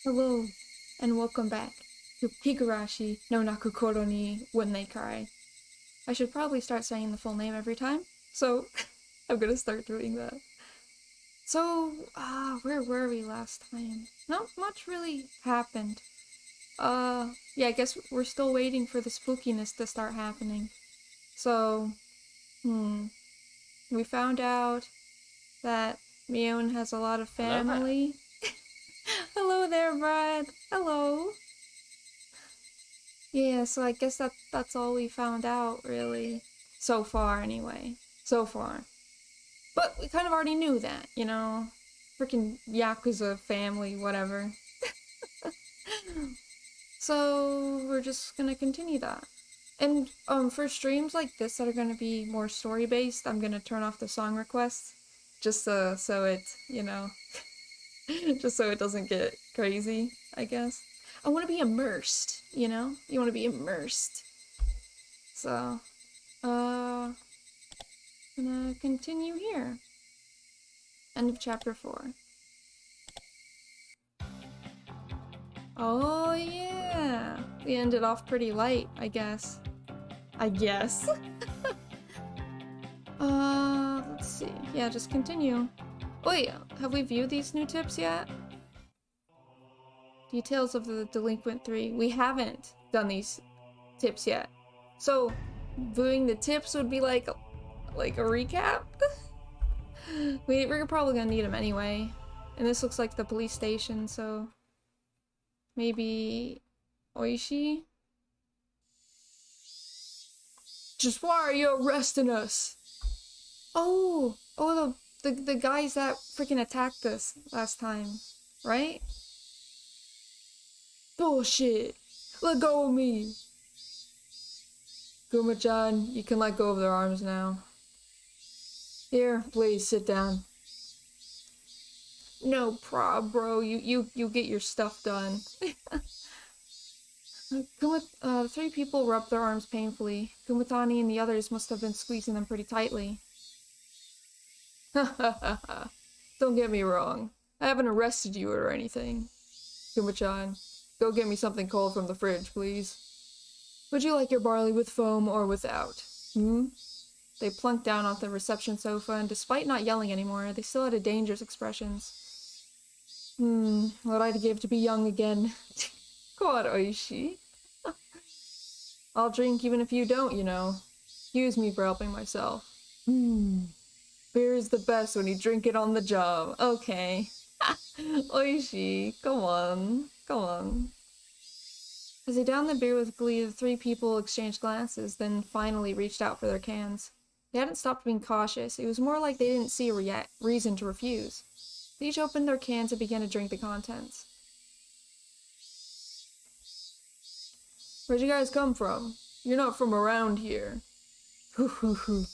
Hello, and welcome back to Higurashi no Nakukoro ni When They Cry. I should probably start saying the full name every time, so I'm gonna start doing that. So, where were we last time? Not much really happened. Yeah, I guess we're still waiting for the spookiness to start happening. So, we found out that Mion has a lot of Hello there. family. Hello there, Brad. Hello. Yeah, so I guess that's all we found out, really. So far, anyway. So far. But we kind of already knew that, you know? Freaking Yakuza family, whatever. So, we're just gonna continue that. And, for streams like this that are gonna be more story-based, I'm gonna turn off the song requests. Just so it, you know, just so it doesn't get crazy, I guess. I want to be immersed, you know? You want to be immersed. So, Uh, gonna continue here. End of chapter 4. Oh yeah! We ended off pretty light, I guess. I guess. Let's see. Yeah, just continue. Wait, have we viewed these new tips yet? Details of the Delinquent 3. We haven't done these tips yet. So, viewing the tips would be like a recap? We're probably gonna need them anyway. And this looks like the police station, so maybe Oishi? Just why are you arresting us? The guys that freaking attacked us last time, right? Bullshit! Let go of me! Guma-chan, you can let go of their arms now. Here, please sit down. No prob, bro. You get your stuff done. Three people rubbed their arms painfully. Kumatani and the others must have been squeezing them pretty tightly. Don't get me wrong. I haven't arrested you or anything. Kuma-chan, go get me something cold from the fridge, please. Would you like your barley with foam or without? They plunked down off the reception sofa, and despite not yelling anymore, they still had a dangerous expressions. What I'd give to be young again. Go on, Oishi. I'll drink even if you don't, you know. Excuse me for helping myself. Beer is the best when you drink it on the job. Okay. Oishi, come on. Come on. As they downed the beer with glee, the three people exchanged glances, then finally reached out for their cans. They hadn't stopped being cautious. It was more like they didn't see a reason to refuse. They each opened their cans and began to drink the contents. Where'd you guys come from? You're not from around here. Hoo hoo hoo.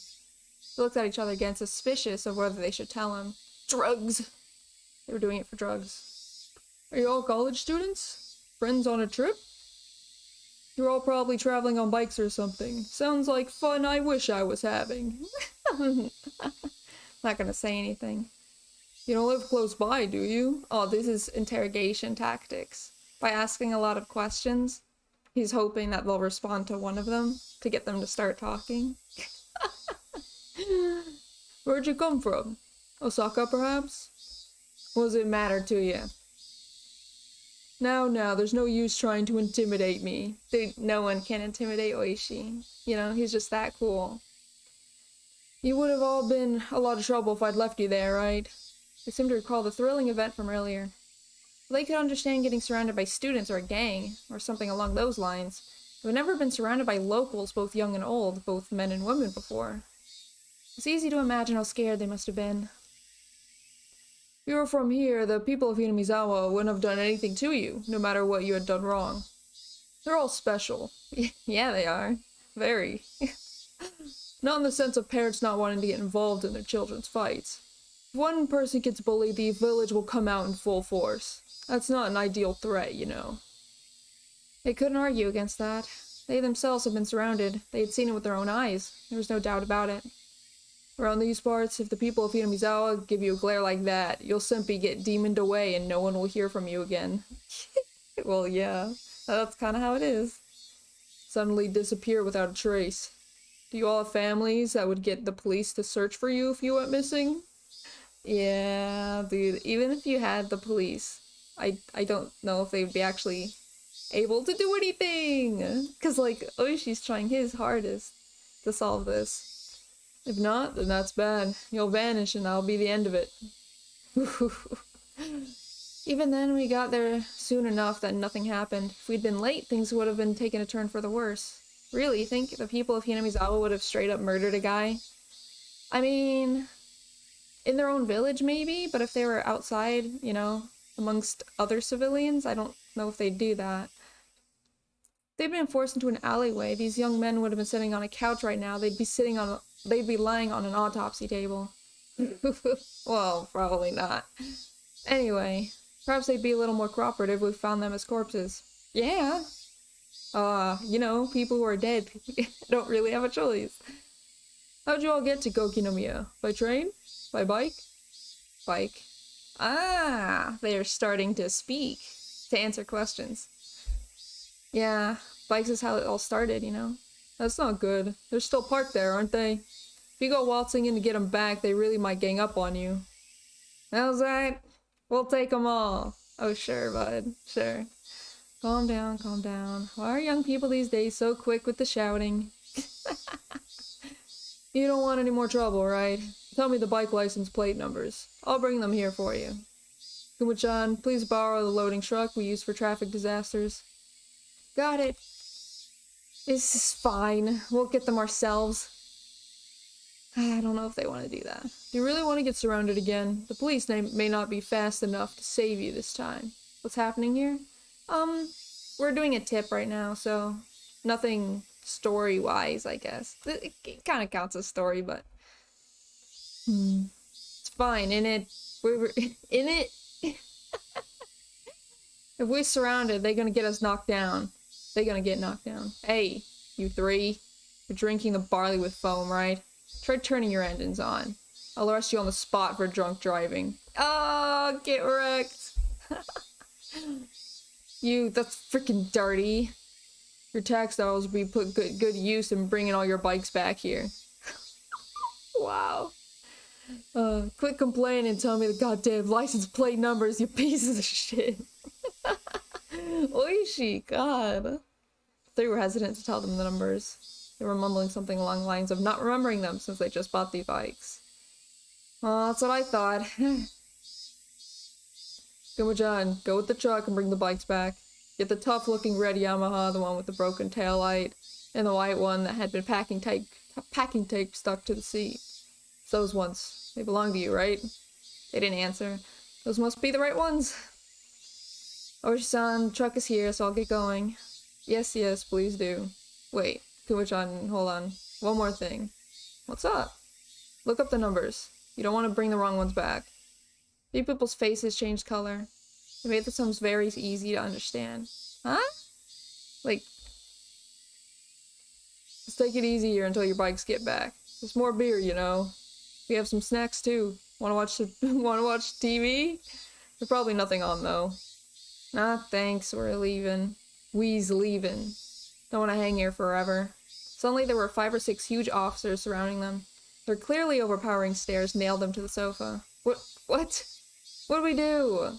They looked at each other again, suspicious of whether they should tell him. Drugs! They were doing it for drugs. Are you all college students? Friends on a trip? You're all probably traveling on bikes or something. Sounds like fun I wish I was having. Not gonna say anything. You don't live close by, do you? Oh, this is interrogation tactics. By asking a lot of questions, he's hoping that they'll respond to one of them to get them to start talking. Where'd you come from? Osaka, perhaps? What does it matter to you? Now, there's no use trying to intimidate me. No one can intimidate Oishi. You know, he's just that cool. You would have all been a lot of trouble if I'd left you there, right? They seemed to recall the thrilling event from earlier. They could understand getting surrounded by students or a gang, or something along those lines. They've never been surrounded by locals, both young and old, both men and women, before. It's easy to imagine how scared they must have been. If you were from here, the people of Hinamizawa wouldn't have done anything to you, no matter what you had done wrong. They're all special. Yeah, they are. Very. Not in the sense of parents not wanting to get involved in their children's fights. If one person gets bullied, the village will come out in full force. That's not an ideal threat, you know. They couldn't argue against that. They themselves had been surrounded. They had seen it with their own eyes. There was no doubt about it. Around these parts, if the people of Hinamizawa give you a glare like that, you'll simply get demoned away and no one will hear from you again. Well, yeah, that's kind of how it is. Suddenly disappear without a trace. Do you all have families that would get the police to search for you if you went missing? Yeah, dude, even if you had the police, I don't know if they'd be actually able to do anything. Because, like, Oishi's trying his hardest to solve this. If not, then that's bad. You'll vanish and that'll be the end of it. Even then, we got there soon enough that nothing happened. If we'd been late, things would have been taking a turn for the worse. Really, you think the people of Hinamizawa would have straight up murdered a guy? I mean, in their own village maybe, but if they were outside, you know, amongst other civilians, I don't know if they'd do that. They'd been forced into an alleyway. These young men would have been sitting on a couch right now. They'd be lying on an autopsy table. Well, probably not. Anyway, perhaps they'd be a little more cooperative if we found them as corpses. Yeah. You know, people who are dead don't really have a choice. How'd you all get to Gokinomiya? By train? By bike? Bike. Ah, they're starting to speak. To answer questions. Yeah, bikes is how it all started, you know? That's not good. They're still parked there, aren't they? If you go waltzing in to get them back, they really might gang up on you. How's that? We'll take them all. Oh, sure, bud. Sure. Calm down, calm down. Why are young people these days so quick with the shouting? You don't want any more trouble, right? Tell me the bike license plate numbers. I'll bring them here for you. Kuma-chan, please borrow the loading truck we use for traffic disasters. Got it. This is fine. We'll get them ourselves. I don't know if they want to do that. Do you really want to get surrounded again? The police may not be fast enough to save you this time. What's happening here? We're doing a tip right now, so nothing story-wise, I guess. It kind of counts as story, but it's fine. In it, we're in it. If we're surrounded, they're gonna get us knocked down. They're gonna get knocked down. Hey, you three, you're drinking the barley with foam, right? Try turning your engines on. I'll arrest you on the spot for drunk driving. Oh, get wrecked. That's freaking dirty. Your tax dollars will be put good use in bringing all your bikes back here. Wow. Quit complaining and tell me the goddamn license plate numbers, you pieces of shit. Oishi, God. They were hesitant to tell them the numbers. They were mumbling something along the lines of not remembering them since they just bought these bikes. Oh, that's what I thought. Kuma-chan, go with the truck and bring the bikes back. Get the tough-looking red Yamaha, the one with the broken taillight, and the white one that had been packing tape stuck to the seat. It's those ones. They belong to you, right? They didn't answer. Those must be the right ones. Oishi-san, truck is here, so I'll get going. Yes, yes, please do. Wait, Kuma-chan, hold on. One more thing. What's up? Look up the numbers. You don't want to bring the wrong ones back. Few people's faces changed color. It made the sums very easy to understand. Huh? Like, just take it easy here until your bikes get back. There's more beer, you know. We have some snacks too. Wanna watch TV? There's probably nothing on though. Nah, thanks, we're leaving. We's leaving. Don't wanna hang here forever. Suddenly there were 5 or 6 huge officers surrounding them. Their clearly overpowering stares nailed them to the sofa. What? What do we do?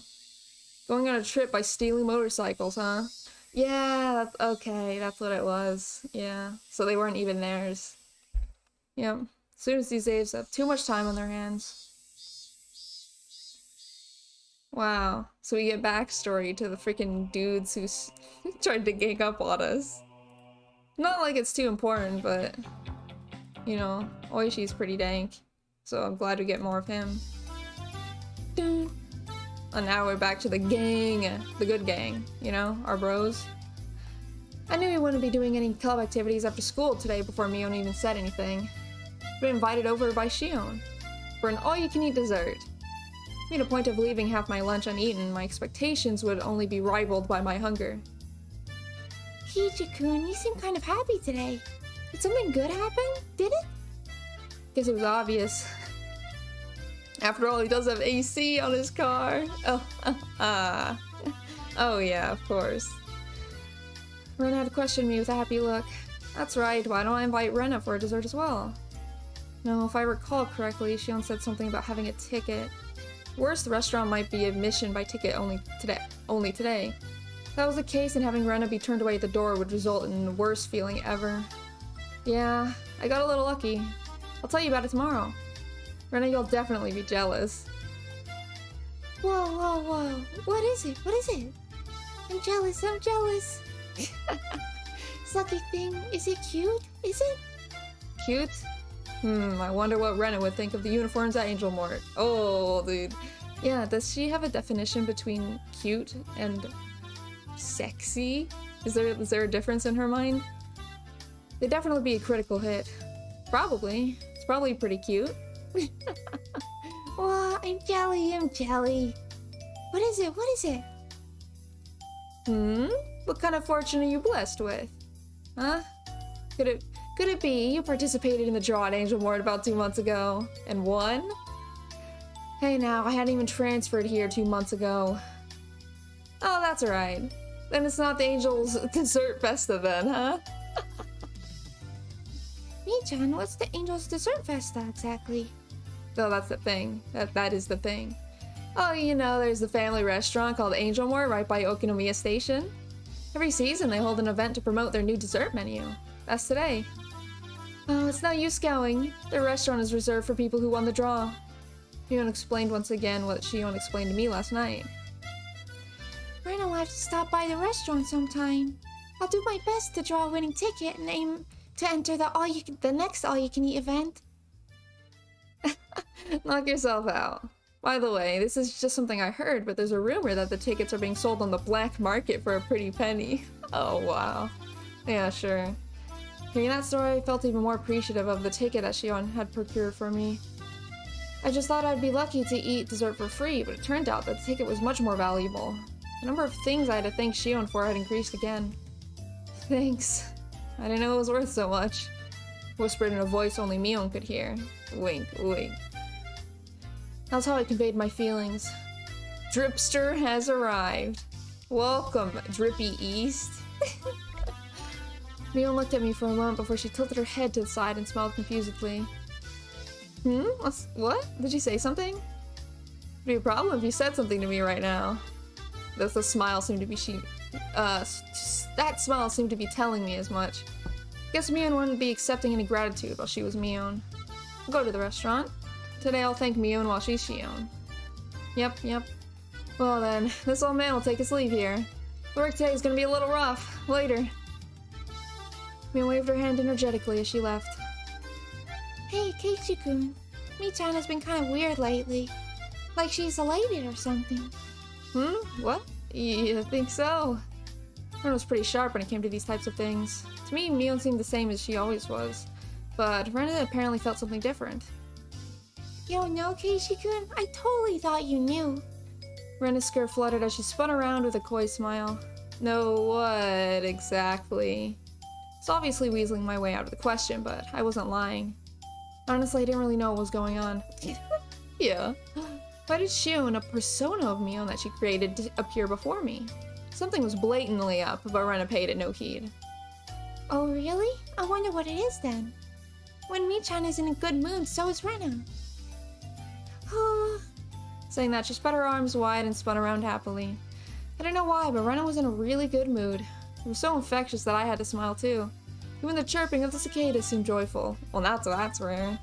Going on a trip by stealing motorcycles, huh? Yeah, okay, that's what it was. Yeah, so they weren't even theirs. Yep. As soon as these apes have too much time on their hands. Wow. So we get backstory to the freaking dudes who tried to gang up on us. Not like it's too important, but you know, Oishi's pretty dank. So I'm glad we get more of him. Dun. And now we're back to the gang, the good gang, you know, our bros. I knew we wouldn't be doing any club activities after school today before Mion even said anything. Been invited over by Shion for an all-you-can-eat dessert. Made a point of leaving half my lunch uneaten. My expectations would only be rivaled by my hunger. Hichi-kun, you seem kind of happy today. Did something good happen? Did it? Guess it was obvious. After all, he does have AC on his car. Oh yeah, of course. Rena had questioned me with a happy look. That's right, why don't I invite Rena for a dessert as well? No, if I recall correctly, Shion said something about having a ticket. Worse, the restaurant might be admission by ticket only today. If that was the case, and having Rena be turned away at the door would result in the worst feeling ever. Yeah, I got a little lucky. I'll tell you about it tomorrow. Rena, you'll definitely be jealous. Whoa, whoa, whoa. What is it? What is it? I'm jealous, I'm jealous. Sucky thing, is it cute? Is it? Cute? I wonder what Rena would think of the uniforms at Angel Mort. Oh, dude. Yeah, does she have a definition between cute and sexy? Is there a difference in her mind? They'd definitely be a critical hit. Probably. It's probably pretty cute. Wow, I'm jelly, I'm jelly. What is it? What is it? What kind of fortune are you blessed with? Huh? Could it be you participated in the draw at Angel Mort about 2 months ago and won? Hey now, I hadn't even transferred here 2 months ago. Oh, that's alright. Then it's not the Angel's Dessert Festa then, huh? Mii-chan, what's the Angel's Dessert Festa exactly? Oh, that's the thing. That is the thing. Oh, you know, there's the family restaurant called Angel Mort right by Okinomiya Station. Every season they hold an event to promote their new dessert menu. That's today. Oh, it's no use going. The restaurant is reserved for people who won the draw. Shion explained once again what Shion explained to me last night. Rena will have to stop by the restaurant sometime. I'll do my best to draw a winning ticket and aim to enter the next all-you-can-eat event. Knock yourself out. By the way, this is just something I heard, but there's a rumor that the tickets are being sold on the black market for a pretty penny. Oh, wow. Yeah, sure. Hearing that story, I felt even more appreciative of the ticket that Shion had procured for me. I just thought I'd be lucky to eat dessert for free, but it turned out that the ticket was much more valuable. The number of things I had to thank Shion for had increased again. Thanks. I didn't know it was worth so much. Whispered in a voice only Mion could hear. Wink, wink. That's how I conveyed my feelings. Dripster has arrived. Welcome, Drippy East. Mion looked at me for a moment before she tilted her head to the side and smiled confusedly. What? Did you say something? It'd be a problem if you said something to me right now. The smile seemed to be that smile seemed to be telling me as much. Guess Mion wouldn't be accepting any gratitude while she was Mion. I'll go to the restaurant. Today I'll thank Mion while she's Shion. Yep. Well then, this old man will take his leave here. Work today is gonna be a little rough. Later. Mion waved her hand energetically as she left. Hey, Keiichi-kun. Mii-chan has been kind of weird lately. Like she's elated or something. What? You think so? Ren was pretty sharp when it came to these types of things. To me, Mion seemed the same as she always was. But Ren apparently felt something different. Yo, no, Keiichi-kun? I totally thought you knew. Rena's skirt fluttered as she spun around with a coy smile. No, what exactly? It's obviously weaseling my way out of the question, but I wasn't lying. Honestly, I didn't really know what was going on. Yeah. Why did Shion, a persona of Mion that she created, appear before me? Something was blatantly up, but Rena paid it no heed. Oh, really? I wonder what it is then. When Mii-chan is in a good mood, so is Rena. Saying that, she spread her arms wide and spun around happily. I don't know why, but Rena was in a really good mood. It was so infectious that I had to smile too. Even the chirping of the cicadas seemed joyful. Well, that's rare.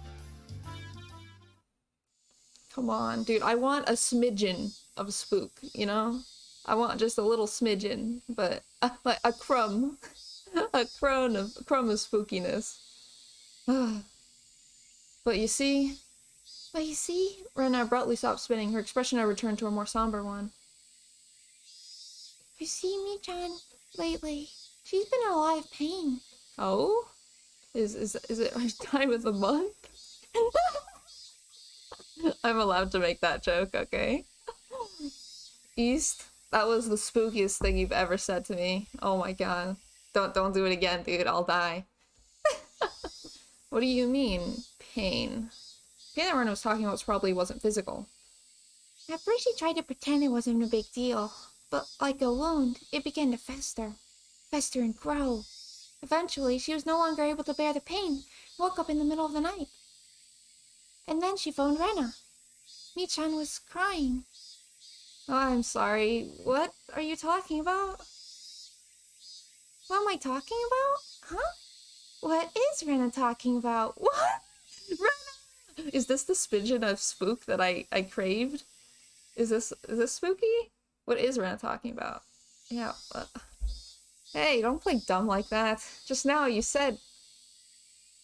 Come on, dude. I want a smidgen of spook, you know? I want just a little smidgen, but like a crumb. a crumb of spookiness. But you see, Rena abruptly stopped spinning. Her expression had returned to a more somber one. You see, Mii-chan, lately, she's been in a lot of pain. Oh? Is it our time of the month? I'm allowed to make that joke, okay? East, that was the spookiest thing you've ever said to me. Oh my god. Don't do it again, dude. I'll die. What do you mean? pain. Pain that Rena was talking about probably wasn't physical. At first she tried to pretend it wasn't a big deal, but like a wound, it began to fester and grow. Eventually, she was no longer able to bear the pain, woke up in the middle of the night. And then she phoned Rena. Mi-chan was crying. Oh, I'm sorry. What are you talking about? What am I talking about? Huh? What is Rena talking about? What? Rena! Is this the smidgen of spook that I craved? Is this spooky? What is Rena talking about? Yeah, hey, don't play dumb like that. Just now you said...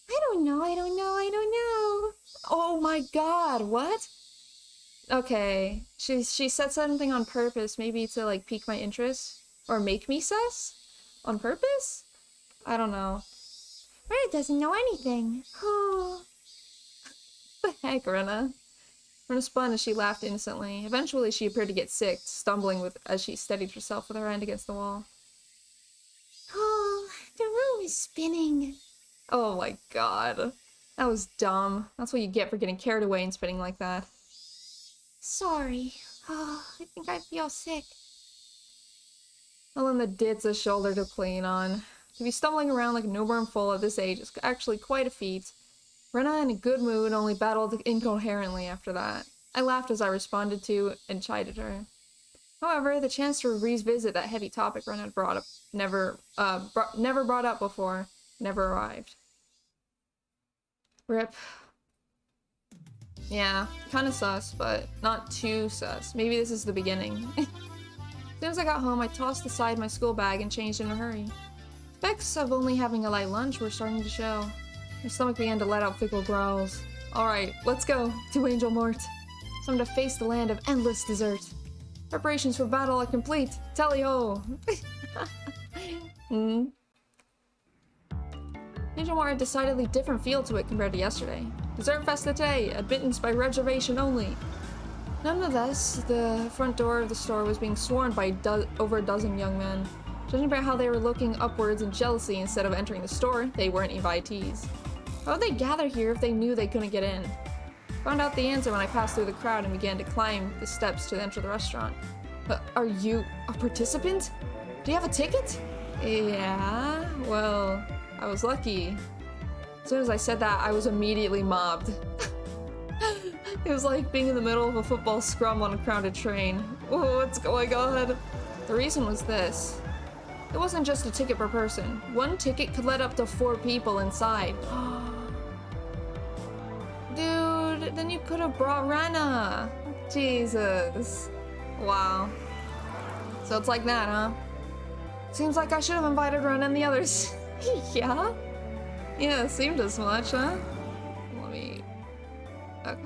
I don't know. Oh my god, what? Okay, she said something on purpose, maybe to like pique my interest? Or make me sus? On purpose? I don't know. Rena doesn't know anything. What the heck, Rena? Rena spun as she laughed innocently. Eventually she appeared to get sick, stumbling as she steadied herself with her hand against the wall. Oh, the room is spinning. Oh my god. That was dumb. That's what you get for getting carried away and spinning like that. Sorry. Oh, I think I feel sick. Melinda dit's a shoulder to clean on. To be stumbling around like a newborn foal at this age is actually quite a feat. Rena, in a good mood, only battled incoherently after that. I laughed as I responded to and chided her. However, the chance to revisit that heavy topic Rena had never brought up before never arrived. Rip. Yeah, kinda sus, but not too sus. Maybe this is the beginning. As soon as I got home, I tossed aside my school bag and changed in a hurry. Effects of only having a light lunch were starting to show. My stomach began to let out fickle growls. Alright, let's go to Angel Mort. Time to face the land of endless dessert. Preparations for battle are complete. Tally-ho! Angel Mort had a decidedly different feel to it compared to yesterday. Dessert festa today, admittance by reservation only. Nonetheless, the front door of the store was being swarmed by over a dozen young men. Judging by how they were looking upwards in jealousy instead of entering the store, they weren't invitees. How would they gather here if they knew they couldn't get in? Found out the answer when I passed through the crowd and began to climb the steps to enter the restaurant. Are you a participant? Do you have a ticket? Yeah, well, I was lucky. As soon as I said that, I was immediately mobbed. It was like being in the middle of a football scrum on a crowded train. Oh, what's going on? The reason was this. It wasn't just a ticket per person. One ticket could let up to 4 people inside. Dude, then you could have brought Rena. Jesus. Wow. So it's like that, huh? Seems like I should have invited Rena and the others. Yeah? Yeah, it seemed as much, huh? Let me... Okay.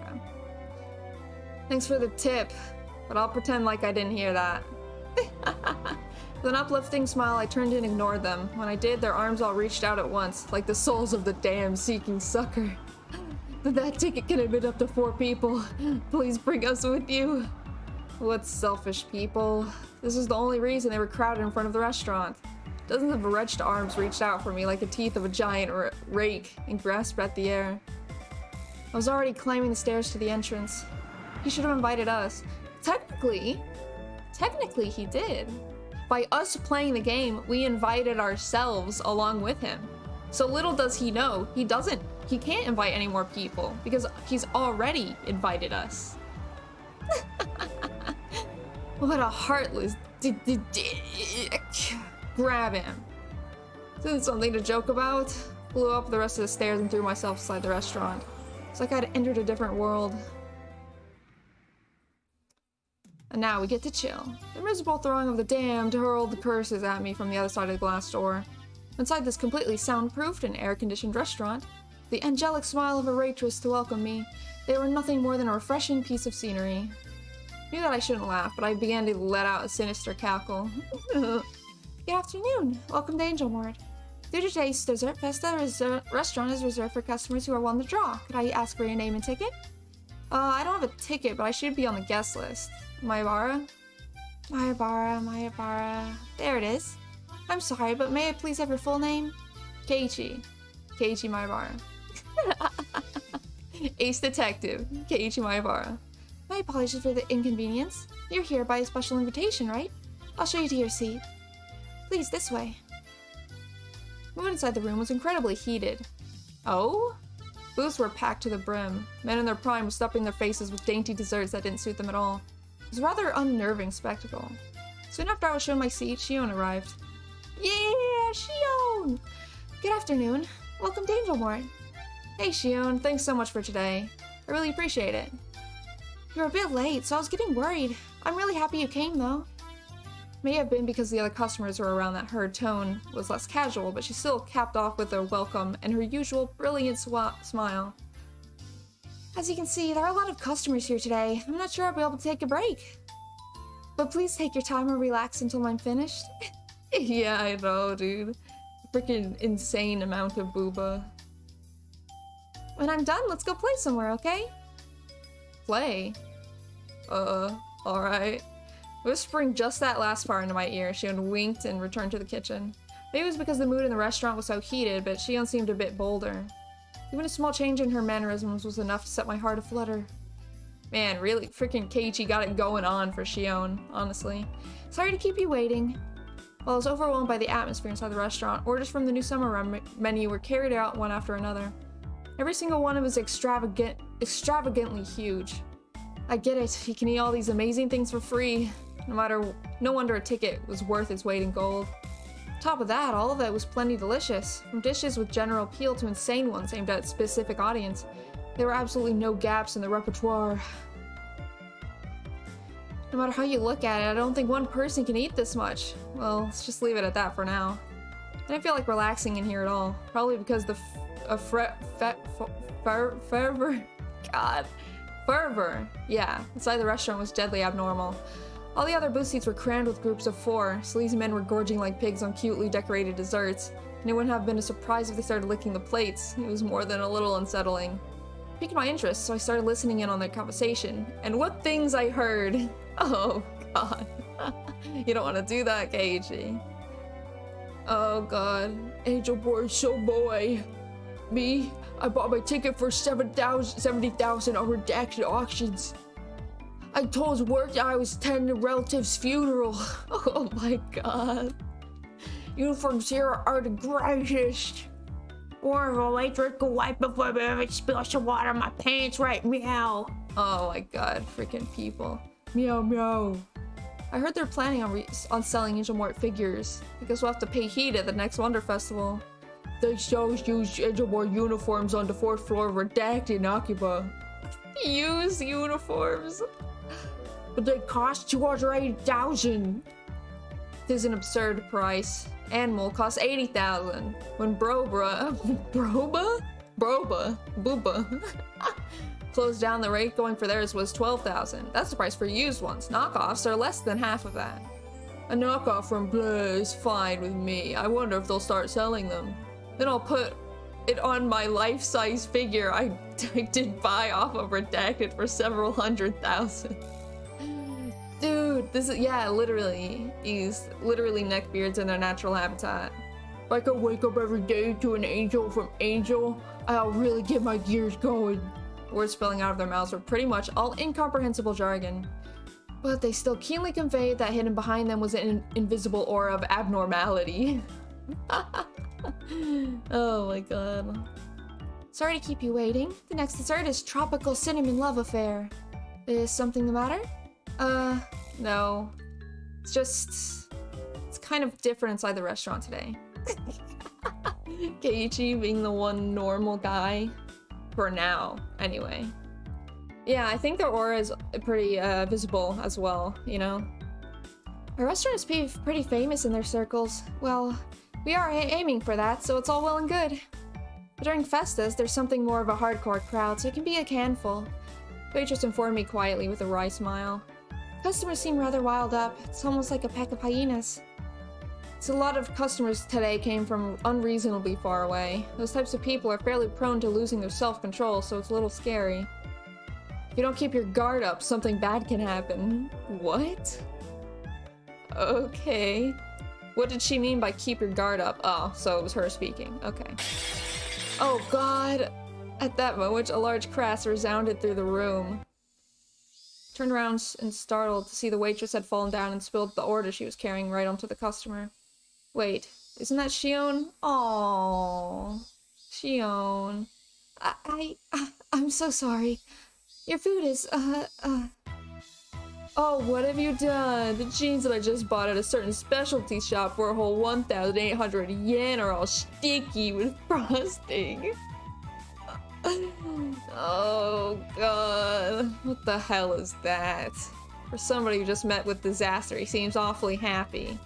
Thanks for the tip, but I'll pretend like I didn't hear that. With an uplifting smile, I turned and ignored them. When I did, their arms all reached out at once, like the souls of the damned seeking succor. That ticket can admit up to 4 people. Please bring us with you. What selfish people. This is the only reason they were crowded in front of the restaurant. Dozens of wretched arms reached out for me like the teeth of a giant rake and grasped at the air. I was already climbing the stairs to the entrance. He should have invited us. Technically he did. By us playing the game, we invited ourselves along with him. So little does he know, he can't invite any more people because he's already invited us. What a heartless dick. Grab him. Isn't it something to joke about? Flew up the rest of the stairs and threw myself inside the restaurant. It's like I'd entered a different world. And now we get to chill. The miserable throng of the damned hurled the curses at me from the other side of the glass door. Inside this completely soundproofed and air-conditioned restaurant, the angelic smile of a waitress to welcome me, they were nothing more than a refreshing piece of scenery. I knew that I shouldn't laugh, but I began to let out a sinister cackle. Good afternoon. Welcome to Angel Mort. Due to today's dessert festa, restaurant is reserved for customers who are won the draw. Could I ask for your name and ticket? I don't have a ticket, but I should be on the guest list. Mayabara? Mayabara. There it is. I'm sorry, but may I please have your full name? Keiichi Mayabara. Ace Detective, Keiichi Maebara. My apologies for the inconvenience. You're here by a special invitation, right? I'll show you to your seat. Please, this way. The mood inside the room was incredibly heated. Oh? Booths were packed to the brim. Men in their prime were stuffing their faces with dainty desserts that didn't suit them at all. It was a rather unnerving spectacle. Soon after I was shown my seat, Shion arrived. Yeah, Shion! Good afternoon. Welcome to Angelmort. Hey Shion, thanks so much for today. I really appreciate it. You're a bit late, so I was getting worried. I'm really happy you came, though. May have been because the other customers were around that her tone was less casual, but she still capped off with a welcome and her usual brilliant smile. As you can see, there are a lot of customers here today. I'm not sure I'll be able to take a break. But please take your time and relax until I'm finished. Yeah, I know, dude. Freaking insane amount of booba. When I'm done, let's go play somewhere, okay? Play? Alright. Whispering just that last part into my ear, Shion winked and returned to the kitchen. Maybe it was because the mood in the restaurant was so heated, but Shion seemed a bit bolder. Even a small change in her mannerisms was enough to set my heart aflutter. Man, really, freaking Keiichi got it going on for Shion, honestly. Sorry to keep you waiting. While I was overwhelmed by the atmosphere inside the restaurant, orders from the new summer menu were carried out one after another. Every single one was extravagantly huge. I get it, he can eat all these amazing things for free. No wonder a ticket was worth its weight in gold. On top of that, all of it was plenty delicious, from dishes with general appeal to insane ones aimed at a specific audience. There were absolutely no gaps in the repertoire. No matter how you look at it, I don't think one person can eat this much. Well, let's just leave it at that for now. I didn't feel like relaxing in here at all, probably because the fervor, yeah, inside the restaurant was deadly abnormal. All the other booth seats were crammed with groups of 4. Sleazy men were gorging like pigs on cutely decorated desserts, and it wouldn't have been a surprise if they started licking the plates. It was more than a little unsettling. It piqued my interest, so I started listening in on their conversation. And what things I heard! Oh god. You don't want to do that, Keiichi. Oh god. Angel boy, so boy. Me? I bought my ticket for 70,000 on redacted auctions. I told work that I was attending a relative's funeral. Oh my god. Uniforms here are the greatest. Or if a waitress could wipe before I ever spill some water on my pants, right? Meow. Oh my god, freaking people. Meow meow. I heard they're planning on selling Angelmort figures, because we'll have to pay heed at the next Wonder Festival. They still use Angelmort uniforms on the 4th floor of redacted Akiba. Use uniforms? But they cost 280,000. This is an absurd price. Animal costs 80,000. When Booba closed down, the rate going for theirs was 12,000. That's the price for used ones. Knockoffs are less than half of that. A knockoff from Bleu is fine with me. I wonder if they'll start selling them. Then I'll put it on my life-size figure I did buy off of Redacted for several 100,000. Dude, this is, yeah, literally. These literally neckbeards in their natural habitat. If I could wake up every day to an angel from Angel, I'll really get my gears going. Words spilling out of their mouths were pretty much all incomprehensible jargon. But they still keenly conveyed that hidden behind them was an invisible aura of abnormality. Oh my god. Sorry to keep you waiting. The next dessert is Tropical Cinnamon Love Affair. Is something the matter? No. It's kind of different inside the restaurant today. Keiichi being the one normal guy. For now, anyway. Yeah, I think their aura is pretty visible as well, you know? Our restaurant is pretty famous in their circles. Well, we are aiming for that, so it's all well and good. But during Festas, there's something more of a hardcore crowd, so it can be a handful. Waitress informed me quietly with a wry smile. Customers seem rather wild up. It's almost like a pack of hyenas. So a lot of customers today came from unreasonably far away. Those types of people are fairly prone to losing their self-control, so it's a little scary. If you don't keep your guard up, something bad can happen. What? Okay. What did she mean by keep your guard up? Oh, so it was her speaking. Okay. Oh god. At that moment, a large crash resounded through the room. Turned around and startled to see the waitress had fallen down and spilled the order she was carrying right onto the customer. Wait, isn't that Shion? Aww, Shion. I'm so sorry. Your food is, Oh, what have you done? The jeans that I just bought at a certain specialty shop for a whole 1,800 yen are all sticky with frosting. Oh god, what the hell is that? For somebody who just met with disaster, he seems awfully happy.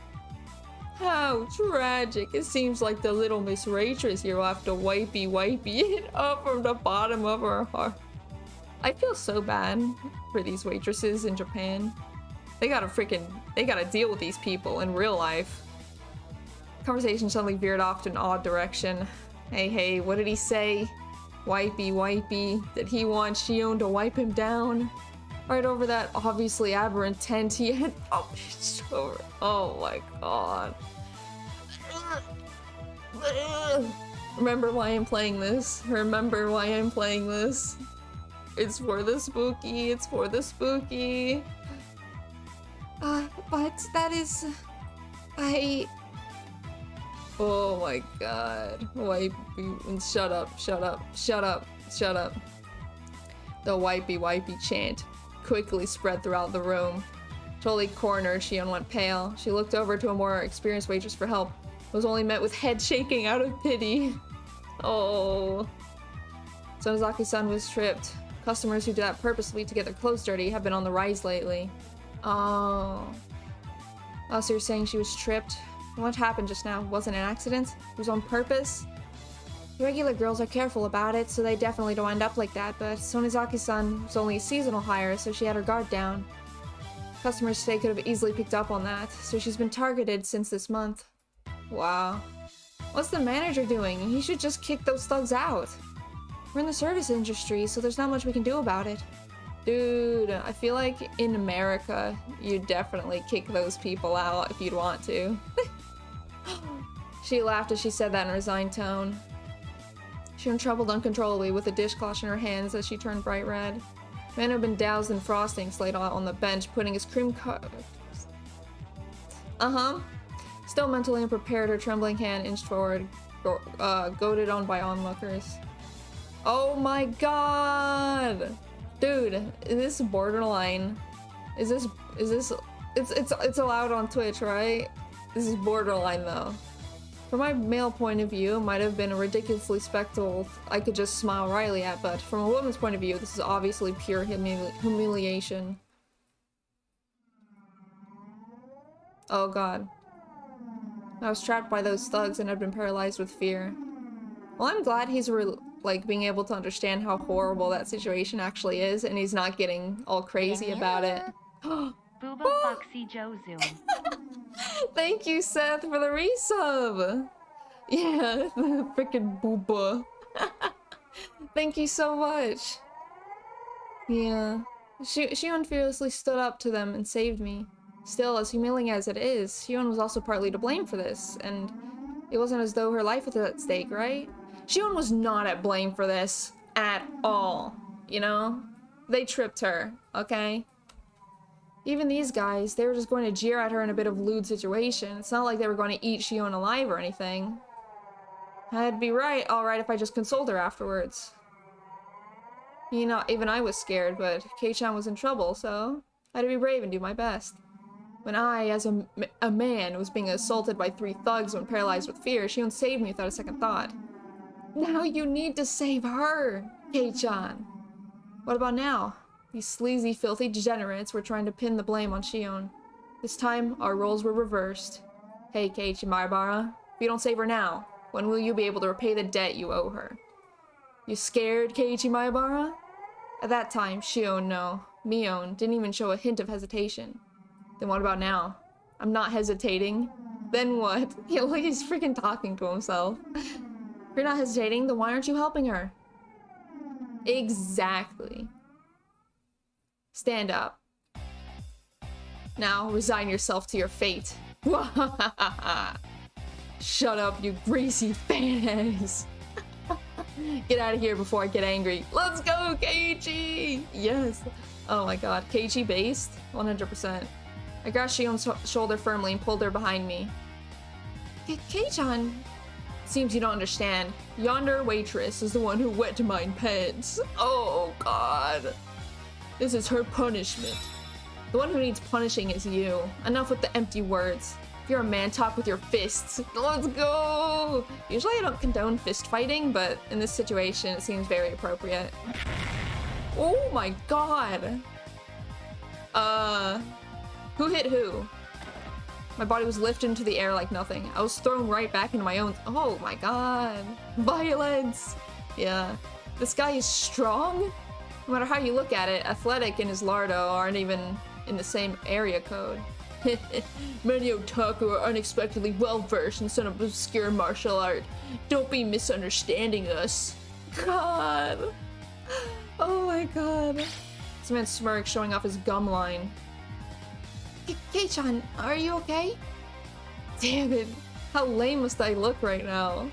How tragic. It seems like the little Miss Waitress here will have to wipey it up from the bottom of her heart. I feel so bad for these waitresses in Japan. They gotta deal with these people in real life. Conversation suddenly veered off to an odd direction. Hey, what did he say? Wipey. Did he want Shion to wipe him down? Right over that obviously aberrant tent he had published over. Oh my god. Remember why I'm playing this. It's for the spooky. But that is... Oh my god. Wipey. Shut up. The wipey chant quickly spread throughout the room. Totally cornered, Shion went pale. She looked over to a more experienced waitress for help. Was only met with head shaking out of pity. Oh. Sonozaki-san was tripped. Customers who do that purposely to get their clothes dirty have been on the rise lately. Oh. Oh, so you're saying she was tripped? What happened just now? Wasn't an accident? It was on purpose? The regular girls are careful about it, so they definitely don't end up like that, but Sonozaki-san was only a seasonal hire, so she had her guard down. Customers today could have easily picked up on that, so she's been targeted since this month. Wow. What's the manager doing? He should just kick those thugs out. We're in the service industry, so there's not much we can do about it. Dude, I feel like in America, you'd definitely kick those people out if you'd want to. She laughed as she said that in a resigned tone. She trembled uncontrollably with a dishcloth in her hands as she turned bright red. Man had been doused in frostings laid out on the bench, putting his cream Still mentally unprepared, her trembling hand inched forward, goaded on by onlookers. Oh my god! Dude, is this borderline? Is this it's allowed on Twitch, right? This is borderline though. From my male point of view, it might have been a ridiculously spectacle I could just smile wryly at, but from a woman's point of view, this is obviously pure humiliation. Oh god. I was trapped by those thugs and had been paralyzed with fear. Well, I'm glad he's being able to understand how horrible that situation actually is, and he's not getting all crazy about it. Booba Foxy Jozu. Thank you, Seth, for the resub! Yeah, the frickin' booba. Thank you so much. Yeah. Shion fearlessly stood up to them and saved me. Still, as humiliating as it is, Shion was also partly to blame for this, and it wasn't as though her life was at stake, right? Shion was not at blame for this at all, you know? They tripped her, okay? Even these guys, they were just going to jeer at her in a bit of lewd situation. It's not like they were going to eat Shion alive or anything. I'd be alright if I just consoled her afterwards. You know, even I was scared, but Kei-chan was in trouble, so I had to be brave and do my best. When I, as a man, was being assaulted by 3 thugs when paralyzed with fear, Shion saved me without a second thought. Now you need to save her, Kei-chan. What about now? These sleazy, filthy degenerates were trying to pin the blame on Shion. This time, our roles were reversed. Hey, Keiichi Maibara, if you don't save her now, when will you be able to repay the debt you owe her? You scared, Keiichi Maibara? At that time, Shion, no, Mion, didn't even show a hint of hesitation. Then what about now? I'm not hesitating. Then what? He's freaking talking to himself. If you're not hesitating, then why aren't you helping her? Exactly. Stand up. Now, resign yourself to your fate. Shut up, you greasy fan ass. Get out of here before I get angry. Let's go, Keiichi! Yes. Oh my god. Keiichi based? 100%. I grabbed Shion's shoulder firmly and pulled her behind me. Kei-chan. Seems you don't understand. Yonder waitress is the one who wet mine pants. Oh god. This is her punishment. The one who needs punishing is you. Enough with the empty words. If you're a man, talk with your fists. Let's go! Usually I don't condone fist fighting, but in this situation it seems very appropriate. Oh my god! Who hit who? My body was lifted into the air like nothing. I was thrown right back into my own— oh my god. Violence! Yeah. This guy is strong? No matter how you look at it, Athletic and his Lardo aren't even in the same area code. Many otaku are unexpectedly well-versed in some obscure martial art. Don't be misunderstanding us. God. Oh my god. This man smirks, showing off his gum line. Kei-chan, are you okay? Damn it. How lame must I look right now?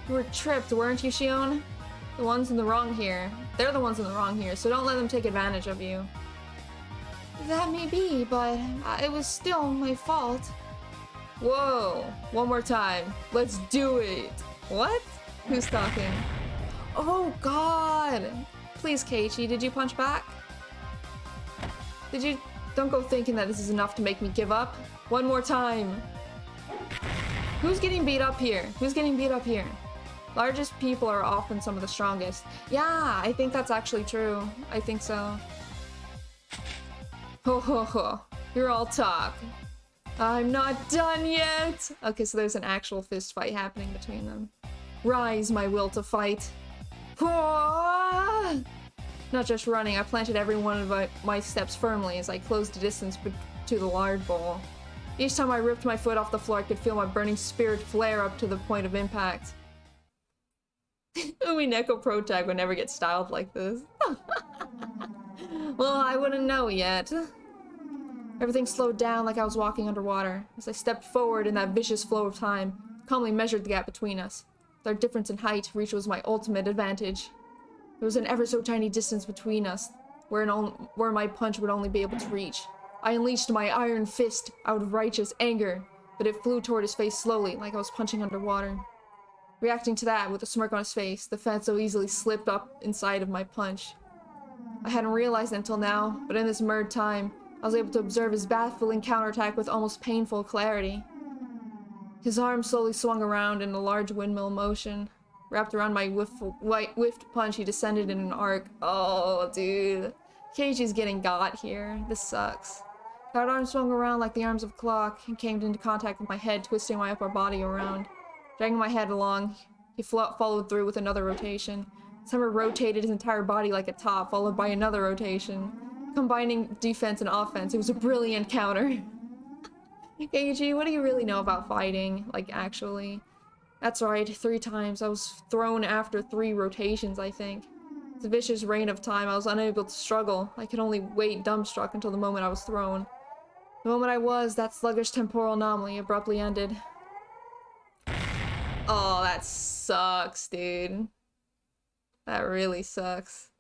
You were tripped, weren't you, Shion? The ones in the wrong here. They're the ones in the wrong here, so don't let them take advantage of you. That may be, but it was still my fault. Whoa. One more time. Let's do it. What? Who's talking? Oh god. Please, Keiichi, did you punch back? Did you— don't go thinking that this is enough to make me give up. One more time. Who's getting beat up here? Who's getting beat up here? Largest people are often some of the strongest. Yeah, I think that's actually true. I think so. Ho ho ho. You're all talk. I'm not done yet! Okay, so there's an actual fist fight happening between them. Rise, my will to fight. Not just running, I planted every one of my steps firmly as I closed the distance to the lard bowl. Each time I ripped my foot off the floor, I could feel my burning spirit flare up to the point of impact. Umineko Protag would never get styled like this. Well, I wouldn't know yet. Everything slowed down like I was walking underwater. As I stepped forward in that vicious flow of time, calmly measured the gap between us. With our difference in height, reach was my ultimate advantage. There was an ever so tiny distance between us, where my punch would only be able to reach. I unleashed my iron fist out of righteous anger, but it flew toward his face slowly, like I was punching underwater. Reacting to that, with a smirk on his face, the fan so easily slipped up inside of my punch. I hadn't realized it until now, but in this merged time, I was able to observe his baffling counterattack with almost painful clarity. His arm slowly swung around in a large windmill motion. Wrapped around my whiffed punch, he descended in an arc. Oh, dude. Keiichi's getting got here. This sucks. That arm swung around like the arms of a clock and came into contact with my head, twisting my upper body around. Dragging my head along, he followed through with another rotation. Summer rotated his entire body like a top, followed by another rotation. Combining defense and offense, it was a brilliant counter. Keiichi, what do you really know about fighting? Like, actually? That's right, 3 times. I was thrown after 3 rotations, I think. It's a vicious reign of time. I was unable to struggle. I could only wait dumbstruck until the moment I was thrown. The moment I was, that sluggish temporal anomaly abruptly ended. Oh, that sucks, dude. That really sucks.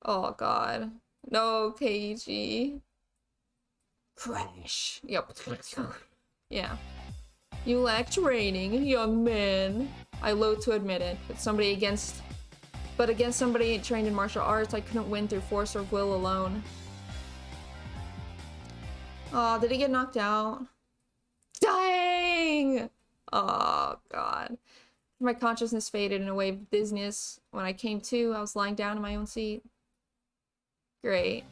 Oh, God. No, Keiichi. Crash. Yep. Yeah. You lack training, young man. I loathe to admit it, but against somebody trained in martial arts, I couldn't win through force or will alone. Oh, did he get knocked out? Dang! Oh, God. My consciousness faded in a wave of dizziness. When I came to, I was lying down in my own seat. Great.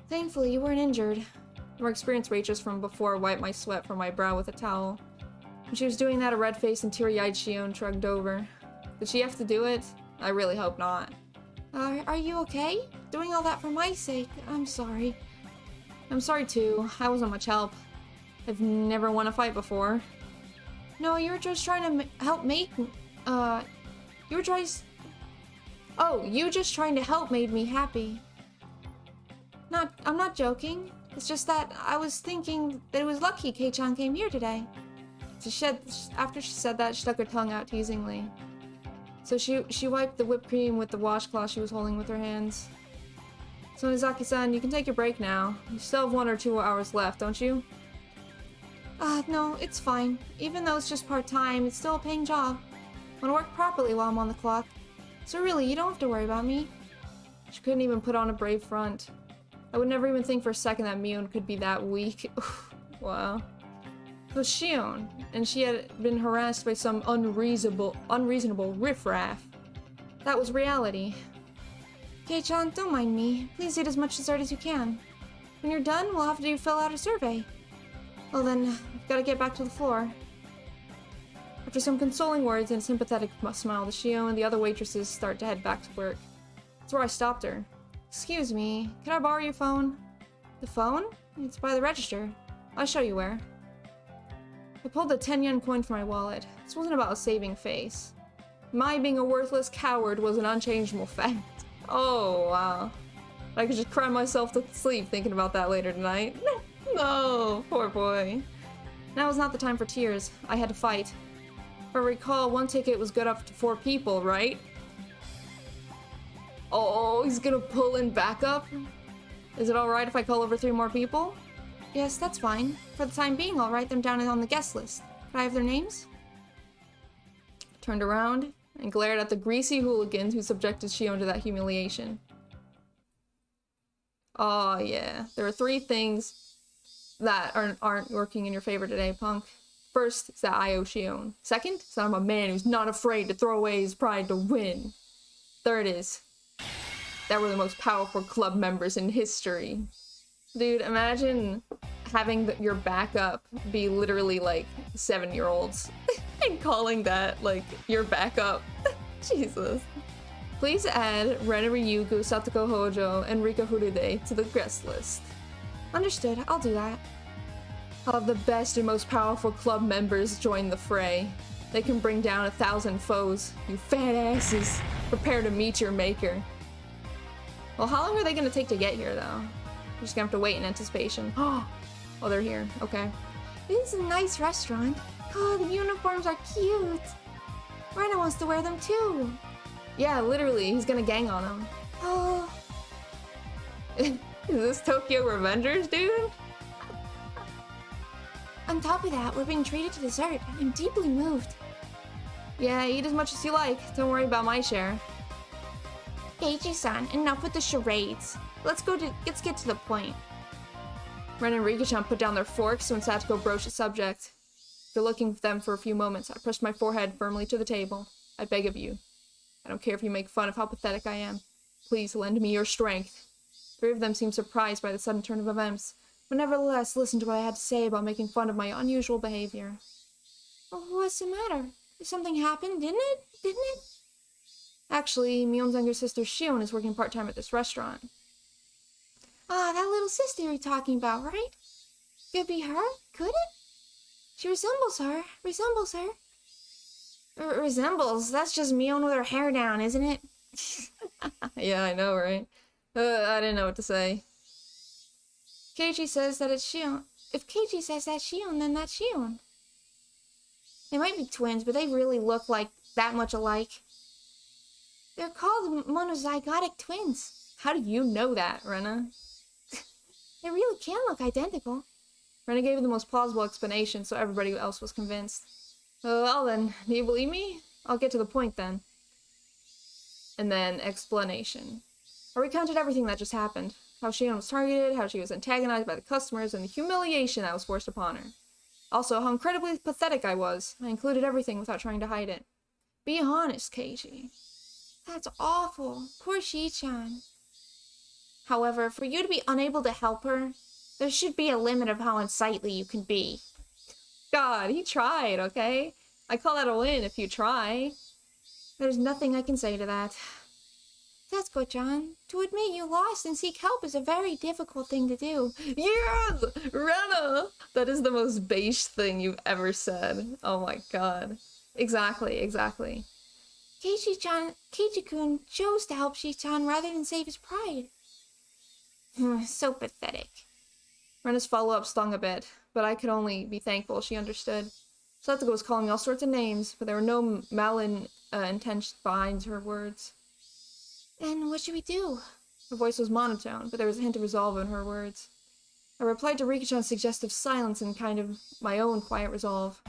Thankfully, you weren't injured. The more experienced waitress from before wiped my sweat from my brow with a towel. When she was doing that, a red-faced and teary-eyed Shion shrugged over. Did she have to do it? I really hope not. Are you okay? Doing all that for my sake. I'm sorry. I'm sorry too. I wasn't much help. I've never won a fight before. No, you were just trying to help make... You just trying to help made me happy. I'm not joking. It's just that I was thinking that it was lucky Kei-chan came here today. After she said that, she stuck her tongue out teasingly. So she wiped the whipped cream with the washcloth she was holding with her hands. So Nizaki-san, you can take your break now. You still have 1 or 2 hours left, don't you? No, it's fine. Even though it's just part-time, it's still a paying job. I want to work properly while I'm on the clock. So really, you don't have to worry about me. She couldn't even put on a brave front. I would never even think for a second that Mion could be that weak. Wow. It was Shion, and she had been harassed by some unreasonable riffraff. That was reality. Kei-chan, don't mind me. Please eat as much dessert as you can. When you're done, we'll have to fill out a survey. Well then, I've got to get back to the floor. After some consoling words and a sympathetic smile to Shion, the other waitresses start to head back to work. That's where I stopped her. Excuse me, can I borrow your phone? The phone? It's by the register. I'll show you where. I pulled a 10-yen coin from my wallet. This wasn't about a saving face. My being a worthless coward was an unchangeable fact. Oh, wow. I could just cry myself to sleep thinking about that later tonight. No, poor boy. Now was not the time for tears. I had to fight. If I recall, one ticket was good up to 4 people, right? Oh, he's gonna pull in backup? Is it alright if I call over 3 more people? Yes, that's fine. For the time being, I'll write them down on the guest list. Could I have their names? Turned around and glared at the greasy hooligans who subjected Shion to that humiliation. Oh yeah, there are 3 things that aren't working in your favor today, punk. First, is that I owe Shion. Second, is that I'm a man who's not afraid to throw away his pride to win. Third is that we're the most powerful club members in history. Dude, imagine having your backup be literally like 7-year-olds and calling that like your backup. Jesus. Please add Ren Ryugu, Satoko Hojo, and Rika Furude to the guest list. Understood, I'll do that. I'll have the best and most powerful club members join the fray. They can bring down 1,000 foes. You fat asses. Prepare to meet your maker. Well, how long are they gonna take to get here, though? We're just gonna have to wait in anticipation. Oh, they're here. Okay. This is a nice restaurant. Oh, the uniforms are cute. Rena wants to wear them too. Yeah, literally, he's gonna gang on him. Oh. Is this Tokyo Revengers, dude? On top of that, we're being treated to dessert. I'm deeply moved. Yeah, eat as much as you like. Don't worry about my share. Keiichi-san, enough with the charades. Let's get to the point. Ren and Rika-chan put down their forks when Satoko broached the subject. After looking at them for a few moments, I pressed my forehead firmly to the table. I beg of you. I don't care if you make fun of how pathetic I am. Please lend me your strength. 3 of them seemed surprised by the sudden turn of events, but nevertheless listened to what I had to say about making fun of my unusual behavior. Oh, what's the matter? Something happened, didn't it? Actually, Mion's younger sister Shion is working part-time at this restaurant. Ah, that little sister you're talking about, right? Could it be her? Could it? She resembles her. Resembles? That's just Mion with her hair down, isn't it? Yeah, I know, right? I didn't know what to say. Keiichi says that it's Shion. If Keiichi says that's Shion, then that's Shion. They might be twins, but they really look like that much alike. They're called monozygotic twins. How do you know that, Rena? They really can look identical. Rena gave the most plausible explanation, so everybody else was convinced. Well then, do you believe me? I'll get to the point then. And then, explanation. I recounted everything that just happened. How Shion was targeted, how she was antagonized by the customers, and the humiliation that was forced upon her. Also, how incredibly pathetic I was. I included everything without trying to hide it. Be honest, Keiichi. That's awful. Poor Shi-chan. However, for you to be unable to help her, there should be a limit of how unsightly you can be. God, he tried, okay? I call that a win if you try. There's nothing I can say to that. Setsuko-chan, to admit you lost and seek help is a very difficult thing to do. Yes! Rena! That is the most beige thing you've ever said. Oh my god. Exactly. Keiichi-kun chose to help Shi-chan rather than save his pride. So pathetic. Rena's follow-up stung a bit, but I could only be thankful she understood. Satoko was calling me all sorts of names, but there were no intention behind her words. Then what should we do? Her voice was monotone, but there was a hint of resolve in her words. I replied to Rika-chan's suggestive silence in kind of my own quiet resolve.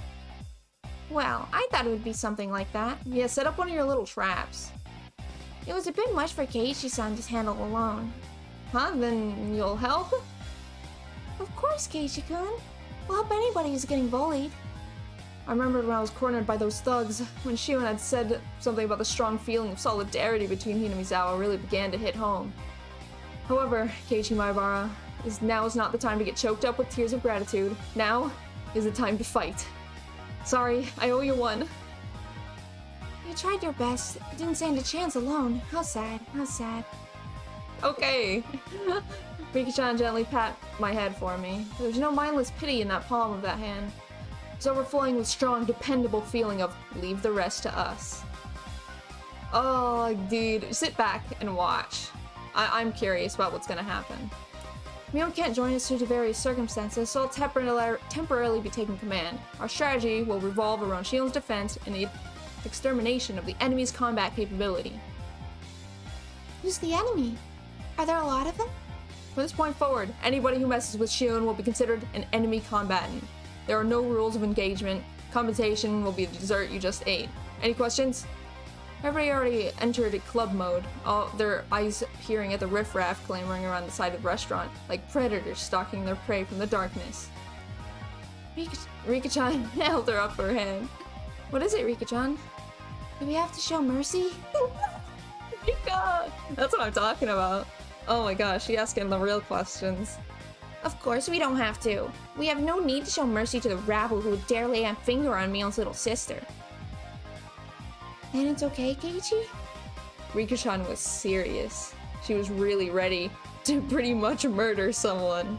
Well, I thought it would be something like that. Yeah, set up one of your little traps. It was a bit much for Keiichi-san to handle alone. Huh? Then you'll help? Of course, Keiichi-kun. We'll help anybody who's getting bullied. I remembered when I was cornered by those thugs, when Shion had said something about the strong feeling of solidarity between Hinamizawa really began to hit home. However, Keiichi Maibara, now is not the time to get choked up with tears of gratitude. Now is the time to fight. Sorry, I owe you one. You tried your best. Didn't stand a chance alone. How sad, how sad. Okay. Rika-chan gently pat my head for me. There's no mindless pity in that palm of that hand. It's overflowing with strong, dependable feeling of leave the rest to us. Oh, dude, sit back and watch. I'm curious about what's gonna happen. Mion can't join us due to various circumstances, so I'll temporarily be taking command. Our strategy will revolve around Shion's defense and the extermination of the enemy's combat capability. Who's the enemy? Are there a lot of them? From this point forward, anybody who messes with Shion will be considered an enemy combatant. There are no rules of engagement. Compensation will be the dessert you just ate. Any questions? Everybody already entered club mode, all their eyes peering at the riffraff clamoring around the side of the restaurant, like predators stalking their prey from the darkness. Rika-chan held her up her hand. What is it, Rika-chan? Do we have to show mercy? Rika! That's what I'm talking about. Oh my gosh, she asking the real questions. Of course we don't have to. We have no need to show mercy to the rabble who would dare lay a finger on Mion's little sister. Then it's okay, Keiichi? Rika-chan was serious. She was really ready to pretty much murder someone.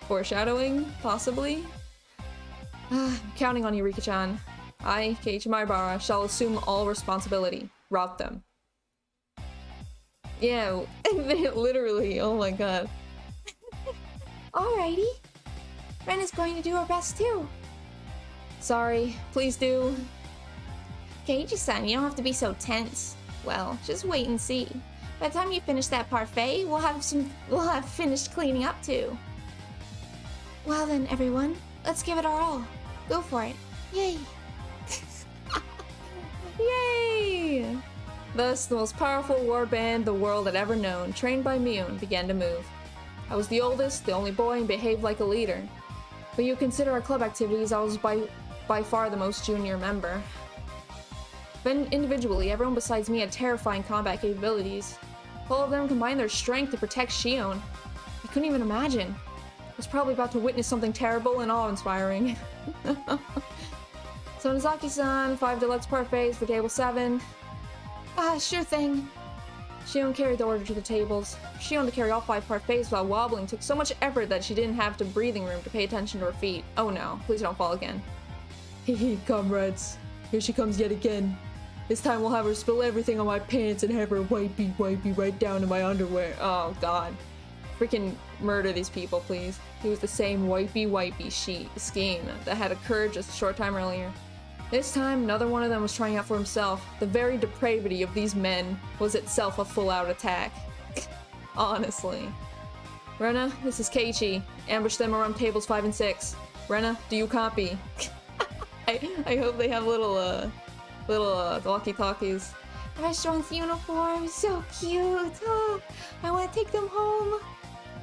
Foreshadowing, possibly? I'm counting on you, Rika-chan. I, Keiichi Maibara, shall assume all responsibility. Rout them. Yeah, literally, oh my god. Alrighty. Ren is going to do her best too. Sorry, please do. Keiichi-san, you don't have to be so tense. Well, just wait and see. By the time you finish that parfait, we'll have finished cleaning up too. Well then, everyone, let's give it our all. Go for it. Yay! Yay! Thus, the most powerful war band the world had ever known, trained by Mion, began to move. I was the oldest, the only boy, and behaved like a leader. When you consider our club activities, I was by far the most junior member. But individually, everyone besides me had terrifying combat capabilities. All of them combined their strength to protect Shion. I couldn't even imagine. I was probably about to witness something terrible and awe-inspiring. So Nozaki-san, 5 deluxe parfaits for table 7. Sure thing. Shion carried the order to the tables. Shion to carry all 5 parfaits while wobbling took so much effort that she didn't have the breathing room to pay attention to her feet. Oh no, please don't fall again. Hehe, comrades. Here she comes yet again. This time we'll have her spill everything on my pants and have her wipey right down to my underwear. Oh god. Freaking murder these people, please. It was the same wipey scheme that had occurred just a short time earlier. This time, another one of them was trying out for himself. The very depravity of these men was itself a full-out attack. Honestly. Rena, this is Keiichi. Ambush them around tables 5 and 6. Rena, do you copy? I hope they have little walkie-talkies. Restaurant's uniform, so cute. Oh, I want to take them home.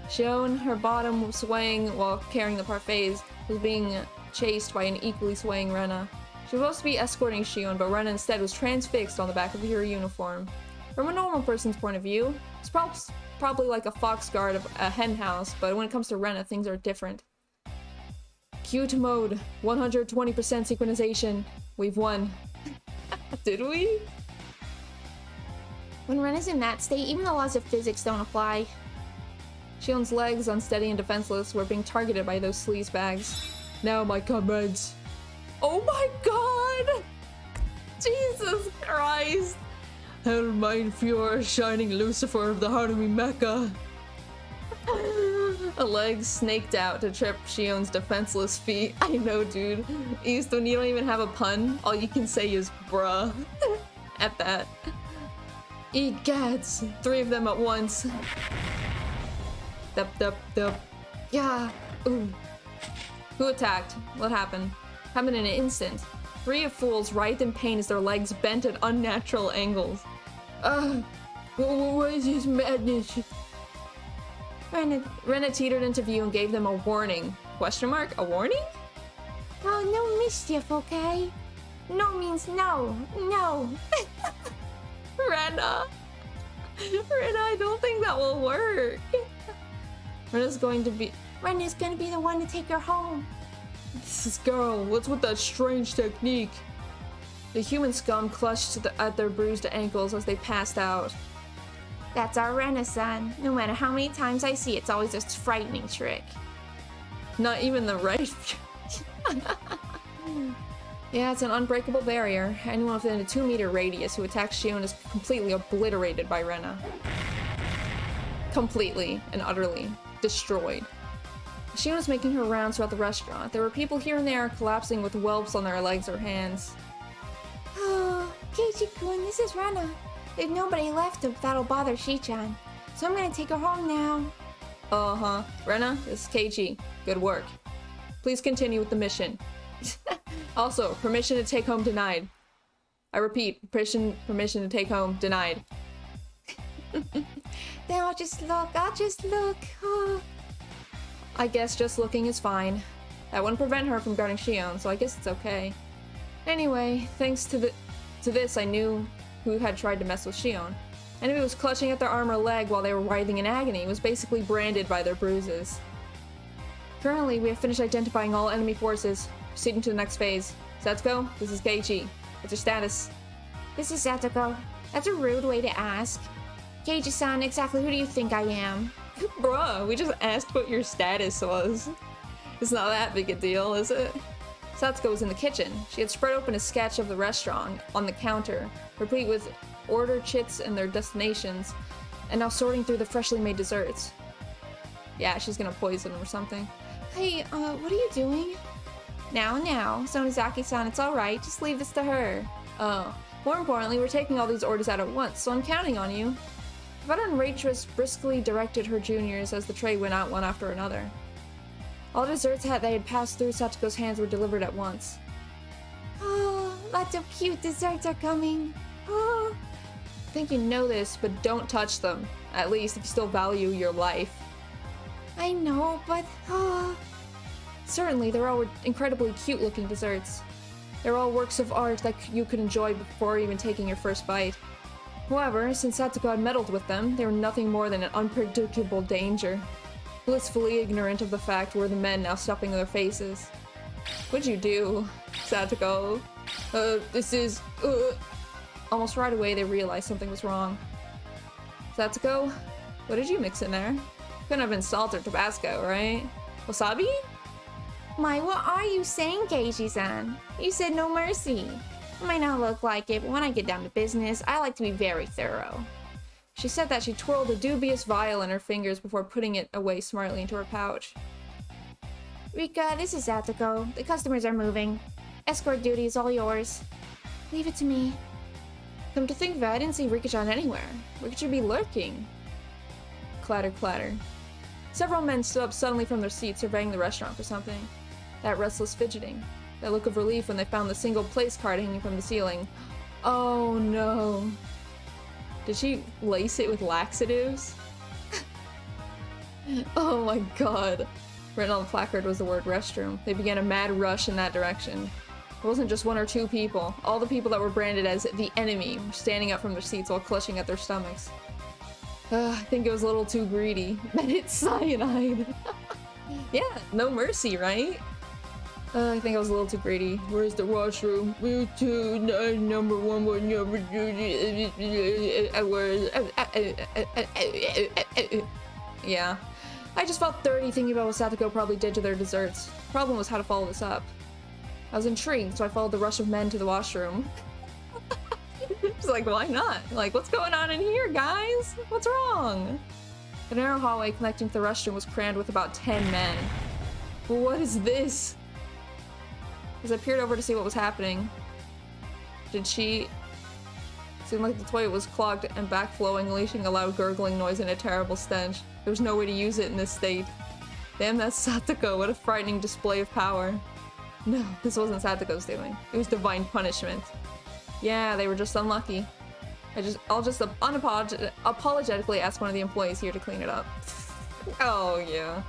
Shion, her bottom swaying while carrying the parfaits, was being chased by an equally swaying Rena. She was supposed to be escorting Shion, but Rena instead was transfixed on the back of her uniform. From a normal person's point of view, it's probably like a fox guard of a hen house, but when it comes to Rena, things are different. Cute mode, 120% synchronization. We've won. Did we? When Ren is in that state, even the laws of physics don't apply. Shion's legs, unsteady and defenseless, were being targeted by those sleazebags. Now, my comrades. Oh my god! Jesus Christ! Hail mein Führer, shining Lucifer of the heart of me Mecca! A leg snaked out to trip Shion's defenseless feet. I know, dude. East, when you don't even have a pun, all you can say is bruh. At that. Egads! 3 of them at once. Dup. Yeah. Ooh. Who attacked? What happened? Happened in an instant. 3 of fools writhed in pain as their legs bent at unnatural angles. What is this madness? Rena teetered into view and gave them a warning. Question mark? A warning? Oh, no mischief, okay? No means no. No. Rena, I don't think that will work. Rena's gonna be the one to take her home. This girl, what's with that strange technique? The human scum clutched at their bruised ankles as they passed out. That's our Rena-san. No matter how many times I see it, it's always a frightening trick. Not even the right. Yeah, it's an unbreakable barrier. Anyone within a 2-meter radius who attacks Shion is completely obliterated by Rena. Completely and utterly destroyed. Shion was making her rounds throughout the restaurant. There were people here and there collapsing with whelps on their legs or hands. Oh, Keiichi-kun, this is Rena. There's nobody left that'll bother Shi-chan, so I'm gonna take her home now. Uh-huh. Rena, this is Keiichi. Good work. Please continue with the mission. Also, permission to take home denied. I repeat, permission to take home denied. Then I'll just look. Oh. I guess just looking is fine. That wouldn't prevent her from guarding Shion, so I guess it's okay. Anyway, thanks to this, I knew who had tried to mess with Shion. Enemy was clutching at their arm or leg while they were writhing in agony, was basically branded by their bruises. Currently, we have finished identifying all enemy forces. Proceeding to the next phase. Setsuko, this is Keiichi. What's your status? This is Setsuko. That's a rude way to ask. Keiichi-san, exactly who do you think I am? Bruh, we just asked what your status was. It's not that big a deal, is it? Satsuko was in the kitchen. She had spread open a sketch of the restaurant on the counter, replete with order chits and their destinations, and now sorting through the freshly made desserts. Yeah, she's gonna poison him or something. Hey, what are you doing? Now, Sonozaki-san, it's alright. Just leave this to her. Oh. More importantly, we're taking all these orders out at once, so I'm counting on you. The veteran waitress briskly directed her juniors as the tray went out one after another. All desserts that had passed through Satsuko's hands were delivered at once. Oh, lots of cute desserts are coming. Oh. I think you know this, but don't touch them. At least if you still value your life. I know, but Certainly, they're all incredibly cute-looking desserts. They're all works of art that you could enjoy before even taking your first bite. However, since Satsuko had meddled with them, they were nothing more than an unpredictable danger. Blissfully ignorant of the fact were the men now stuffing their faces. What'd you do, Satsuko? Almost right away, they realized something was wrong. Satsuko, what did you mix in there? Couldn't have been salt or Tabasco, right? Wasabi? My, what are you saying, Keiichi-san? You said no mercy. It might not look like it, but when I get down to business, I like to be very thorough. She said that she twirled a dubious vial in her fingers before putting it away smartly into her pouch. Rika, this is Satsuko. The customers are moving. Escort duty is all yours. Leave it to me. Come to think of it, I didn't see Rika-chan anywhere. Where could she be lurking? Clatter, clatter. Several men stood up suddenly from their seats, surveying the restaurant for something. That restless fidgeting. That look of relief when they found the single place card hanging from the ceiling. Oh no. Did she lace it with laxatives? Oh my god. Written on the placard was the word restroom. They began a mad rush in that direction. It wasn't just 1 or 2 people. All the people that were branded as the enemy were standing up from their seats while clutching at their stomachs. I think it was a little too greedy. And it's cyanide. Yeah, no mercy, right? I think I was a little too greedy. Where's the washroom? Number 1, what number 2? Yeah. I just felt dirty thinking about what Satsuko probably did to their desserts. The problem was how to follow this up. I was intrigued, so I followed the rush of men to the washroom. Just like, why not? Like, what's going on in here, guys? What's wrong? The narrow hallway connecting to the restroom was crammed with about 10 men. Well, what is this? As I peered over to see what was happening, did she... Seemed like the toilet was clogged and backflowing, unleashing a loud gurgling noise and a terrible stench. There was no way to use it in this state. Damn, that's Satoko. What a frightening display of power. No, this wasn't Satoko's doing. It was divine punishment. Yeah, they were just unlucky. I'll just apologetically ask one of the employees here to clean it up. Oh, yeah.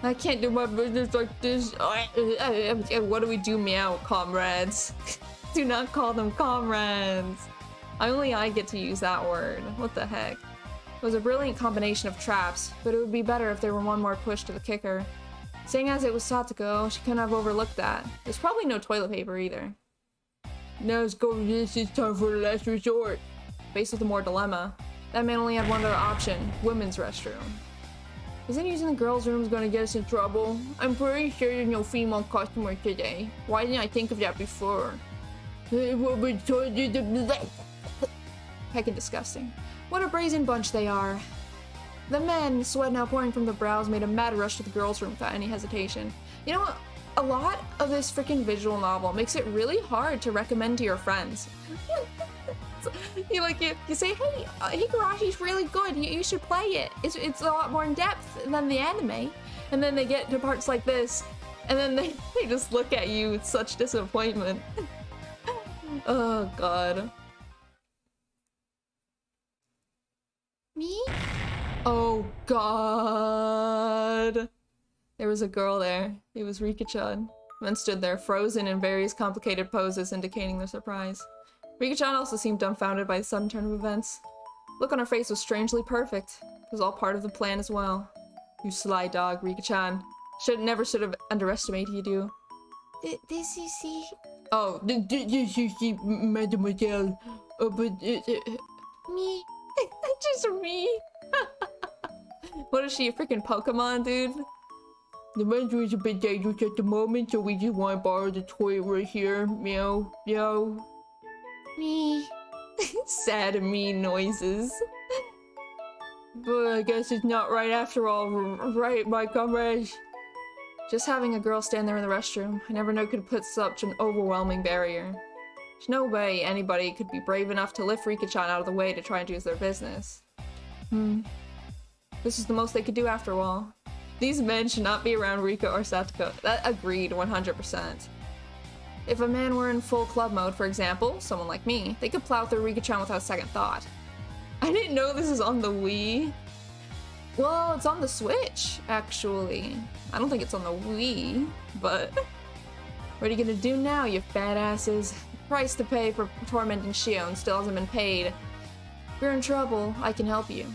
I can't do my business like this. What do we do, meow, comrades? Do not call them comrades. Only I get to use that word. What the heck? It was a brilliant combination of traps, but it would be better if there were one more push to the kicker. Seeing as it was Satoko, she couldn't have overlooked that. There's probably no toilet paper either. Now let's go to this. It's time for the last resort. Faced with a more dilemma, that man only had one other option: women's restroom. Isn't using the girls' room going to get us in trouble? I'm pretty sure there's no female customer today. Why didn't I think of that before? Heckin' disgusting. What a brazen bunch they are. The men, sweat now pouring from their brows, made a mad rush to the girls' room without any hesitation. You know what? A lot of this freaking visual novel makes it really hard to recommend to your friends. You say, hey, Higurashi's really good, you should play it. It's a lot more in depth than the anime. And then they get to parts like this, and then they just look at you with such disappointment. Oh god. Me? Oh god. There was a girl there. It was Rika-chan. Men stood there, frozen in various complicated poses, indicating their surprise. Rika-chan also seemed dumbfounded by the sudden turn of events. The look on her face was strangely perfect. It was all part of the plan as well. You sly dog, Rika-chan. Never should have underestimated you. This you see? Oh, this you see, mademoiselle. But Me? just me. What is she, a freaking Pokemon, dude? The men's room is a bit dangerous at the moment, so we just want to borrow the toilet right here. Meow, meow. Me? Sad and mean noises. But I guess it's not right after all, right, my comrades? Just having a girl stand there in the restroom, I never knew could put such an overwhelming barrier. There's no way anybody could be brave enough to lift Rika-chan out of the way to try and do their business. This is the most they could do after all. These men should not be around Rika or Satoko. That agreed 100%. If a man were in full club mode, for example, someone like me, they could plow through Rika-chan without a second thought. I didn't know this is on the Wii. Well, it's on the Switch, actually. I don't think it's on the Wii, but... What are you gonna do now, you fat asses? The price to pay for tormenting Shion still hasn't been paid. If you're in trouble, I can help you.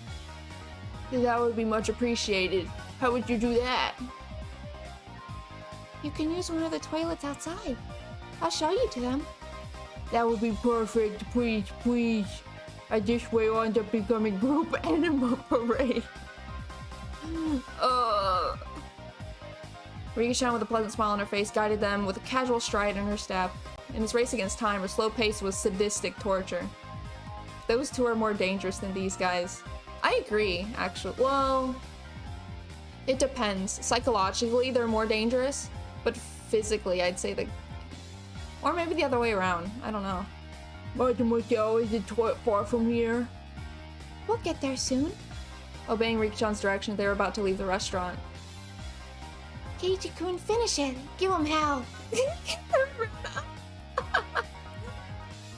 That would be much appreciated. How would you do that? You can use one of the toilets outside. I'll show you to them. That would be perfect. Please, please. This way I'll end up becoming group animal parade. Rika-chan, with a pleasant smile on her face, guided them with a casual stride in her step. In his race against time, her slow pace was sadistic torture. Those two are more dangerous than these guys. I agree, actually. Well, it depends. Psychologically, they're more dangerous, but physically, I'd say that... Or maybe the other way around. I don't know. Mademoiselle, is the toilet far from here? We'll get there soon. Obeying Rika-chan's direction, they were about to leave the restaurant. Keiji-kun, finish it. Give him hell.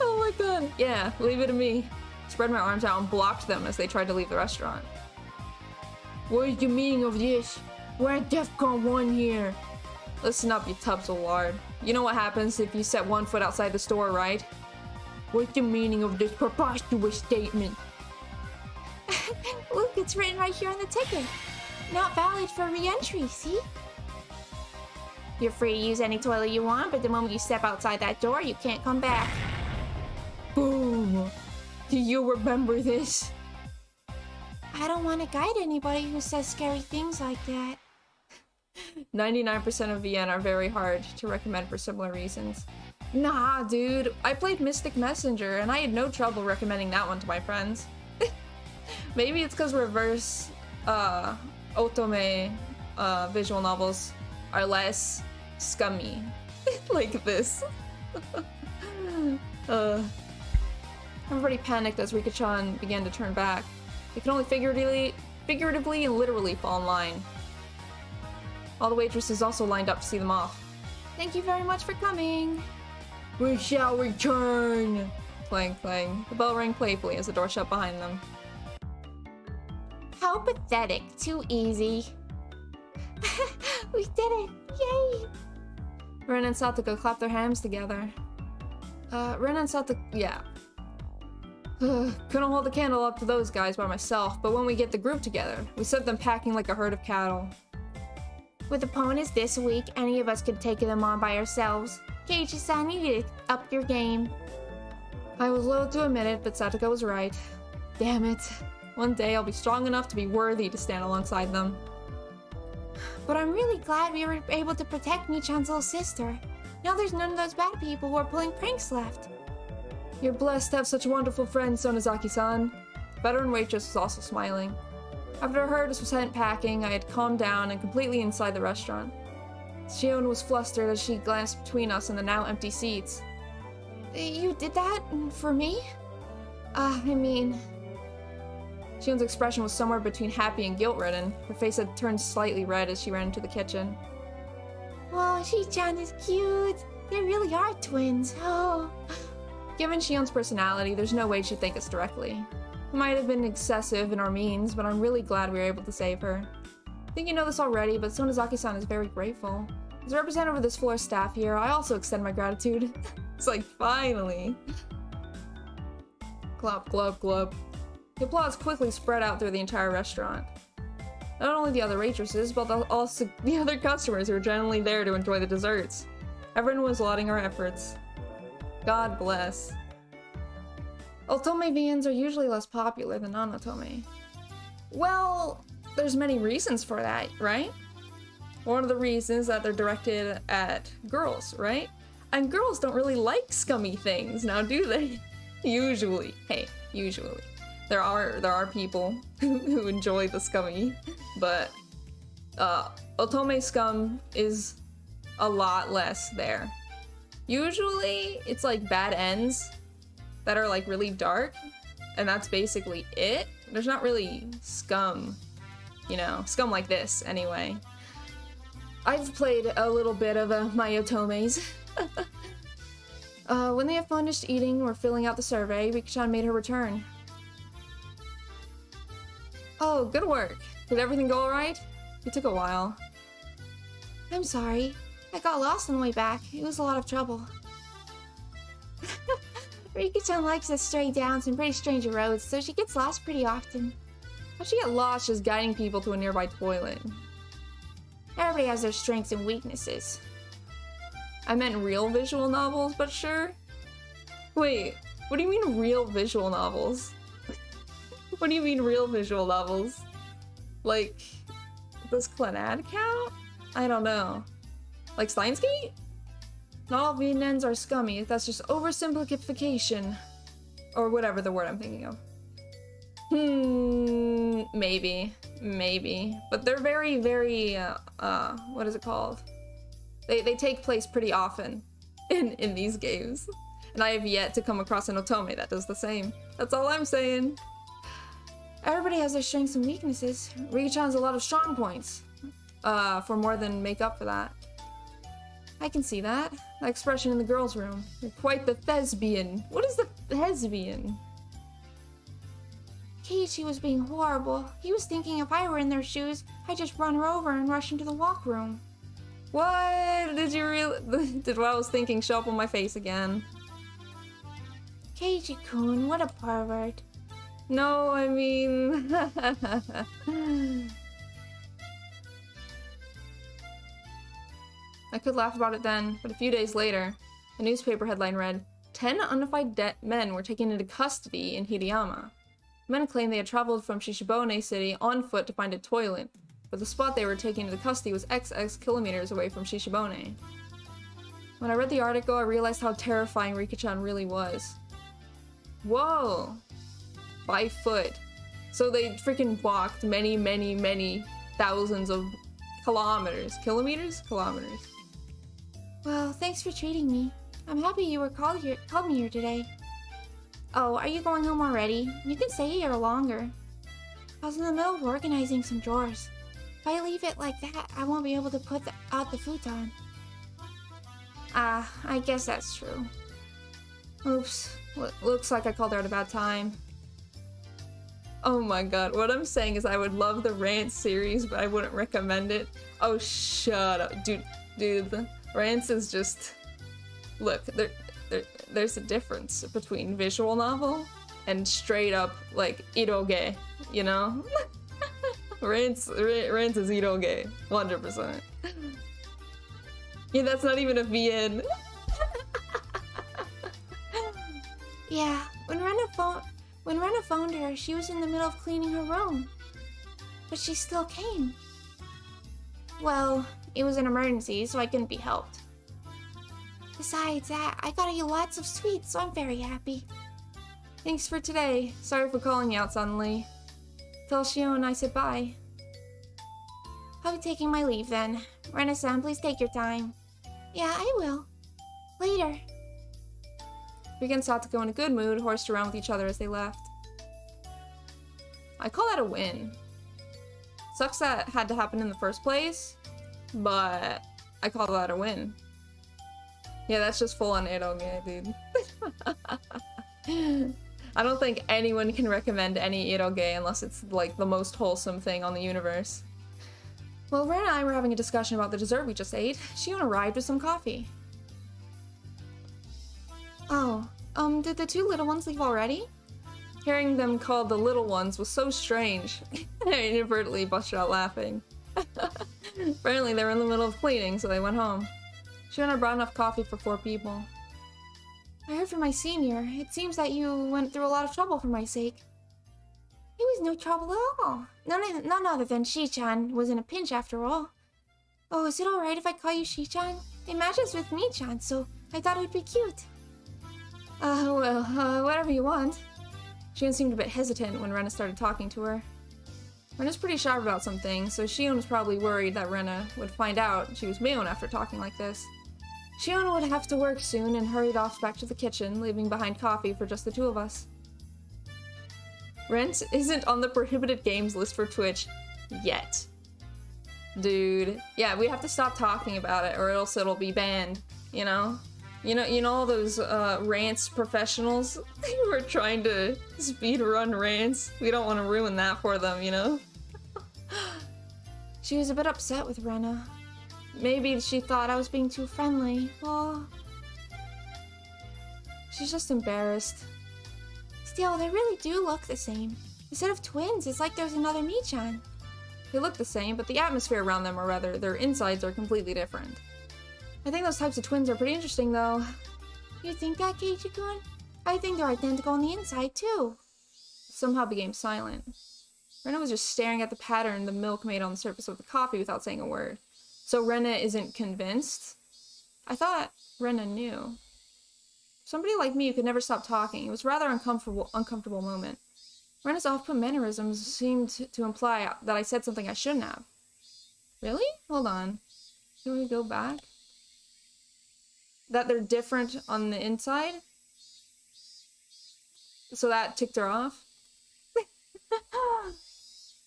Oh my god. Yeah, leave it to me. Spread my arms out and blocked them as they tried to leave the restaurant. What is the meaning of this? We're at DEFCON 1 here. Listen up, you tubs of lard. You know what happens if you set one foot outside the store, right? What's the meaning of this preposterous statement? Look, it's written right here on the ticket. Not valid for re-entry, see? You're free to use any toilet you want, but the moment you step outside that door, you can't come back. Boom! Do you remember this? I don't want to guide anybody who says scary things like that. 99% of VN are very hard to recommend for similar reasons. Nah, dude. I played Mystic Messenger, and I had no trouble recommending that one to my friends. Maybe it's because reverse otome visual novels are less scummy. Like this. Everybody panicked as Rika-chan began to turn back. They could only figuratively and literally fall in line. All the waitresses also lined up to see them off. Thank you very much for coming. We shall return! Clang, clang. The bell rang playfully as the door shut behind them. How pathetic. Too easy. We did it! Yay! Ren and Satoko clapped their hands together. Ren and Satoko... yeah. Couldn't hold the candle up to those guys by myself, but when we get the group together, we sent them packing like a herd of cattle. With opponents this week, any of us could take them on by ourselves. Keiichi-san, you need to up your game. I was loath to admit it, but Satoko was right. Damn it. One day I'll be strong enough to be worthy to stand alongside them. But I'm really glad we were able to protect Michan's little sister. Now there's none of those bad people who are pulling pranks left. You're blessed to have such wonderful friends, Sonozaki-san. The veteran waitress was also smiling. After her herd was sent packing, I had calmed down and completely inside the restaurant. Shion was flustered as she glanced between us and the now empty seats. You did that? For me? Shion's expression was somewhere between happy and guilt-ridden. Her face had turned slightly red as she ran into the kitchen. Wow, Shi-chan is cute. They really are twins. Oh. Given Shion's personality, there's no way she'd thank us directly. We might have been excessive in our means, but I'm really glad we were able to save her. I think you know this already, but Sonozaki-san is very grateful. As a representative of this floor staff here, I also extend my gratitude. It's like, finally. Glop, glop, glop. The applause quickly spread out through the entire restaurant. Not only the other waitresses, but also the other customers who were generally there to enjoy the desserts. Everyone was lauding our efforts. God bless. Otome viands are usually less popular than non-otome. Well, there's many reasons for that, right? One of the reasons that they're directed at girls, right? And girls don't really like scummy things, now do they? Usually. Hey, usually. There are people who enjoy the scummy, but otome scum is a lot less there. Usually, it's like bad ends that are like really dark, and that's basically it. There's not really scum, you know, scum like this anyway. I've played a little bit of my otomes. When they had finished eating or filling out the survey, Rika-chan made her return. Oh, good work. Did everything go alright? It took a while. I'm sorry. I got lost on the way back. It was a lot of trouble. Rika-chan likes to stray down some pretty strange roads, so she gets lost pretty often. How'd she get lost just guiding people to a nearby toilet? Everybody has their strengths and weaknesses. I meant real visual novels, but sure. Wait, what do you mean real visual novels? What do you mean real visual novels? Like, does Clannad count? I don't know. Like Steins Gate? Not all VNNs are scummy, that's just oversimplification. Or whatever the word I'm thinking of. Maybe. But they're very, very, what is it called? They take place pretty often in these games. And I have yet to come across an otome that does the same. That's all I'm saying. Everybody has their strengths and weaknesses. Rika-chan has a lot of strong points. For more than make up for that. I can see that. That expression in the girls' room. You're quite the thespian. What is the thespian? Keiichi was being horrible. He was thinking if I were in their shoes, I'd just run her over and rush into the walk room. What? Did you really? Did what I was thinking show up on my face again? Keiichi-kun, what a pervert. No, I mean... I could laugh about it then, but a few days later, a newspaper headline read, 10 unidentified men were taken into custody in Hirayama. Men claimed they had traveled from Shishibone City on foot to find a toilet, but the spot they were taken into custody was XX kilometers away from Shishibone. When I read the article, I realized how terrifying Rika-chan really was. Whoa! By foot. So they freaking walked many, many, many thousands of kilometers. Kilometers? Kilometers. Well, thanks for treating me. I'm happy you were called me here today. Oh, are you going home already? You can stay here longer. I was in the middle of organizing some drawers. If I leave it like that, I won't be able to put out the futon. I guess that's true. Oops. Looks like I called her at a bad time. Oh my god, what I'm saying is I would love the Rants series, but I wouldn't recommend it. Oh, shut up. Dude, the Rants is just... Look, there's a difference between visual novel and straight up, like, iroge, you know? Rants is iroge, 100%. Yeah, that's not even a VN. Yeah, when Rena phoned her, she was in the middle of cleaning her room. But she still came. Well, it was an emergency, so I couldn't be helped. Besides that, I got you lots of sweets, so I'm very happy. Thanks for today. Sorry for calling you out suddenly. Tell Shion I said bye. I'll be taking my leave then. Rena-san, please take your time. Yeah, I will. Later. Rika and Satoko in a good mood horsed around with each other as they left. I call that a win. Sucks that had to happen in the first place, but I call that a win. Yeah, that's just full on eroge, dude. I don't think anyone can recommend any eroge unless it's like the most wholesome thing on the universe. Well, Ren and I were having a discussion about the dessert we just ate. Shion arrived with some coffee. Oh, did the two little ones leave already? Hearing them called the little ones was so strange. I inadvertently busted out laughing. Apparently they were in the middle of cleaning, so they went home. Shion had brought enough coffee for 4 people. I heard from my senior. It seems that you went through a lot of trouble for my sake. It was no trouble at all. None other than Shi-chan was in a pinch after all. Oh, is it alright if I call you Shi-chan? It matches with me-chan, so I thought it would be cute. Whatever you want. Shion seemed a bit hesitant when Rena started talking to her. Rena's pretty sharp about some things, so Shion was probably worried that Rena would find out she was mion after talking like this. Shion would have to work soon and hurried off back to the kitchen, leaving behind coffee for just the two of us. Rent isn't on the prohibited games list for Twitch yet. Dude, yeah, we have to stop talking about it or else it'll be banned, you know? You know all those rants professionals who are trying to speed run rants? We don't want to ruin that for them, you know? She was a bit upset with Rena. Maybe she thought I was being too friendly. Oh. She's just embarrassed. Still, they really do look the same. Instead of twins, it's like there's another Mi-chan. They look the same, but the atmosphere around them, or rather, their insides are completely different. I think those types of twins are pretty interesting, though. You think that, Keiji-kun? I think they're identical on the inside, too. Somehow became silent. Rena was just staring at the pattern the milk made on the surface of the coffee without saying a word. So Rena isn't convinced? I thought Rena knew. Somebody like me who could never stop talking, it was a rather uncomfortable moment. Rena's off-put mannerisms seemed to imply that I said something I shouldn't have. Really? Hold on. Can we go back? That they're different on the inside? So that ticked her off?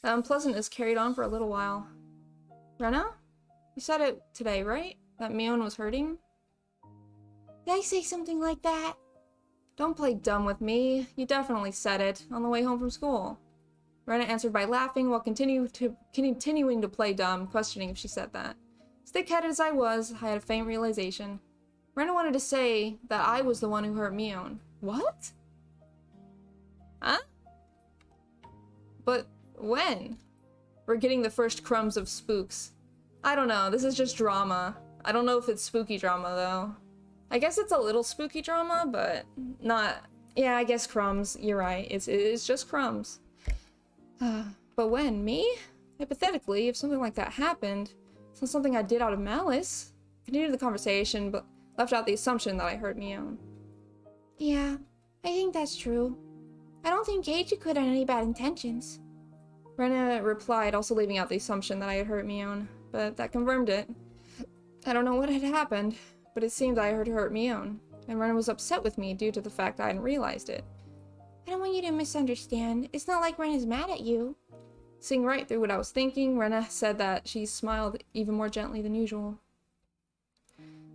The unpleasantness carried on for a little while. Rena? You said it today, right? That Mion was hurting? Did I say something like that? Don't play dumb with me. You definitely said it on the way home from school. Rena answered by laughing while continuing to play dumb, questioning if she said that. Stick-headed as I was, I had a faint realization. Rena wanted to say that I was the one who hurt Mion. What? Huh? But when? We're getting the first crumbs of spooks. I don't know, this is just drama. I don't know if it's spooky drama, though. I guess it's a little spooky drama, but not... Yeah, I guess crumbs. You're right. It's just crumbs. But when? Me? Hypothetically, if something like that happened, it's not something I did out of malice. Continued the conversation, but left out the assumption that I hurt Mion. Yeah, I think that's true. I don't think Keiichi could have any bad intentions. Rena replied, also leaving out the assumption that I had hurt Mion, but that confirmed it. I don't know what had happened, but it seemed I had hurt Mion, and Rena was upset with me due to the fact I hadn't realized it. I don't want you to misunderstand. It's not like Rena's mad at you. Seeing right through what I was thinking, Rena said that she smiled even more gently than usual.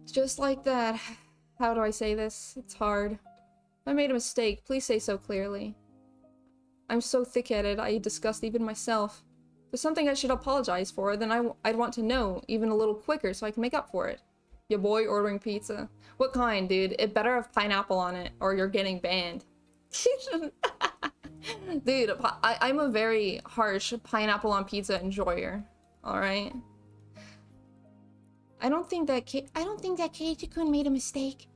It's just like that. How do I say this? It's hard. If I made a mistake, please say so clearly. I'm so thick-headed, I disgust even myself. If there's something I should apologize for, then I'd want to know, even a little quicker, so I can make up for it. Your boy ordering pizza. What kind, dude? It better have pineapple on it, or you're getting banned. Dude, I'm a very harsh pineapple on pizza enjoyer. Alright? I don't think that Keiichi-kun made a mistake.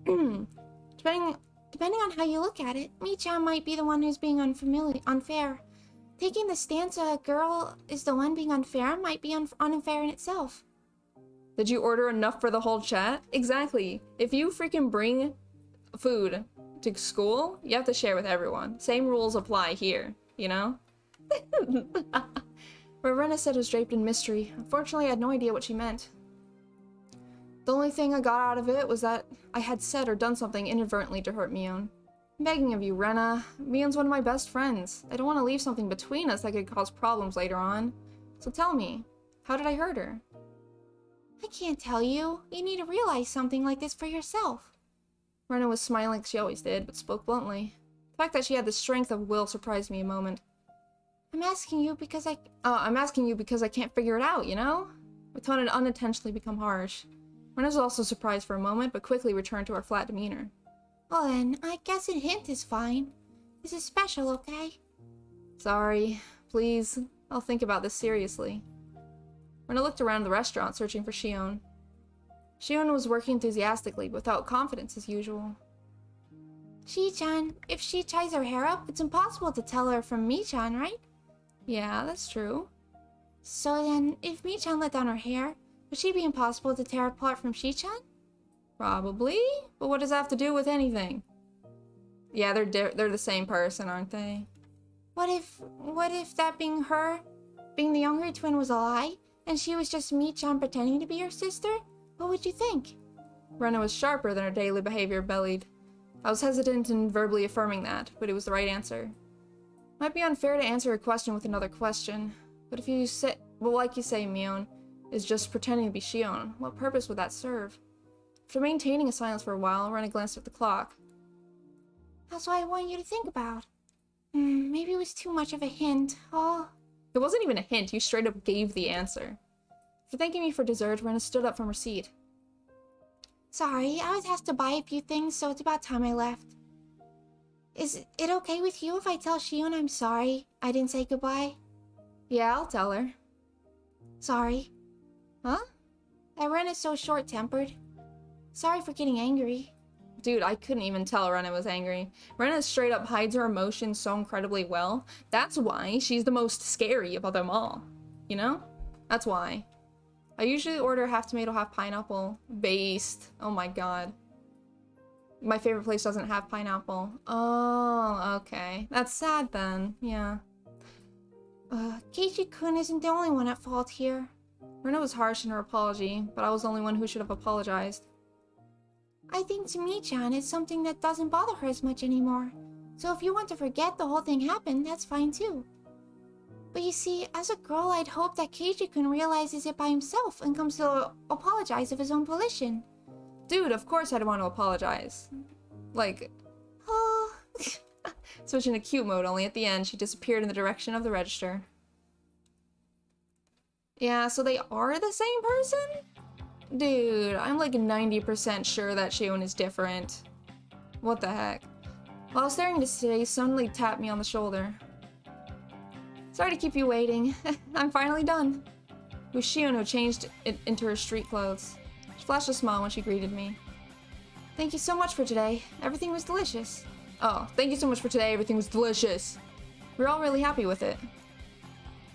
Depending on how you look at it, Mi-chan might be the one who's being unfair. Taking the stance a girl is the one being unfair might be unfair in itself. Did you order enough for the whole chat? Exactly. If you freaking bring food to school, you have to share with everyone. Same rules apply here, you know? What Rena said was draped in mystery. Unfortunately, I had no idea what she meant. The only thing I got out of it was that I had said or done something inadvertently to hurt Mion. I'm begging of you, Rena. Mion's one of my best friends. I don't want to leave something between us that could cause problems later on. So tell me, how did I hurt her? I can't tell you. You need to realize something like this for yourself. Rena was smiling like she always did, but spoke bluntly. The fact that she had the strength of will surprised me a moment. I'm asking you because I can't figure it out, you know? My tone had unintentionally become harsh. Rena was also surprised for a moment, but quickly returned to her flat demeanor. Well then, I guess a hint is fine. This is special, okay? Sorry. Please. I'll think about this seriously. Rena looked around the restaurant, searching for Shion. Shion was working enthusiastically, but without confidence as usual. Shi-chan, if she ties her hair up, it's impossible to tell her from Mi-chan, right? Yeah, that's true. So then, if Mi-chan let down her hair, would she be impossible to tear apart from Shi-chan? Probably, but what does that have to do with anything? Yeah, they're the same person, aren't they? What if that being the younger twin was a lie, and she was just Mi-chan pretending to be her sister? What would you think? Rena was sharper than her daily behavior bellied. I was hesitant in verbally affirming that, but it was the right answer. Might be unfair to answer a question with another question, but if you say, well, like you say, Mion is just pretending to be Shion, what purpose would that serve? After maintaining a silence for a while, Rena glanced at the clock. That's what I want you to think about. Maybe it was too much of a hint. Oh. It wasn't even a hint, you straight up gave the answer. After thanking me for dessert, Rena stood up from her seat. Sorry, I was asked to buy a few things, so it's about time I left. Is it okay with you if I tell Shion I'm sorry I didn't say goodbye? Yeah, I'll tell her. Sorry. Huh? That Rena's so short-tempered. Sorry for getting angry. Dude, I couldn't even tell Rena was angry. Rena straight up hides her emotions so incredibly well. That's why she's the most scary of them all. You know? That's why. I usually order half tomato, half pineapple. Based. Oh my god. My favorite place doesn't have pineapple. Oh, okay. That's sad then. Yeah. Keiichi-kun isn't the only one at fault here. Rena was harsh in her apology, but I was the only one who should have apologized. I think to Mi-chan it's something that doesn't bother her as much anymore. So if you want to forget the whole thing happened, that's fine too. But you see, as a girl, I'd hope that Keiichi-kun realizes it by himself and comes to apologize of his own volition. Dude, of course I'd want to apologize. Like... Oh... Switching to cute mode, only at the end, she disappeared in the direction of the register. Yeah, so they are the same person? Dude, I'm like 90% sure that Shion is different. What the heck? While I was staring into space, suddenly tapped me on the shoulder. Sorry to keep you waiting. I'm finally done. It was Shion who changed it into her street clothes. She flashed a smile when she greeted me. Thank you so much for today. Everything was delicious. Oh, thank you so much for today. Everything was delicious. We're all really happy with it.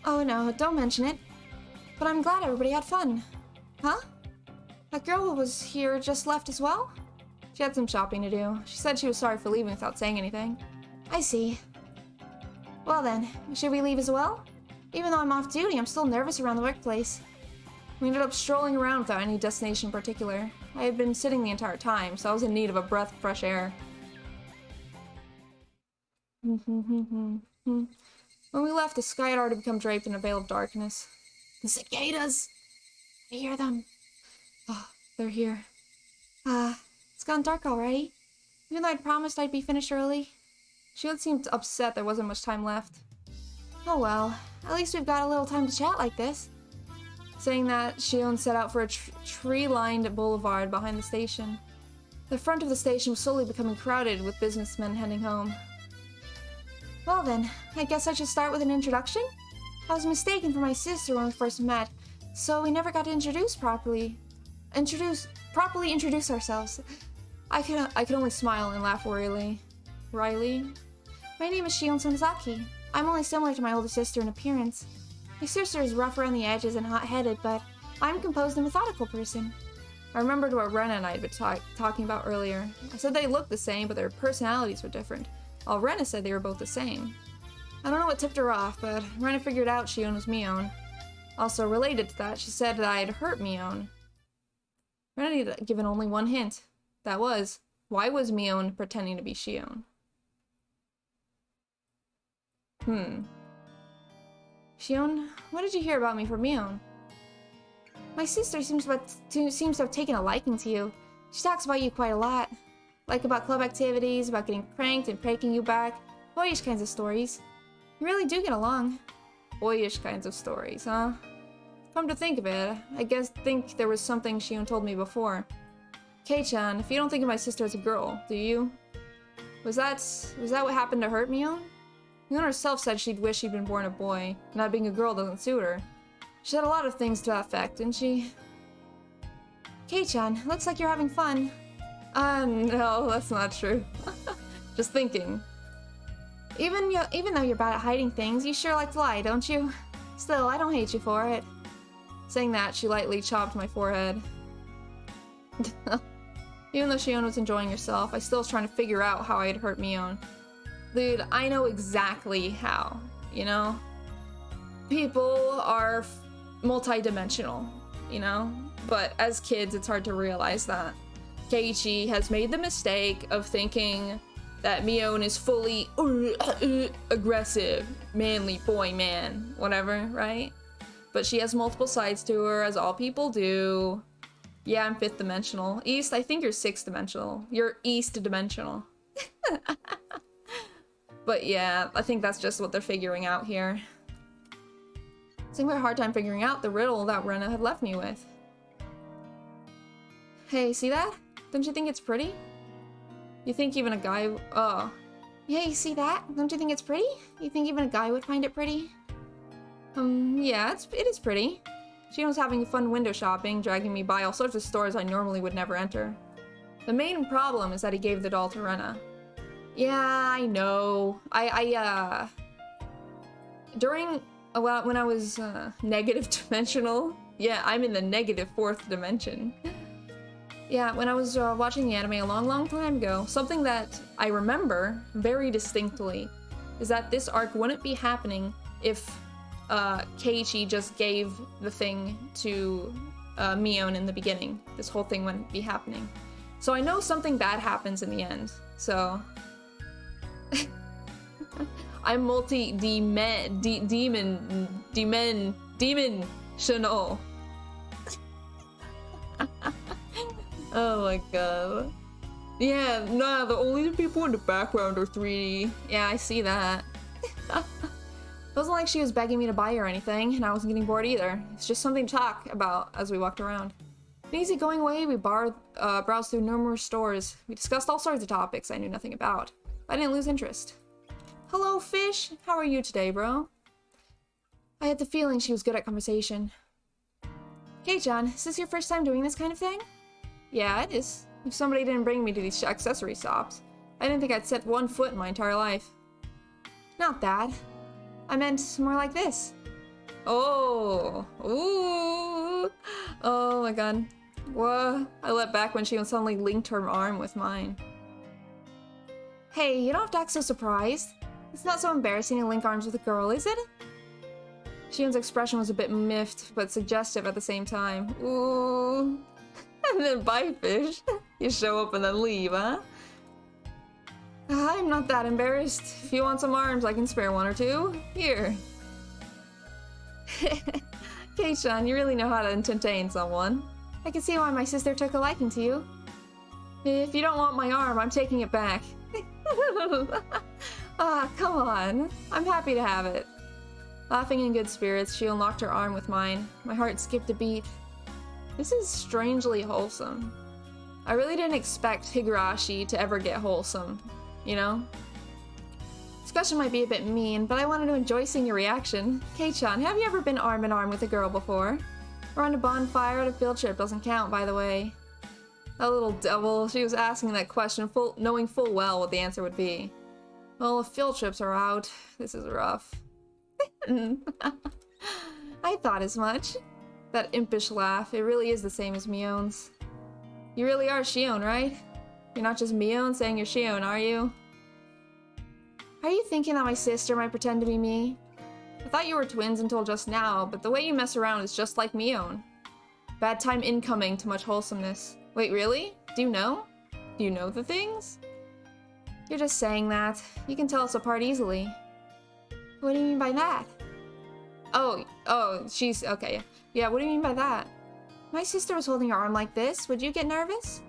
Oh no, don't mention it. But I'm glad everybody had fun. Huh? That girl who was here just left as well? She had some shopping to do. She said she was sorry for leaving without saying anything. I see. Well then, should we leave as well? Even though I'm off duty, I'm still nervous around the workplace. We ended up strolling around without any destination in particular. I had been sitting the entire time, so I was in need of a breath of fresh air. When we left, the sky had already become draped in a veil of darkness. The cicadas! I hear them. Oh, they're here. It's gone dark already. Even though I'd promised I'd be finished early. Shion seemed upset there wasn't much time left. Oh well, at least we've got a little time to chat like this. Saying that, Shion set out for a tree-lined boulevard behind the station. The front of the station was slowly becoming crowded with businessmen heading home. Well then, I guess I should start with an introduction? I was mistaken for my sister when we first met, so we never got to properly introduce ourselves. I could only smile and laugh wearily. Riley? My name is Shion Sonozaki. I'm only similar to my older sister in appearance. My sister is rough around the edges and hot-headed, but I'm a composed and methodical person. I remembered what Rena and I had been talking about earlier. I said they looked the same, but their personalities were different, while Rena said they were both the same. I don't know what tipped her off, but Rena figured out Shion was Mion. Also, related to that, she said that I had hurt Mion. Rena had given only one hint. That was, why was Mion pretending to be Shion? Shion, what did you hear about me from Mion? My sister seems to have taken a liking to you. She talks about you quite a lot. Like about club activities, about getting pranked and pranking you back. Boyish kinds of stories. You really do get along. Boyish kinds of stories, huh? Come to think of it, I think there was something Shion told me before. Kei-chan, if you don't think of my sister as a girl, do you? Was that what happened to hurt Mion? Mion herself said she'd wish she'd been born a boy. Not being a girl doesn't suit her. She said a lot of things to that effect, didn't she? Kei-chan, looks like you're having fun. No, that's not true. Just thinking. Even though you're bad at hiding things, you sure like to lie, don't you? Still, I don't hate you for it. Saying that, she lightly chopped my forehead. Even though Shion was enjoying herself, I still was trying to figure out how I had hurt Mion. Dude, I know exactly how, you know? People are multi-dimensional, you know? But as kids, it's hard to realize that. Keiichi has made the mistake of thinking that Mion is fully aggressive, manly boy man, whatever, right? But she has multiple sides to her, as all people do. Yeah, I'm 5th dimensional. East, I think you're 6th dimensional. You're East dimensional. But yeah, I think that's just what they're figuring out here. It's having a hard time figuring out the riddle that Rena had left me with. Hey, see that? Don't you think it's pretty? You think even a guy... Oh. Yeah, you see that? Don't you think it's pretty? You think even a guy would find it pretty? Yeah, it is pretty. Shion was having fun window shopping, dragging me by all sorts of stores I normally would never enter. The main problem is that he gave the doll to Rena. Yeah, I know. When I was negative dimensional, yeah, I'm in the negative 4th dimension. Yeah, when I was watching the anime a long time ago, something that I remember very distinctly is that this arc wouldn't be happening if Keiichi just gave the thing to Mion in the beginning. This whole thing wouldn't be happening. So I know something bad happens in the end, so... I'm dimensional. Oh my god. Yeah, nah, the only people in the background are 3D. Yeah, I see that. It wasn't like she was begging me to buy her anything, and I wasn't getting bored either. It's just something to talk about as we walked around. An easygoing way, we browsed through numerous stores. We discussed all sorts of topics I knew nothing about. I didn't lose interest. Hello, fish. How are you today, bro? I had the feeling she was good at conversation. Hey, John, is this your first time doing this kind of thing? Yeah, it is. If somebody didn't bring me to these accessory shops, I didn't think I'd set one foot in my entire life. Not that. I meant more like this. Oh. Ooh. Oh my god. Whoa. I leapt back when she suddenly linked her arm with mine. Hey, you don't have to act so surprised. It's not so embarrassing to link arms with a girl, is it? Shion's expression was a bit miffed, but suggestive at the same time. Ooh. And then bye, fish. You show up and then leave, huh? I'm not that embarrassed. If you want some arms, I can spare one or two. Here. Kei-chan, you really know how to entertain someone. I can see why my sister took a liking to you. If you don't want my arm, I'm taking it back. Ah, come on. I'm happy to have it. Laughing in good spirits, she unlocked her arm with mine. My heart skipped a beat. This is strangely wholesome. I really didn't expect Higurashi to ever get wholesome, you know? This question might be a bit mean, but I wanted to enjoy seeing your reaction. Kei-chan, have you ever been arm in arm with a girl before? Or on a bonfire at a field trip doesn't count, by the way. That little devil, she was asking that question knowing full well what the answer would be. Well, if field trips are out, this is rough. I thought as much. That impish laugh, it really is the same as Mion's. You really are Shion, right? You're not just Mion saying you're Shion, are you? Are you thinking that my sister might pretend to be me? I thought you were twins until just now, but the way you mess around is just like Mion. Bad time incoming, too much wholesomeness. Wait, really? Do you know? Do you know the things? You're just saying that. You can tell us apart easily. What do you mean by that? Oh, she's... okay. Yeah, what do you mean by that? My sister was holding your arm like this. Would you get nervous?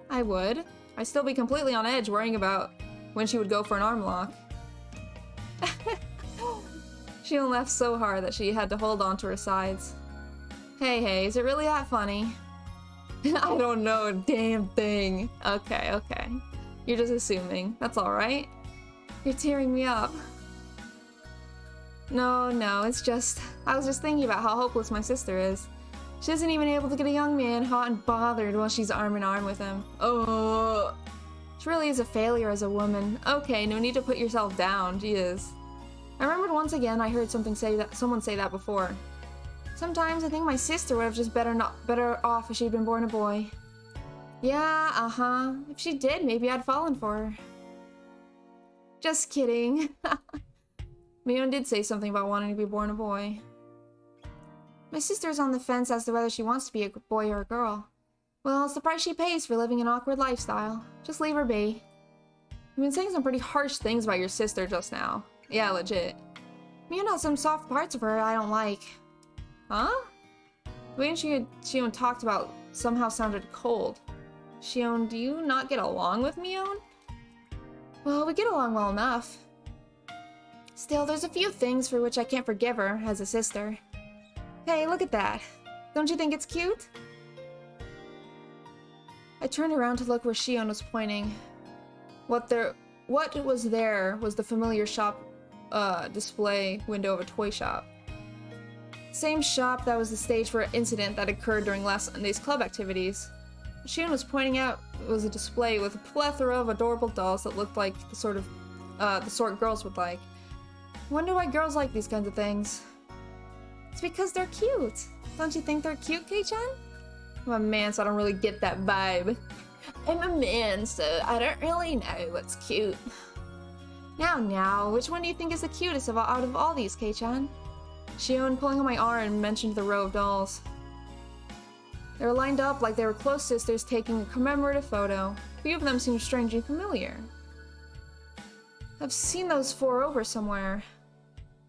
I would. I'd still be completely on edge worrying about when she would go for an arm lock. She laughed so hard that she had to hold on to her sides. Hey, is it really that funny? I don't know a damn thing. Okay. You're just assuming. That's alright. You're tearing me up. No, it's just... I was just thinking about how hopeless my sister is. She isn't even able to get a young man hot and bothered while she's arm in arm with him. Oh, she really is a failure as a woman. Okay, no need to put yourself down, Jesus. I remembered once again I heard someone say that before. Sometimes I think my sister would have just better off if she'd been born a boy. Yeah, If she did, maybe I'd fallen for her. Just kidding. Mion did say something about wanting to be born a boy. My sister's on the fence as to whether she wants to be a boy or a girl. Well, it's the price she pays for living an awkward lifestyle. Just leave her be. You've been saying some pretty harsh things about your sister just now. Yeah, legit. Mion has some soft parts of her I don't like. Huh? The way Shion talked about somehow sounded cold. Shion, do you not get along with Mion? Well, we get along well enough. Still, there's a few things for which I can't forgive her as a sister. Hey, look at that. Don't you think it's cute? I turned around to look where Shion was pointing. What was there was the familiar shop display window of a toy shop. Same shop that was the stage for an incident that occurred during last Sunday's club activities. What Shion was pointing out was a display with a plethora of adorable dolls that looked like the sort girls would like. Wonder why girls like these kinds of things. It's because they're cute. Don't you think they're cute, Kei-chan? I'm a man, so I don't really get that vibe. I'm a man, so I don't really know what's cute. Now, which one do you think is the cutest out of all these, Kei-chan? Shion, pulling on my arm, mentioned the row of dolls. They were lined up like they were close sisters taking a commemorative photo. A few of them seemed strangely familiar. I've seen those four over somewhere.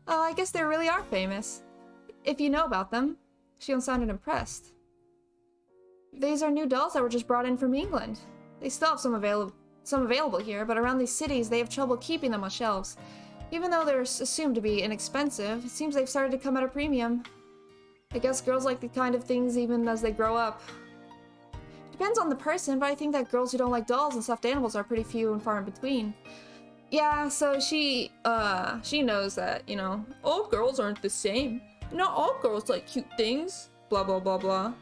Oh, I guess they really are famous. If you know about them. Shion sounded impressed. These are new dolls that were just brought in from England. They still have some available here, but around these cities they have trouble keeping them on shelves. Even though they're assumed to be inexpensive, it seems they've started to come at a premium. I guess girls like the kind of things even as they grow up. Depends on the person, but I think that girls who don't like dolls and stuffed animals are pretty few and far in between. Yeah, so she knows that, you know, all girls aren't the same. Not all girls like cute things, blah blah blah blah.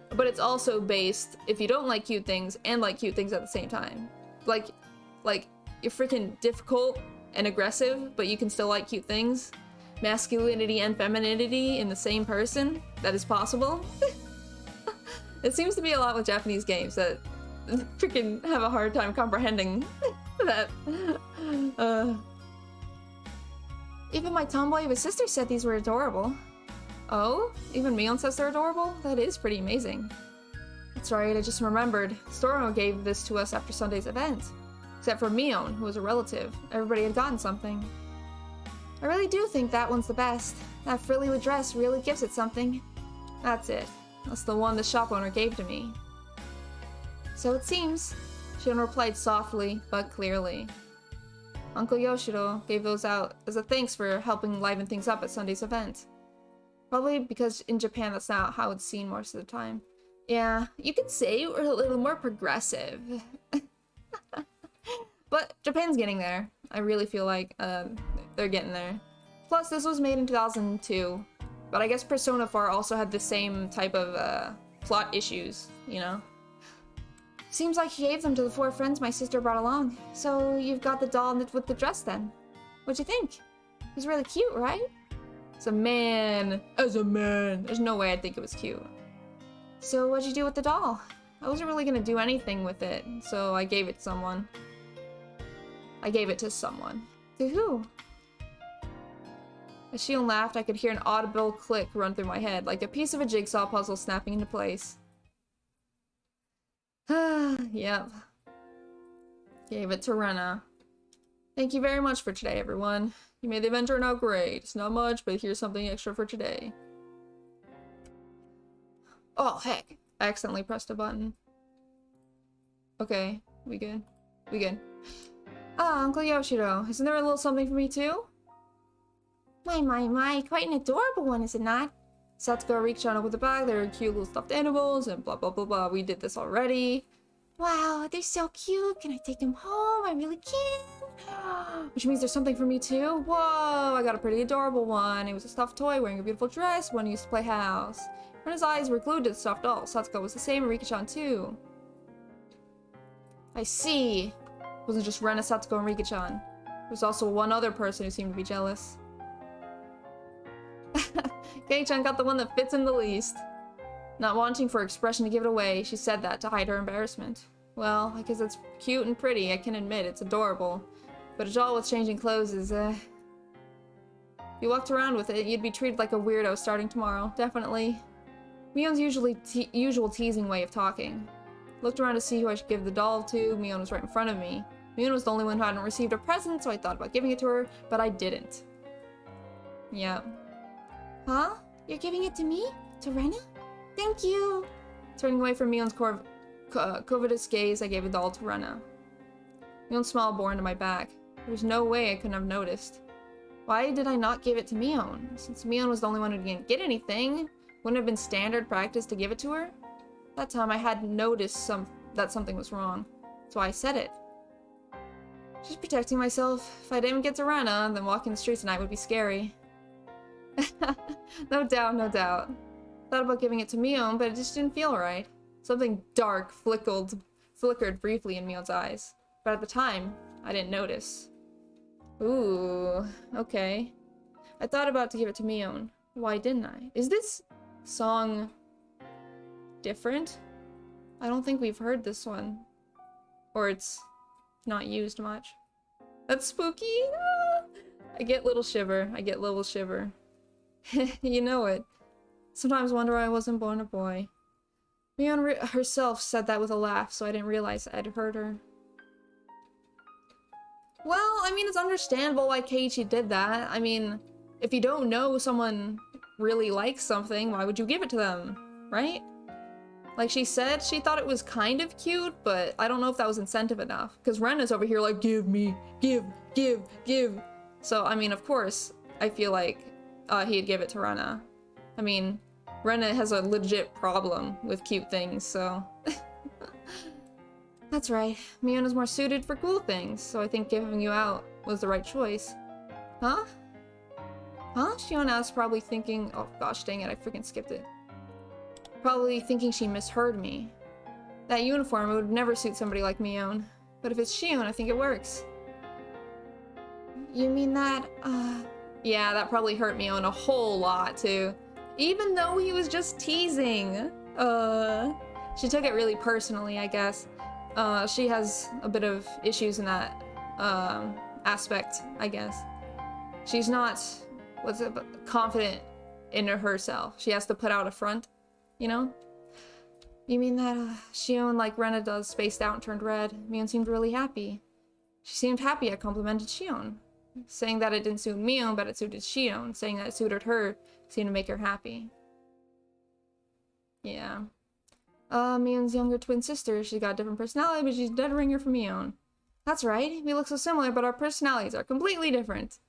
But it's also based if you don't like cute things and like cute things at the same time. Like you're freaking difficult and aggressive, but you can still like cute things. Masculinity and femininity in the same person. That is possible. It seems to be a lot with Japanese games that freaking have a hard time comprehending that Even my tomboy of a sister said these were adorable. Oh? Even Mion says they're adorable? That is pretty amazing. That's right, I just remembered. Storno gave this to us after Sunday's event. Except for Mion, who was a relative. Everybody had gotten something. I really do think that one's the best. That frilly dress really gives it something. That's it. That's the one the shop owner gave to me. So it seems. Shion replied softly, but clearly. Uncle Yoshiro gave those out as a thanks for helping liven things up at Sunday's event. Probably because in Japan that's not how it's seen most of the time. Yeah, you could say we're a little more progressive. But Japan's getting there. I really feel like they're getting there. Plus, this was made in 2002. But I guess Persona 4 also had the same type of plot issues, you know? Seems like he gave them to the 4 friends my sister brought along. So you've got the doll with the dress then. What'd you think? He's really cute, right? As a man, there's no way I'd think it was cute. So what'd you do with the doll? I wasn't really gonna do anything with it, so I gave it to someone. To who? As Shion laughed, I could hear an audible click run through my head, like a piece of a jigsaw puzzle snapping into place. Yep. Gave it to Rena. Thank you very much for today, everyone. You made the event turn out great. It's not much, but here's something extra for today. Oh, heck. I accidentally pressed a button. Okay, we good? We good. Ah, Uncle Yoshiro, isn't there a little something for me too? My, quite an adorable one, is it not? Satsuko reached out with the bag, there are cute little stuffed animals, and blah blah blah blah. We did this already. Wow, they're so cute. Can I take them home? I really can. Which means there's something for me too? Whoa, I got a pretty adorable one. It was a stuffed toy wearing a beautiful dress, one who used to play house. Rena's eyes were glued to the stuffed doll. Satsuko was the same, and Rika-chan too. I see. It wasn't just Rena, Satsuko, and Rika-chan. There's also one other person who seemed to be jealous. Kei-chan got the one that fits him the least. Not wanting for expression to give it away, she said that to hide her embarrassment. Well, I guess it's cute and pretty, I can admit, it's adorable. But a doll with changing clothes is, If you walked around with it, you'd be treated like a weirdo starting tomorrow, definitely. Mion's usual teasing way of talking. Looked around to see who I should give the doll to. Mion was right in front of me. Mion was the only one who hadn't received a present, so I thought about giving it to her, but I didn't. Yeah. Huh? You're giving it to me? To Rena? Thank you! Turning away from Mion's covetous gaze, I gave the doll to Rena. Mion's smile bore into my back. There was no way I couldn't have noticed. Why did I not give it to Mion? Since Mion was the only one who didn't get anything, wouldn't it have been standard practice to give it to her? That time I had noticed that something was wrong, so I said it. Just protecting myself. If I didn't get to Rena, then walking the streets tonight would be scary. No doubt, no doubt. Thought about giving it to Mion, but it just didn't feel right. Something dark flickered briefly in Mion's eyes, but at the time, I didn't notice. Ooh, okay. I thought about to give it to Mion. Why didn't I? Is this song different? I don't think we've heard this one. Or it's not used much. That's spooky! Ah! I get little shiver. You know it. Sometimes wonder why I wasn't born a boy. Mion herself said that with a laugh, so I didn't realize I'd heard her. Well, I mean, it's understandable why Keiichi did that. I mean, if you don't know someone really likes something, why would you give it to them, right? Like she said, she thought it was kind of cute, but I don't know if that was incentive enough. Because Rena's over here like, give me, give. So, I mean, of course, I feel like he'd give it to Rena. I mean, Rena has a legit problem with cute things, so... That's right. Mion is more suited for cool things, so I think giving you out was the right choice. Huh? Huh? Shion asked, probably thinking... Oh gosh, dang it, I freaking skipped it. Probably thinking she misheard me. That uniform would never suit somebody like Mion. But if it's Shion, I think it works. You mean that, Yeah, that probably hurt Mion a whole lot, too. Even though he was just teasing. She took it really personally, I guess. She has a bit of issues in that aspect, I guess. She's not, confident in herself. She has to put out a front, you know? You mean that Shion, like Rena does, spaced out and turned red? Mion seemed really happy. She seemed happy I complimented Shion. Saying that it didn't suit Mion, but it suited Shion. Saying that it suited her seemed to make her happy. Yeah. Mion's younger twin sister. She's got a different personality, but she's a dead ringer for Mion. That's right. We look so similar, but our personalities are completely different.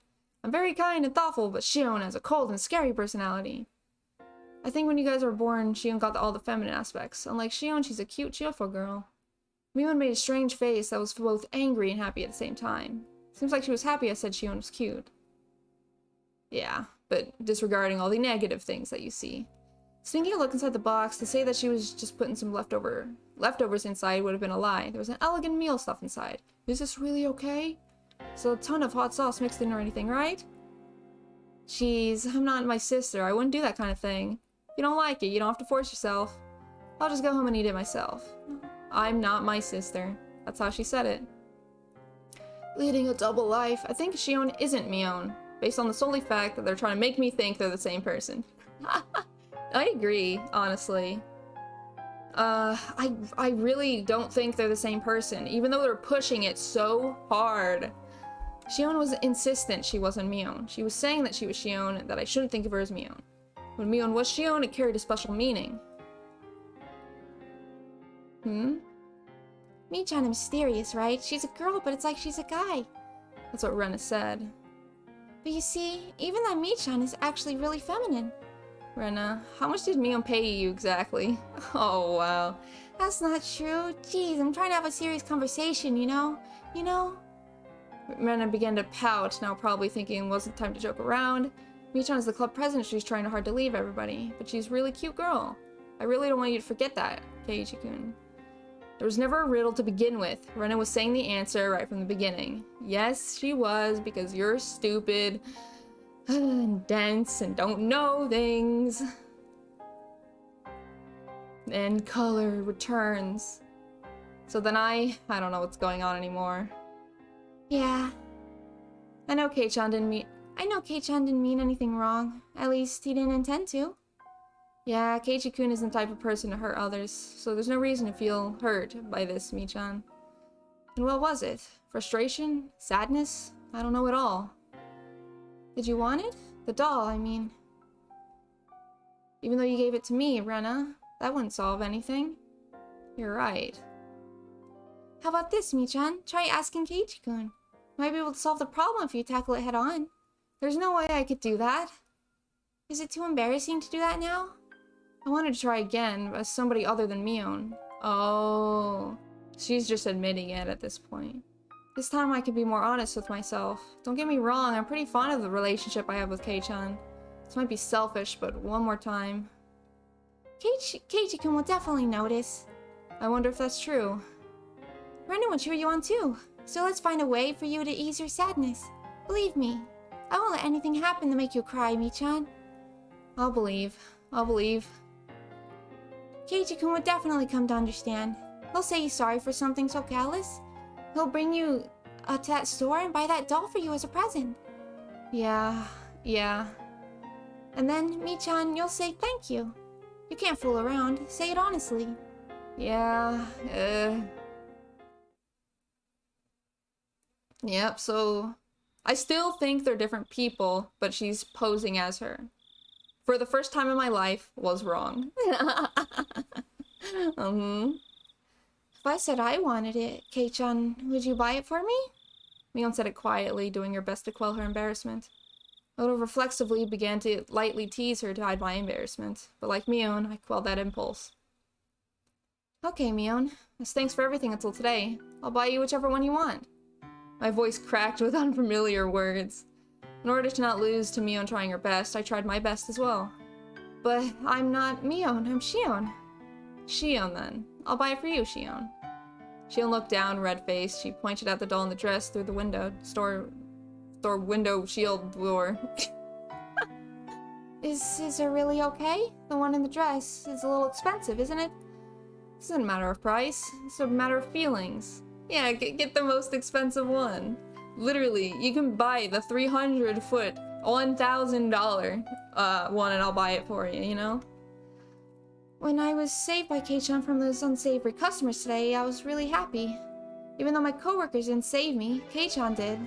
I'm very kind and thoughtful, but Shion has a cold and scary personality. I think when you guys were born, Shion got all the feminine aspects. Unlike Shion, she's a cute, cheerful girl. Mion made a strange face that was both angry and happy at the same time. Seems like she was happy I said Shion was cute. Yeah, but disregarding all the negative things that you see. Sneaking a look inside the box to say that she was just putting some leftovers inside would have been a lie. There was an elegant meal stuff inside. Is this really okay? So a ton of hot sauce mixed in or anything, right? Jeez, I'm not my sister. I wouldn't do that kind of thing. If you don't like it, you don't have to force yourself. I'll just go home and eat it myself. I'm not my sister. That's how she said it. Leading a double life. I think Shion isn't Mion, based on the solely fact that they're trying to make me think they're the same person. I agree, honestly. I really don't think they're the same person, even though they're pushing it so hard. Shion was insistent she wasn't Mion. She was saying that she was Shion and that I shouldn't think of her as Mion. When Mion was Shion, it carried a special meaning. Mi-chan is mysterious, right? She's a girl, but it's like she's a guy. That's what Rena said. But you see, even that Mi-chan is actually really feminine. Rena, how much did Mion pay you exactly? Oh, wow. That's not true. Jeez, I'm trying to have a serious conversation, you know? You know? Rena began to pout, now probably thinking it wasn't time to joke around. Mi-chan is the club president, she's trying hard to leave everybody. But she's a really cute girl. I really don't want you to forget that, Keiichi-kun. There was never a riddle to begin with. Rena was saying the answer right from the beginning. Yes, she was, because you're stupid and dense and don't know things. And color returns. So then I don't know what's going on anymore. Yeah. I know Kei-chan didn't mean anything wrong. At least he didn't intend to. Yeah, Keiichi-kun isn't the type of person to hurt others, so there's no reason to feel hurt by this, Mi-chan. And what was it? Frustration? Sadness? I don't know at all. Did you want it? The doll, I mean. Even though you gave it to me, Rena, that wouldn't solve anything. You're right. How about this, Mi-chan? Try asking Keiichi-kun. Might be able to solve the problem if you tackle it head on. There's no way I could do that. Is it too embarrassing to do that now? I wanted to try again, as somebody other than Mion. Oh. She's just admitting it at this point. This time I can be more honest with myself. Don't get me wrong, I'm pretty fond of the relationship I have with Kei-chan. This might be selfish, but one more time. Keiichi-kun will definitely notice. I wonder if that's true. Rena will cheer you on too. So let's find a way for you to ease your sadness. Believe me, I won't let anything happen to make you cry, Mi-chan. I'll believe. Keiichi-kun will definitely come to understand. He'll say he's sorry for something so callous. He'll bring you to that store and buy that doll for you as a present. Yeah. And then, Mi-chan, you'll say thank you. You can't fool around. Say it honestly. Yeah, Yep, so I still think they're different people, but she's posing as her. For the first time in my life, was wrong. If I said I wanted it, Kei-chan, would you buy it for me? Mion said it quietly, doing her best to quell her embarrassment. Oda reflexively began to lightly tease her to hide my embarrassment, but like Mion, I quelled that impulse. Okay, Mion. As thanks for everything until today, I'll buy you whichever one you want. My voice cracked with unfamiliar words. In order to not lose to Mion trying her best, I tried my best as well. But I'm not Mion, I'm Shion. Shion, then. I'll buy it for you, Shion. Shion looked down, red-faced. She pointed at the doll in the dress through the window. Store window shield door. Is it really okay? The one in the dress is a little expensive, isn't it? This isn't a matter of price. It's a matter of feelings. Yeah, get the most expensive one. Literally, you can buy the 300-foot, $1,000 one and I'll buy it for you, you know? When I was saved by Kei-chan from those unsavory customers today, I was really happy. Even though my coworkers didn't save me, Kei-chan did.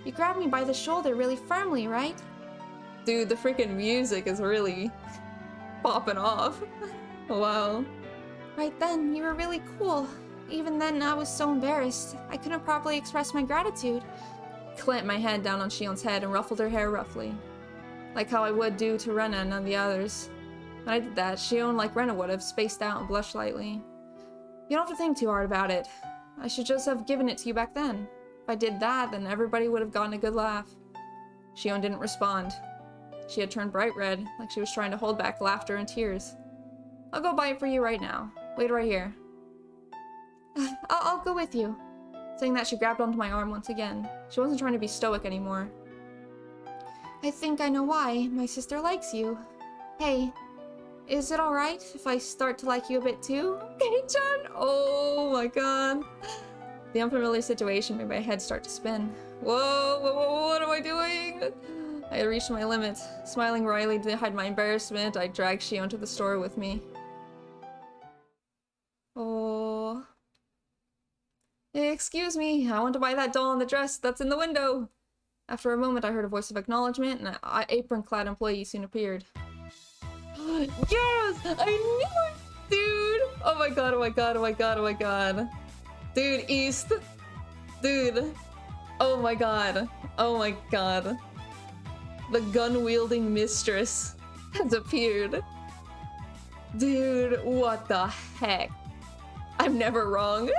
You grabbed me by the shoulder really firmly, right? Dude, the freaking music is really popping off. Wow. Right then, you were really cool. Even then, I was so embarrassed. I couldn't properly express my gratitude. Clamped my hand down on Shion's head and ruffled her hair roughly. Like how I would do to Rena and none of the others. When I did that, Shion, like Rena would have, spaced out and blushed lightly. You don't have to think too hard about it. I should just have given it to you back then. If I did that, then everybody would have gotten a good laugh. Shion didn't respond. She had turned bright red, like she was trying to hold back laughter and tears. I'll go buy it for you right now. Wait right here. I'll go with you. Saying that, she grabbed onto my arm once again. She wasn't trying to be stoic anymore. I think I know why. My sister likes you. Hey, is it alright if I start to like you a bit too? Kei-chan! Oh my god. The unfamiliar situation made my head start to spin. Whoa, what am I doing? I had reached my limit. Smiling wryly to hide my embarrassment, I dragged Shion to the store with me. Oh. Excuse me, I want to buy that doll and the dress that's in the window. After a moment, I heard a voice of acknowledgement, and an apron-clad employee soon appeared. Yes! I knew it! Dude! Oh my god, oh my god, oh my god, oh my god. Dude, East. Dude. Oh my god. Oh my god. The gun-wielding mistress has appeared. Dude, what the heck? I'm never wrong.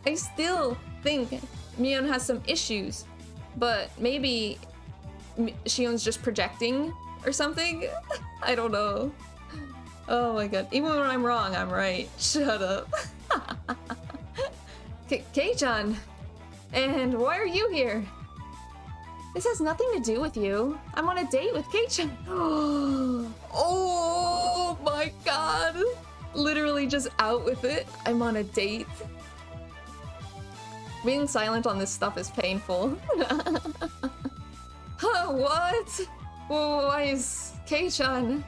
I still think Mion has some issues, but maybe Shion's just projecting or something? I don't know. Oh my god. Even when I'm wrong, I'm right. Shut up. Kei-chan! And why are you here? This has nothing to do with you. I'm on a date with Kei-chan. Oh my god! Literally just out with it. I'm on a date. Being silent on this stuff is painful. Huh, what? Why is Kei-chan?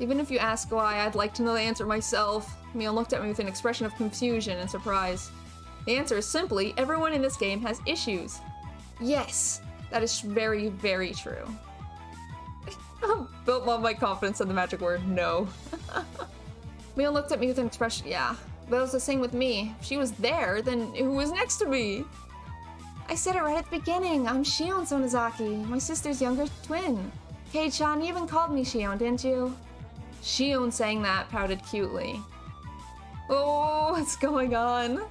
Even if you ask why, I'd like to know the answer myself. Mion looked at me with an expression of confusion and surprise. The answer is simply, everyone in this game has issues. Yes, that is very, very true. Built on my confidence in the magic word, no. Mion looked at me with an expression, yeah. But it was the same with me. If she was there, then who was next to me? I said it right at the beginning. I'm Shion Sonozaki, my sister's younger twin. Kei-chan, you even called me Shion, didn't you? Shion saying that pouted cutely. Oh, what's going on?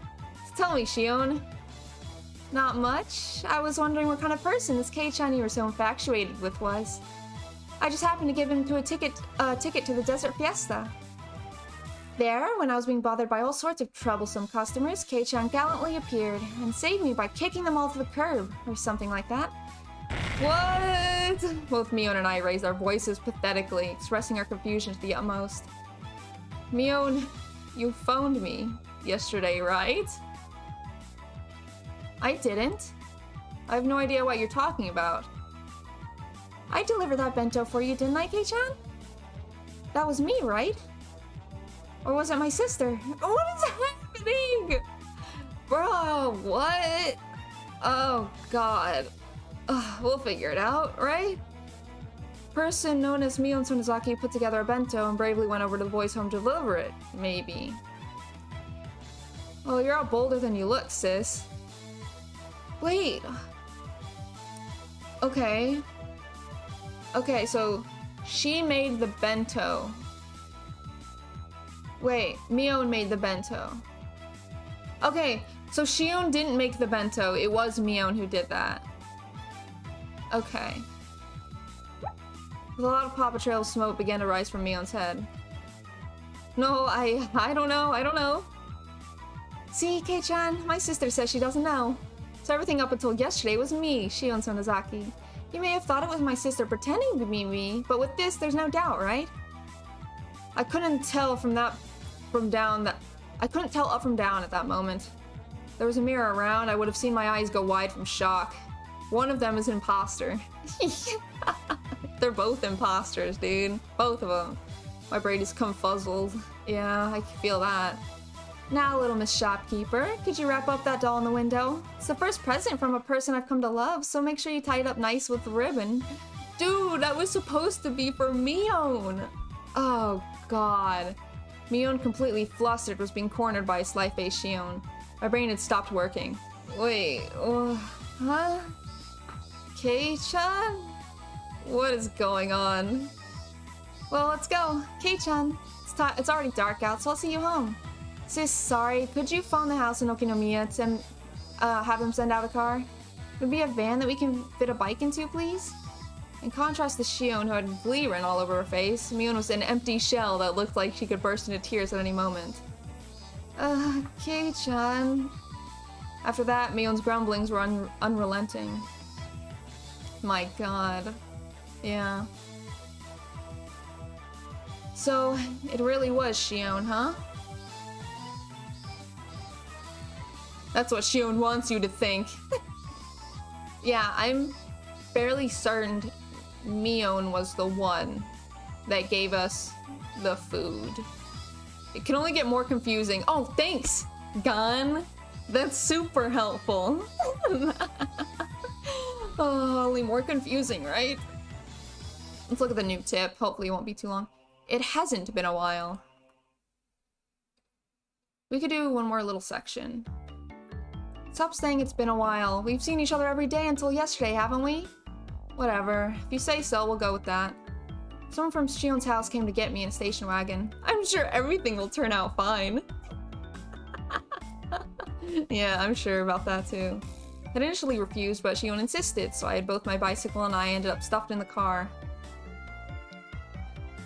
Tell me, Shion. Not much. I was wondering what kind of person this Kei-chan you were so infatuated with was. I just happened to give him a ticket to the Desert Fiesta. There, when I was being bothered by all sorts of troublesome customers, Kei-chan gallantly appeared and saved me by kicking them all to the curb, or something like that. What? Both Mion and I raised our voices pathetically, expressing our confusion to the utmost. Mion, you phoned me yesterday, right? I didn't. I have no idea what you're talking about. I delivered that bento for you, didn't I, Kei-chan? That was me, right? Or was it my sister? What is happening? Bro, what? Oh, God. We'll figure it out, right? Person known as Mion Sonozaki put together a bento and bravely went over to the boys' home to deliver it, maybe. Well, you're all bolder than you look, sis. Wait. Okay. Okay, so she made the bento. Wait, Mion made the bento. Okay, so Shion didn't make the bento. It was Mion who did that. Okay. With a lot of Paw Patrol smoke began to rise from Mion's head. No, I don't know. See, Kei-chan, my sister says she doesn't know. So everything up until yesterday was me, Shion Sonozaki. You may have thought it was my sister pretending to be me, but with this, there's no doubt, right? I couldn't tell up from down at that moment. there was a mirror around, I would have seen my eyes go wide from shock. One of them is an imposter. They're both imposters, dude. Both of them. My brain is confuzzled. Yeah, I can feel that. Now, little Miss Shopkeeper, could you wrap up that doll in the window? It's the first present from a person I've come to love, so make sure you tie it up nice with the ribbon. Dude, that was supposed to be for Mion! Oh, God. Mion, completely flustered, was being cornered by a sly-faced Shion. My brain had stopped working. Wait, huh? Kei-chan? What is going on? Well, let's go. Kei-chan. It's already dark out, so I'll see you home. Sis, sorry, could you phone the house in Okinomiya to have them send out a car? Would be a van that we can fit a bike into, please? In contrast to Shion, who had glee written all over her face, Mion was an empty shell that looked like she could burst into tears at any moment. Kei-chan. After that, Mion's grumblings were unrelenting. My god. Yeah. So, it really was Shion, huh? That's what Shion wants you to think. Yeah, I'm fairly certain Mion was the one that gave us the food. It can only get more confusing. Oh, thanks, Gun. That's super helpful. Oh, only more confusing, right? Let's look at the new tip. Hopefully it won't be too long. It hasn't been a while. We could do one more little section. Stop saying it's been a while. We've seen each other every day until yesterday, haven't we? Whatever. If you say so, we'll go with that. Someone from Shion's house came to get me in a station wagon. I'm sure everything will turn out fine. Yeah, I'm sure about that too. I initially refused, but Shion insisted, so I had both my bicycle and I ended up stuffed in the car.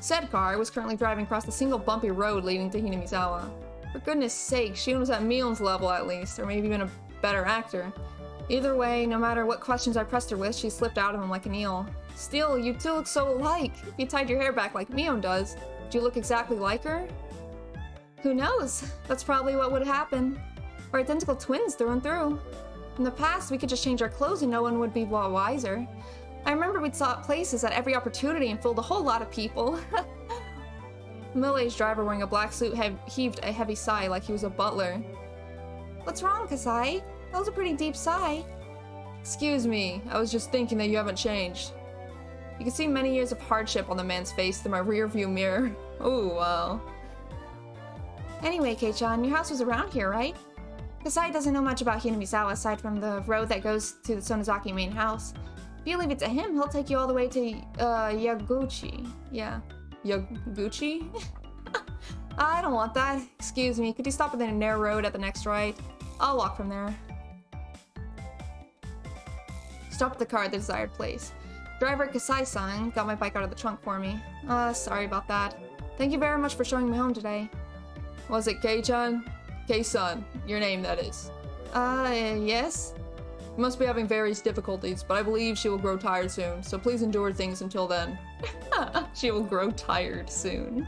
Said car was currently driving across the single bumpy road leading to Hinamizawa. For goodness sake, Shion was at Mion's level at least, or maybe even a better actor. Either way, no matter what questions I pressed her with, she slipped out of them like an eel. Still, you two look so alike. If you tied your hair back like Mion does, would you look exactly like her? Who knows? That's probably what would happen. We're identical twins through and through. In the past, we could just change our clothes and no one would be wiser. I remember we'd sought places at every opportunity and fooled a whole lot of people. The middle-aged driver wearing a black suit heaved a heavy sigh like he was a butler. What's wrong, Kasai? That was a pretty deep sigh. Excuse me, I was just thinking that you haven't changed. You can see many years of hardship on the man's face through my rear-view mirror. Oh, wow. Anyway, Kei-chan, your house was around here, right? Kasai doesn't know much about Hinamizawa aside from the road that goes to the Sonozaki main house. If you leave it to him, he'll take you all the way to, Yaguchi. Yeah. Yaguchi? I don't want that. Excuse me, could you stop at the narrow road at the next right? I'll walk from there. Stopped the car at the desired place. Driver Kasai-san got my bike out of the trunk for me. Sorry about that. Thank you very much for showing me home today. Was it Kei-chan? Kei-san, your name that is. Yes? You must be having various difficulties, but I believe she will grow tired soon, so please endure things until then. She will grow tired soon.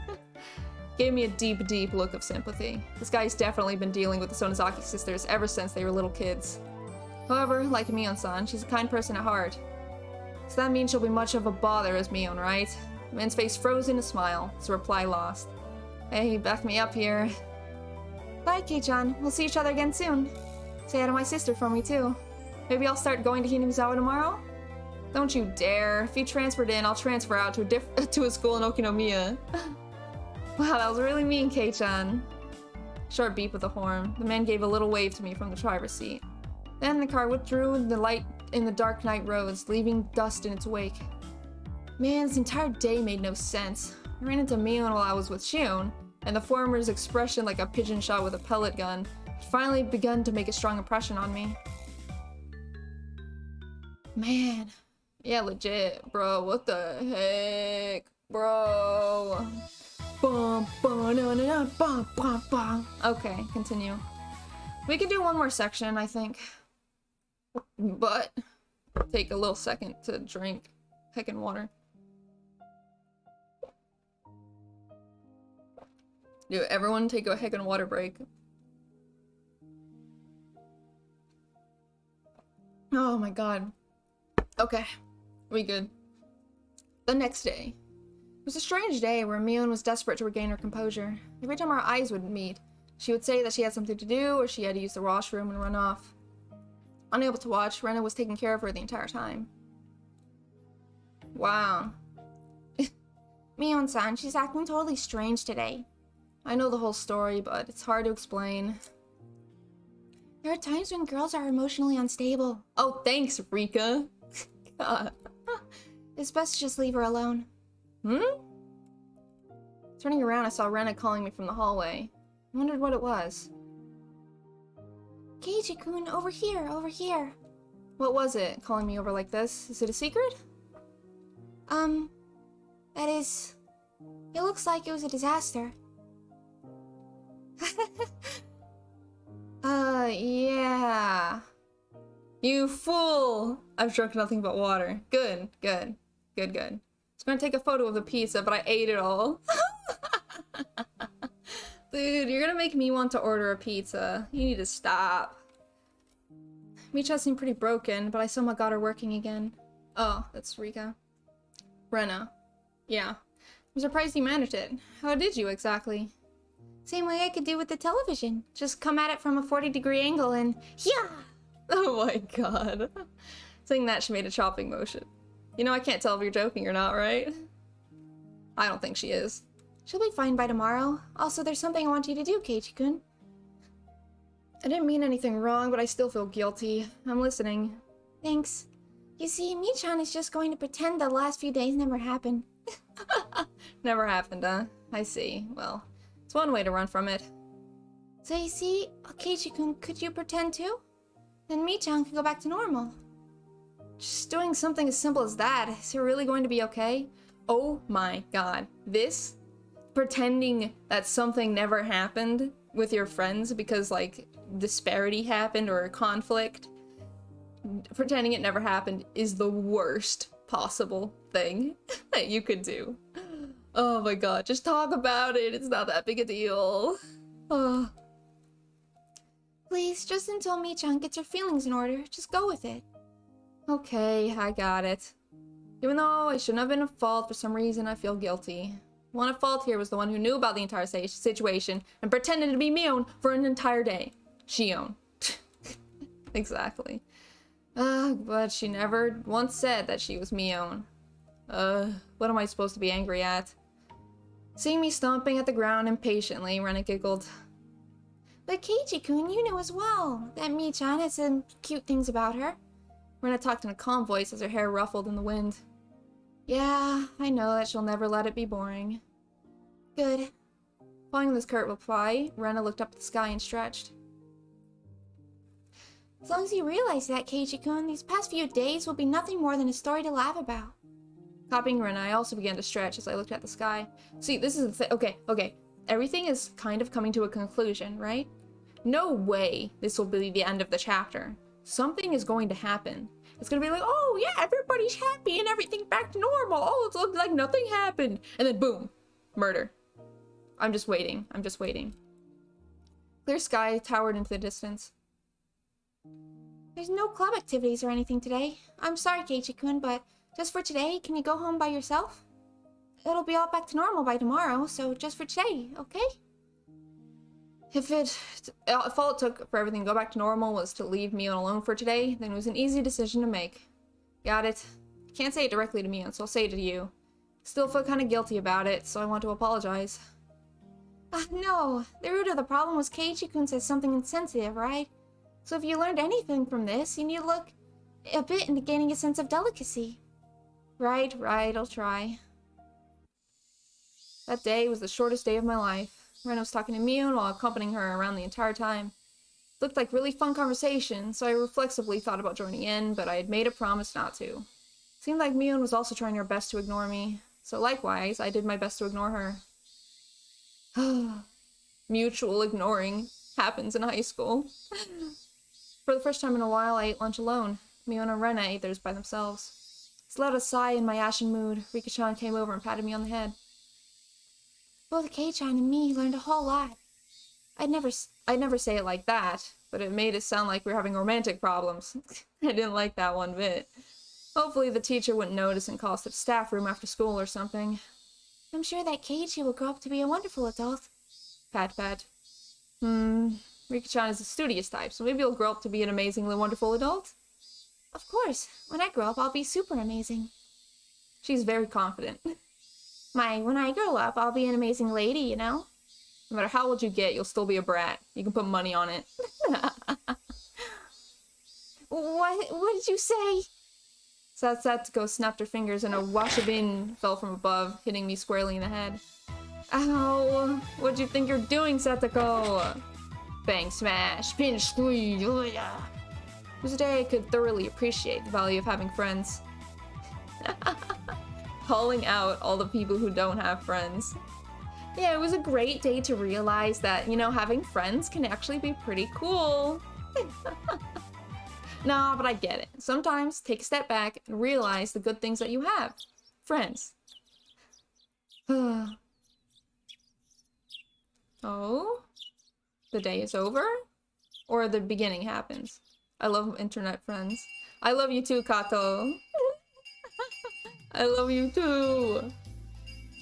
Gave me a deep, deep look of sympathy. This guy's definitely been dealing with the Sonozaki sisters ever since they were little kids. However, like Mion-san, she's a kind person at heart. So that means she'll be much of a bother as Mion, right? The man's face froze in a smile, his reply lost. Hey, back me up here. Bye, Kei-chan. We'll see each other again soon. Say hi to my sister for me, too. Maybe I'll start going to Hinamizawa tomorrow? Don't you dare. If you transferred in, I'll transfer out to a school in Okinomiya. Wow, that was really mean, Kei-chan. Short beep with the horn. The man gave a little wave to me from the driver's seat. Then the car withdrew in the light in the dark night roads, leaving dust in its wake. Man, this entire day made no sense. I ran into Mion while I was with Shion, and the former's expression like a pigeon shot with a pellet gun had finally begun to make a strong impression on me. Man. Yeah, legit, bro. What the heck? Bro. Bum, bum, na, na, na, bum, bum, bum. Okay, continue. We could do one more section, I think. But take a little second to drink heckin' water. Dude, everyone take a heckin' water break. Oh my god. Okay, we good. The next day. It was a strange day where Mion was desperate to regain her composure. Every time our eyes would meet, she would say that she had something to do or she had to use the washroom and run off. Unable to watch, Rena was taking care of her the entire time. Wow. Mion-san, she's acting totally strange today. I know the whole story, but it's hard to explain. There are times when girls are emotionally unstable. Oh, thanks, Rika. God. It's best to just leave her alone. Turning around, I saw Rena calling me from the hallway. I wondered what it was. Keiji-kun, over here, over here. What was it, calling me over like this? Is it a secret? That is... It looks like it was a disaster. Yeah. You fool! I've drunk nothing but water. Good. I was gonna take a photo of the pizza, but I ate it all. Dude, you're gonna make me want to order a pizza. You need to stop. Micha seemed pretty broken, but I somehow got her working again. Oh, that's Rika. Rena. Yeah. I'm surprised you managed it. How did you exactly? Same way I could do with the television. Just come at it from a 40-degree angle and... Yeah! Oh my god. Saying that she made a chopping motion. You know, I can't tell if you're joking or not, right? I don't think she is. She'll be fine by tomorrow. Also, there's something I want you to do, Keiji-kun. I didn't mean anything wrong, but I still feel guilty. I'm listening. Thanks. You see, Mi-chan is just going to pretend the last few days never happened. Never happened, huh? I see. Well, it's one way to run from it. So you see, Keiji-kun, could you pretend too? Then Mi-chan can go back to normal. Just doing something as simple as that. Is it really going to be okay? Oh my god. This? Pretending that something never happened with your friends because, like, disparity happened or conflict. Pretending it never happened is the worst possible thing that you could do. Oh my god, just talk about it. It's not that big a deal. Oh. Please, just until Mi-chan gets her feelings in order, just go with it. Okay, I got it. Even though I shouldn't have been at fault, for some reason I feel guilty. The one at fault here was the one who knew about the entire situation and pretended to be Mion for an entire day. Shion. Exactly. But she never once said that she was Mion. What am I supposed to be angry at? Seeing me stomping at the ground impatiently, Rena giggled. But Keiji-kun, you know as well that Mi-chan has some cute things about her. Rena talked in a calm voice as her hair ruffled in the wind. Yeah, I know that she'll never let it be boring. Good. Following this curt reply, Rena looked up at the sky and stretched. As long as you realize that, Keiji-kun, these past few days will be nothing more than a story to laugh about. Copying Rena, I also began to stretch as I looked at the sky. See, this is the thing. Okay. Everything is kind of coming to a conclusion, right? No way this will be the end of the chapter. Something is going to happen. It's gonna be like, oh yeah, everybody's happy and everything's back to normal. Oh, it's like nothing happened. And then boom, murder. I'm just waiting. Clear sky towered into the distance. There's no club activities or anything today. I'm sorry, Keiji-kun, but just for today, can you go home by yourself? It'll be all back to normal by tomorrow, so just for today, okay? If all it took for everything to go back to normal was to leave Mion alone for today, then it was an easy decision to make. Got it. Can't say it directly to Mion, so I'll say it to you. Still feel kind of guilty about it, so I want to apologize. No. The root of the problem was Keiji-kun said something insensitive, right? So if you learned anything from this, you need to look a bit into gaining a sense of delicacy. Right, I'll try. That day was the shortest day of my life. Rena was talking to Mion while accompanying her around the entire time. It looked like really fun conversation, so I reflexively thought about joining in, but I had made a promise not to. It seemed like Mion was also trying her best to ignore me, so likewise, I did my best to ignore her. Mutual ignoring happens in high school. For the first time in a while, I ate lunch alone. Mion and Rena ate theirs by themselves. As loud a sigh in my ashen mood, Rika-chan came over and patted me on the head. Both Kei-chan and me learned a whole lot. I'd never say it like that, but it made it sound like we were having romantic problems. I didn't like that one bit. Hopefully the teacher wouldn't notice and call us to the staff room after school or something. I'm sure that Keiichi will grow up to be a wonderful adult. Pat pat. Rika-chan is a studious type, so maybe he'll grow up to be an amazingly wonderful adult? Of course. When I grow up, I'll be super amazing. She's very confident. When I grow up, I'll be an amazing lady, you know? No matter how old you get, you'll still be a brat. You can put money on it. What did you say? Satsuko snapped her fingers and a washabin fell from above, hitting me squarely in the head. Ow! What do you think you're doing, Satsuko? Bang smash, pinch squeeze, oh yeah. Today I could thoroughly appreciate the value of having friends. Calling out all the people who don't have friends. Yeah, it was a great day to realize that, you know, having friends can actually be pretty cool. Nah, but I get it. Sometimes take a step back and realize the good things that you have. Friends. Oh? The day is over? Or the beginning happens? I love internet friends. I love you too, Kato. I love you too.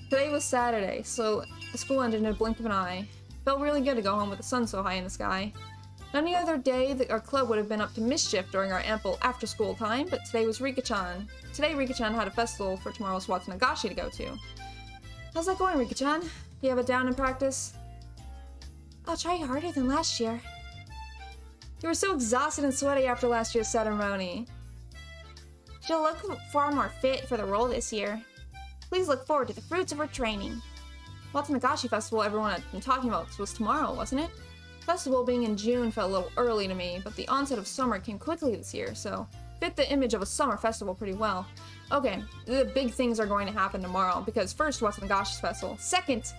Today was Saturday, so the school ended in a blink of an eye. Felt really good to go home with the sun so high in the sky. Any other day, our club would have been up to mischief during our ample after-school time, but today was Rika-chan. Today, Rika-chan had a festival for tomorrow's Watanagashi to go to. How's that going, Rika-chan? Do you have it down in practice? I'll try harder than last year. You were so exhausted and sweaty after last year's ceremony. She'll look far more fit for the role this year. Please look forward to the fruits of her training. Watanagashi Festival everyone had been talking about was tomorrow, wasn't it? Festival being in June felt a little early to me, but the onset of summer came quickly this year, so fit the image of a summer festival pretty well. Okay, the big things are going to happen tomorrow, because first, Watanagashi Festival. Second,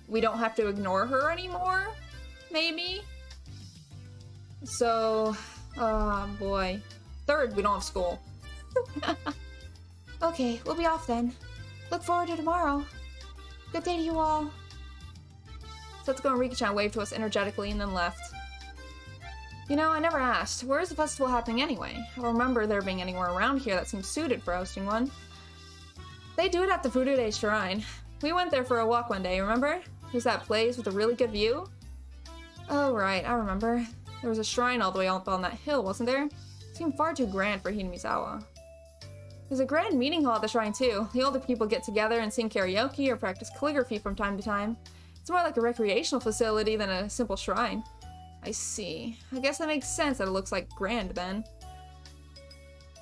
we don't have to ignore her anymore? Maybe? So, boy. Third, we don't have school. Okay, we'll be off then. Look forward to tomorrow. Good day to you all. Setsuko and Rika-chan waved to us energetically and then left. You know, I never asked, where is the festival happening anyway? I don't remember there being anywhere around here that seems suited for hosting one. They do it at the Furude Shrine. We went there for a walk one day, remember? There's that place with a really good view? Oh right, I remember. There was a shrine all the way up on that hill, wasn't there? It seemed far too grand for Hinamizawa. There's a grand meeting hall at the shrine too. The older people get together and sing karaoke or practice calligraphy from time to time. It's more like a recreational facility than a simple shrine. I see. I guess that makes sense that it looks like grand then.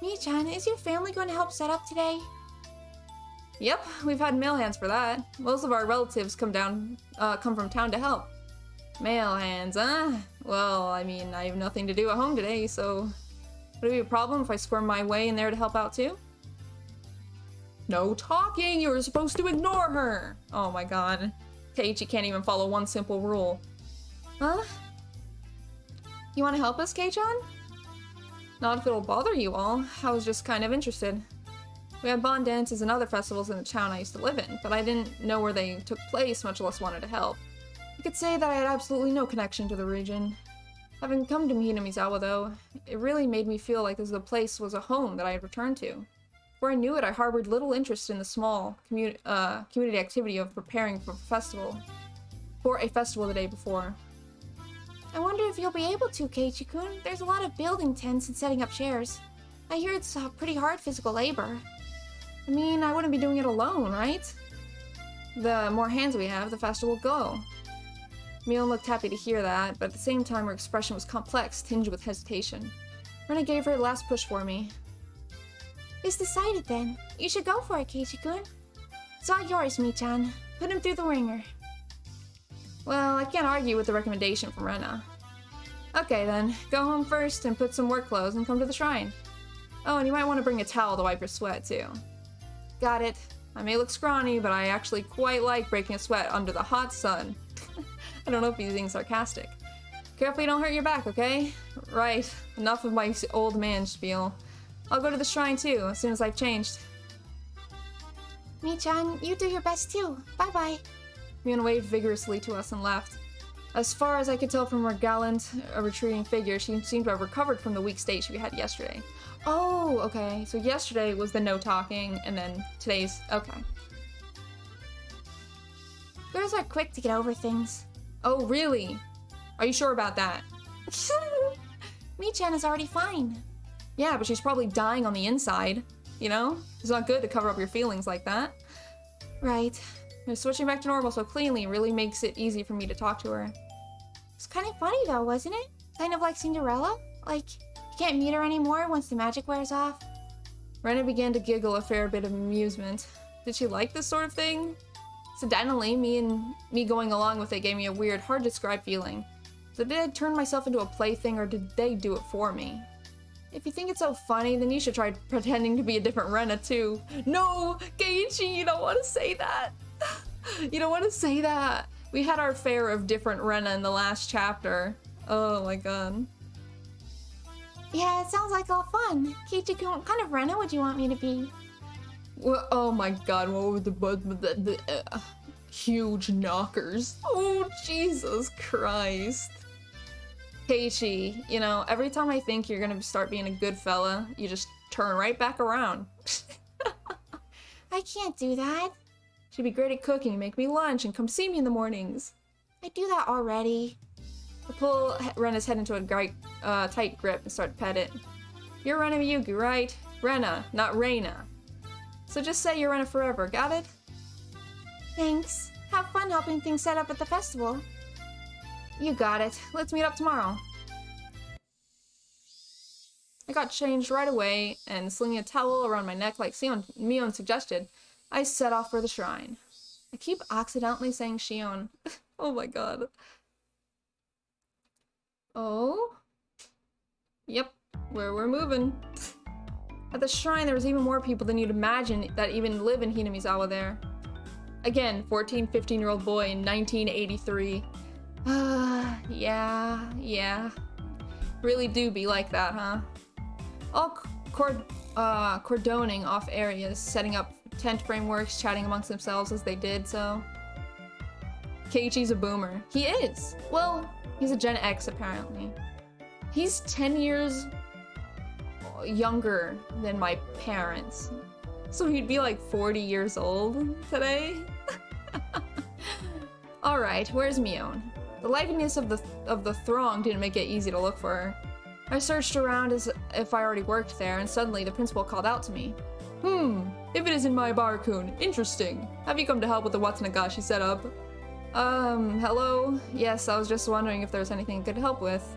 Mii-chan, is your family going to help set up today? Yep, we've had male hands for that. Most of our relatives come from town to help. Male hands, huh? Well, I mean, I have nothing to do at home today, so... Would it be a problem if I squirm my way in there to help out too? No talking! You were supposed to ignore her! Oh my god. Keiichi can't even follow one simple rule. Huh? You want to help us, Kei-chan? Not if it'll bother you all. I was just kind of interested. We had bond dances and other festivals in the town I used to live in, but I didn't know where they took place, much less wanted to help. I could say that I had absolutely no connection to the region. Having come to Hinamizawa, though, it really made me feel like the place was a home that I had returned to. Before I knew it, I harbored little interest in the small community activity of preparing for a festival the day before. I wonder if you'll be able to, Keiichi-kun. There's a lot of building tents and setting up chairs. I hear it's pretty hard physical labor. I mean, I wouldn't be doing it alone, right? The more hands we have, the faster we'll go. Mion looked happy to hear that, but at the same time her expression was complex, tinged with hesitation. Rena gave her the last push for me. It's decided then. You should go for it, Keiichi-kun. It's all yours, Mii-chan. Put him through the ringer. Well, I can't argue with the recommendation from Rena. Okay then, go home first and put some work clothes and come to the shrine. Oh, and you might want to bring a towel to wipe your sweat too. Got it. I may look scrawny, but I actually quite like breaking a sweat under the hot sun. I don't know if he's being sarcastic. Careful you don't hurt your back, okay? Right, enough of my old man spiel. I'll go to the shrine too, as soon as I've changed. Mii-chan, you do your best too. Bye-bye. Mion waved vigorously to us and left. As far as I could tell from her gallant, retreating figure, she seemed to have recovered from the weak state she had yesterday. Oh, okay. So yesterday was the no talking, and then today's... Okay. Girls are quick to get over things. Oh, really? Are you sure about that? Mi-chan is already fine. Yeah, but she's probably dying on the inside, you know? It's not good to cover up your feelings like that. Right. Switching back to normal so cleanly really makes it easy for me to talk to her. It's kind of funny though, wasn't it? Kind of like Cinderella? Like, you can't meet her anymore once the magic wears off. Rena began to giggle a fair bit of amusement. Did she like this sort of thing? Incidentally, me going along with it gave me a weird, hard to describe feeling. So did I turn myself into a plaything or did they do it for me? If you think it's so funny, then you should try pretending to be a different Rena too. No! Keiichi, you don't want to say that! You don't want to say that! We had our fare of different Rena in the last chapter. Oh my god. Yeah, it sounds like all fun. Keiichi, what kind of Rena would you want me to be? Well, oh my god, what were the huge knockers? Oh, Jesus Christ. Keiichi, you know, every time I think you're gonna start being a good fella, you just turn right back around. I can't do that. She'd be great at cooking, make me lunch, and come see me in the mornings. I do that already. I pull Rena's head into a tight grip and start to pet it. You're Rena Miyuki, right? Rena, not Reina. So just say you're Rena forever, got it? Thanks. Have fun helping things set up at the festival. You got it. Let's meet up tomorrow. I got changed right away, and slinging a towel around my neck like Mion suggested, I set off for the shrine. I keep accidentally saying shion. Oh my god. Oh? Yep, we're moving. At the shrine, there was even more people than you'd imagine that even live in Hinamizawa there. Again, 14, 15-year-old boy in 1983. Yeah. Really do be like that, huh? All cordoning off areas, setting up tent frameworks, chatting amongst themselves as they did so. Keiichi's a boomer. He is! Well, he's a Gen X, apparently. He's 10 years younger than my parents. So he'd be like 40 years old today? Alright, where's Mion? The liveliness of the throng didn't make it easy to look for her. I searched around as if I already worked there, and suddenly the principal called out to me. If it isn't my Barakun, interesting. Have you come to help with the Watanagashi setup? Hello? Yes, I was just wondering if there was anything I could help with.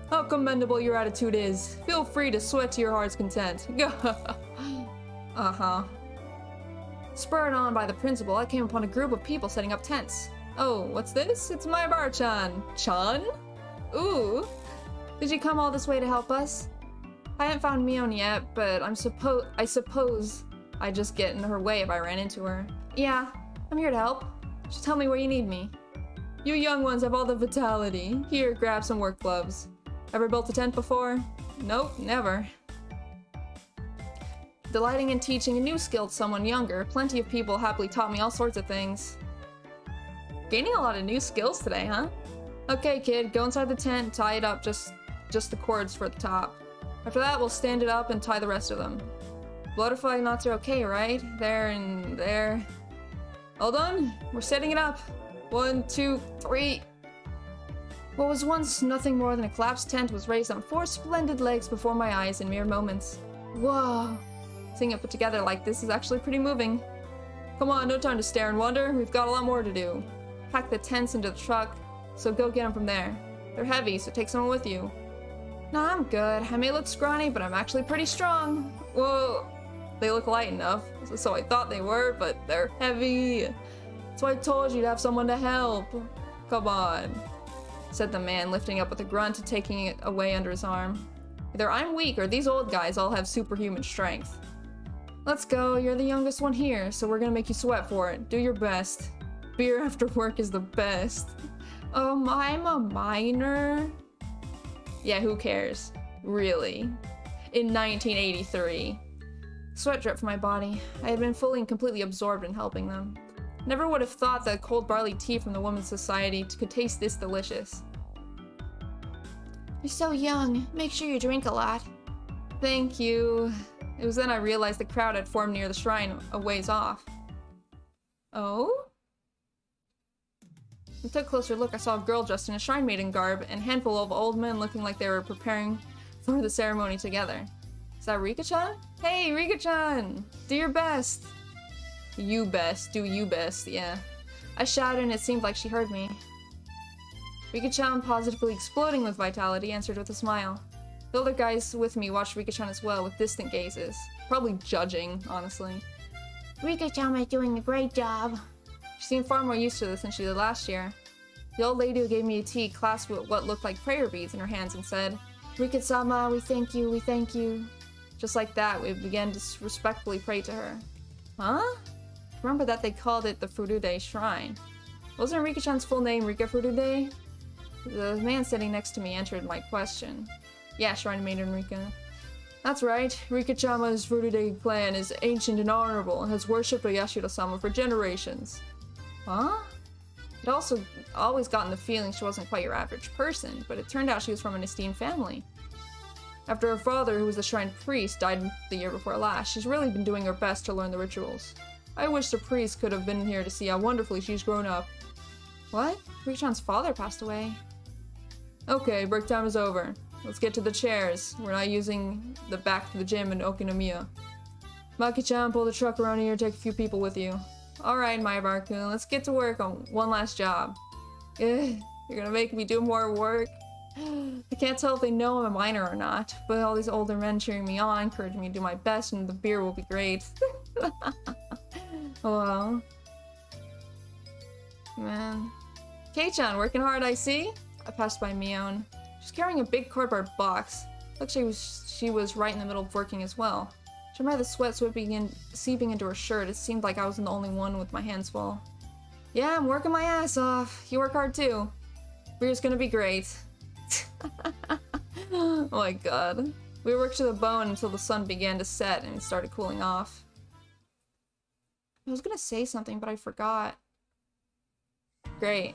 How commendable your attitude is. Feel free to sweat to your heart's content. Uh-huh. Spurred on by the principal, I came upon a group of people setting up tents. Oh, what's this? It's my bar-chan. Chan? Ooh. Did you come all this way to help us? I haven't found Mion yet, but I suppose I'd just get in her way if I ran into her. Yeah, I'm here to help. Just tell me where you need me. You young ones have all the vitality. Here, grab some work gloves. Ever built a tent before? Nope, never. Delighting in teaching a new skill to someone younger, plenty of people happily taught me all sorts of things. Gaining a lot of new skills today, huh? Okay, kid, go inside the tent, tie it up, just the cords for the top. After that, we'll stand it up and tie the rest of them. Butterfly knots are okay, right? There and there. All done? We're setting it up. 1, 2, 3. What was once nothing more than a collapsed tent was raised on 4 splendid legs before my eyes in mere moments. Whoa. Seeing it put together like this is actually pretty moving. Come on, no time to stare and wonder. We've got a lot more to do. Pack the tents into the truck, so go get them from there. They're heavy, so take someone with you. Nah, I'm good. I may look scrawny, but I'm actually pretty strong. Whoa. They look light enough, so I thought they were, but they're heavy. So I told you to have someone to help. Come on, said the man, lifting up with a grunt and taking it away under his arm. Either I'm weak or these old guys all have superhuman strength. Let's go, you're the youngest one here, so we're gonna make you sweat for it. Do your best. Beer after work is the best. I'm a minor. Yeah, who cares? Really. In 1983. Sweat dripped from my body. I had been fully and completely absorbed in helping them. Never would have thought that cold barley tea from the Women's Society could taste this delicious. You're so young. Make sure you drink a lot. Thank you. It was then I realized the crowd had formed near the shrine a ways off. Oh? I took a closer look. I saw a girl dressed in a shrine maiden garb and a handful of old men looking like they were preparing for the ceremony together. Is that Rika-chan? Hey, Rika-chan! Do your best! You best. Do you best, yeah. I shouted and it seemed like she heard me. Rika-chan, positively exploding with vitality, answered with a smile. The other guys with me watched Rika-chan as well with distant gazes. Probably judging, honestly. Rika-chan is doing a great job. She seemed far more used to this than she did last year. The old lady who gave me a tea clasped what looked like prayer beads in her hands and said, Rika-sama, we thank you, we thank you. Just like that, we began to respectfully pray to her. Huh? Remember that they called it the Furude Shrine. Wasn't Rika-chan's full name Rika Furude? The man sitting next to me answered my question. Yeah, Shrine Maiden Rika. That's right. Rika-chama's Furude clan is ancient and honorable and has worshipped Yashiro-sama for generations. Huh? I'd also always gotten the feeling she wasn't quite your average person, but it turned out she was from an esteemed family. After her father, who was the shrine priest, died the year before last, she's really been doing her best to learn the rituals. I wish the priest could have been here to see how wonderfully she's grown up. What? Rika-chan's father passed away. Okay, break time is over. Let's get to the chairs. We're not using the back to the gym in Okinomiya. Maki-chan, pull the truck around here and take a few people with you. Alright, Maibara-kun, let's get to work on one last job. Ugh, you're gonna make me do more work? I can't tell if they know I'm a minor or not, but all these older men cheering me on, encouraging me to do my best, and the beer will be great. Well. Man. Kei-chan, working hard, I see? I passed by Mion. She's carrying a big cardboard box. Looks like she was right in the middle of working as well. Judging by the sweat seeping into her shirt, it seemed like I wasn't the only one with my hands full. Yeah, I'm working my ass off. You work hard too. Beer's gonna be great. Oh my god. We worked to the bone until the sun began to set and it started cooling off. I was gonna say something, but I forgot. Great.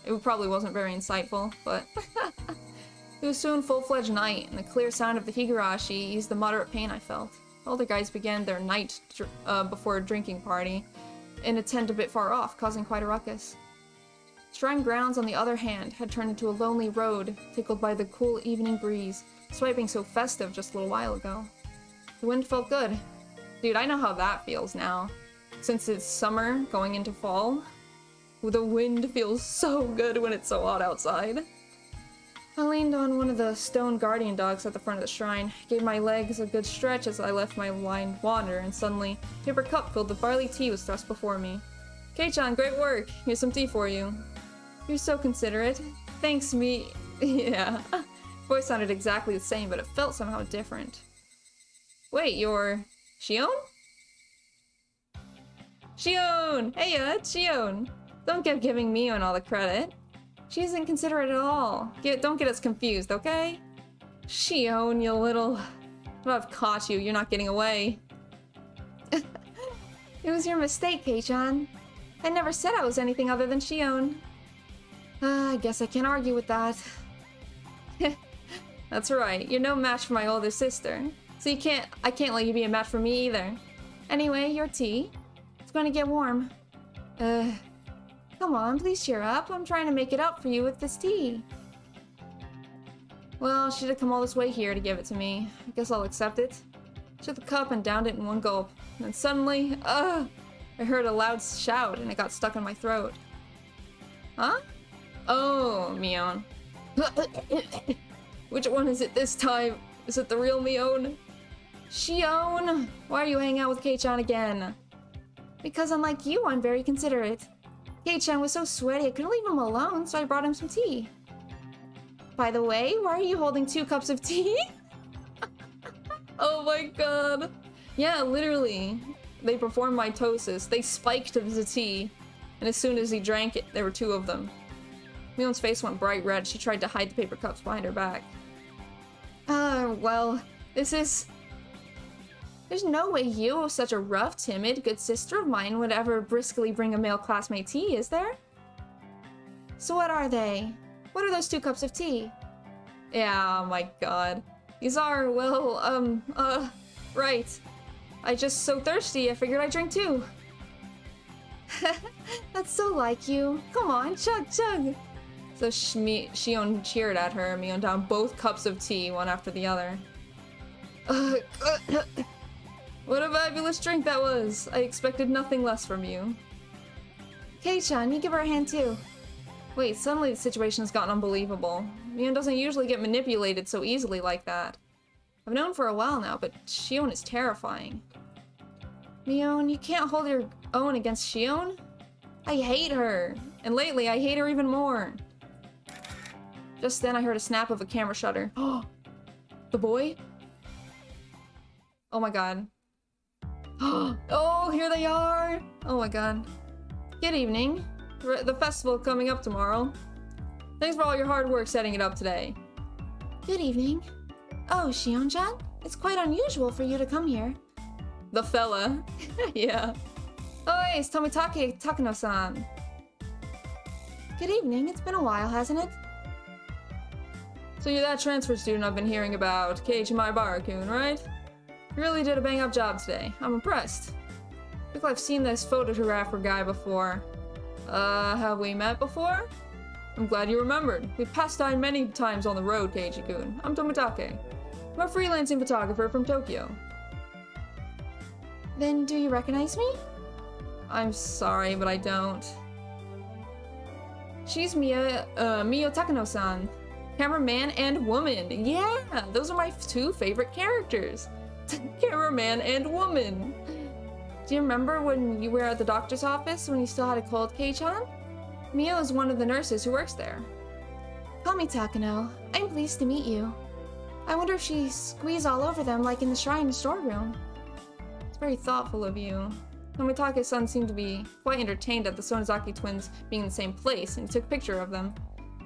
It probably wasn't very insightful, but... It was soon full-fledged night, and the clear sound of the Higurashi eased the moderate pain I felt. Older guys began their night before drinking party in a tent a bit far off, causing quite a ruckus. Shrine grounds, on the other hand, had turned into a lonely road, tickled by the cool evening breeze, despite being so festive just a little while ago. The wind felt good. Dude, I know how that feels now. Since it's summer, going into fall, the wind feels so good when it's so hot outside. I leaned on one of the stone guardian dogs at the front of the shrine, gave my legs a good stretch as I left my line wander, and suddenly, a paper cup filled with barley tea was thrust before me. Kei-chan, great work! Here's some tea for you. You're so considerate. Thanks, me. Yeah. Voice sounded exactly the same, but it felt somehow different. Wait, you're... Shion? Shion! Hey, it's Shion! Don't keep giving Mion all the credit. She isn't considerate at all. Don't get us confused, okay? Shion, you little... If I've caught you, you're not getting away. It was your mistake, Kei-chan. I never said I was anything other than Shion. I guess I can't argue with that. That's right, you're no match for my older sister. So I can't let you be a match for me either. Anyway, your tea. It's going to get warm. Come on, please cheer up. I'm trying to make it up for you with this tea. Well, she did come all this way here to give it to me. I guess I'll accept it. Took the cup and downed it in one gulp. And then suddenly, I heard a loud shout and it got stuck in my throat. Huh? Oh, Mion. Which one is it this time? Is it the real Mion? Shion! Why are you hanging out with Kei-chan again? Because unlike you, I'm very considerate. Kei-chan was so sweaty I couldn't leave him alone, so I brought him some tea. By the way, why are you holding 2 cups of tea? Oh my god. Yeah, literally. They performed mitosis. They spiked the tea. And as soon as he drank it, there were 2 of them. Mion's face went bright red. She tried to hide the paper cups behind her back. Well, this There's no way you, such a rough, timid, good sister of mine, would ever briskly bring a male classmate tea, is there? So what are they? What are those 2 cups of tea? Yeah, oh my god. These are, well, right. I just so thirsty, I figured I'd drink too. That's so like you. Come on, chug, chug. So Shion cheered at her, Mion down both cups of tea, one after the other. What a fabulous drink that was! I expected nothing less from you. Kei-chan, you give her a hand too. Wait, suddenly the situation's gotten unbelievable. Mion doesn't usually get manipulated so easily like that. I've known for a while now, but Shion is terrifying. Mion, you can't hold your own against Shion? I hate her! And lately, I hate her even more. Just then, I heard a snap of a camera shutter. Oh! The boy? Oh my god. Oh, here they are! Oh my god. Good evening. The festival coming up tomorrow. Thanks for all your hard work setting it up today. Good evening. Oh, Shion-chan? It's quite unusual for you to come here. The fella. Yeah. Oh, hey, it's Tomitake Takano-san. Good evening. It's been a while, hasn't it? So you're that transfer student I've been hearing about, Keiichi Maebara-kun, right? You really did a bang-up job today. I'm impressed. I think I've seen this photographer guy before. Have we met before? I'm glad you remembered. We've passed by many times on the road, Keiichi-kun. I'm Tomitake. I'm a freelancing photographer from Tokyo. Then do you recognize me? I'm sorry, but I don't. She's Mio Takano-san. Cameraman and woman. Yeah, those are my 2 favorite characters. Cameraman and woman. Do you remember when you were at the doctor's office when you still had a cold, Kei-chan? Mio is one of the nurses who works there. Call me Takano. I'm pleased to meet you. I wonder if she squeezed all over them like in the shrine storeroom. It's very thoughtful of you. Tomitake-san seemed to be quite entertained at the Sonozaki twins being in the same place, and he took a picture of them.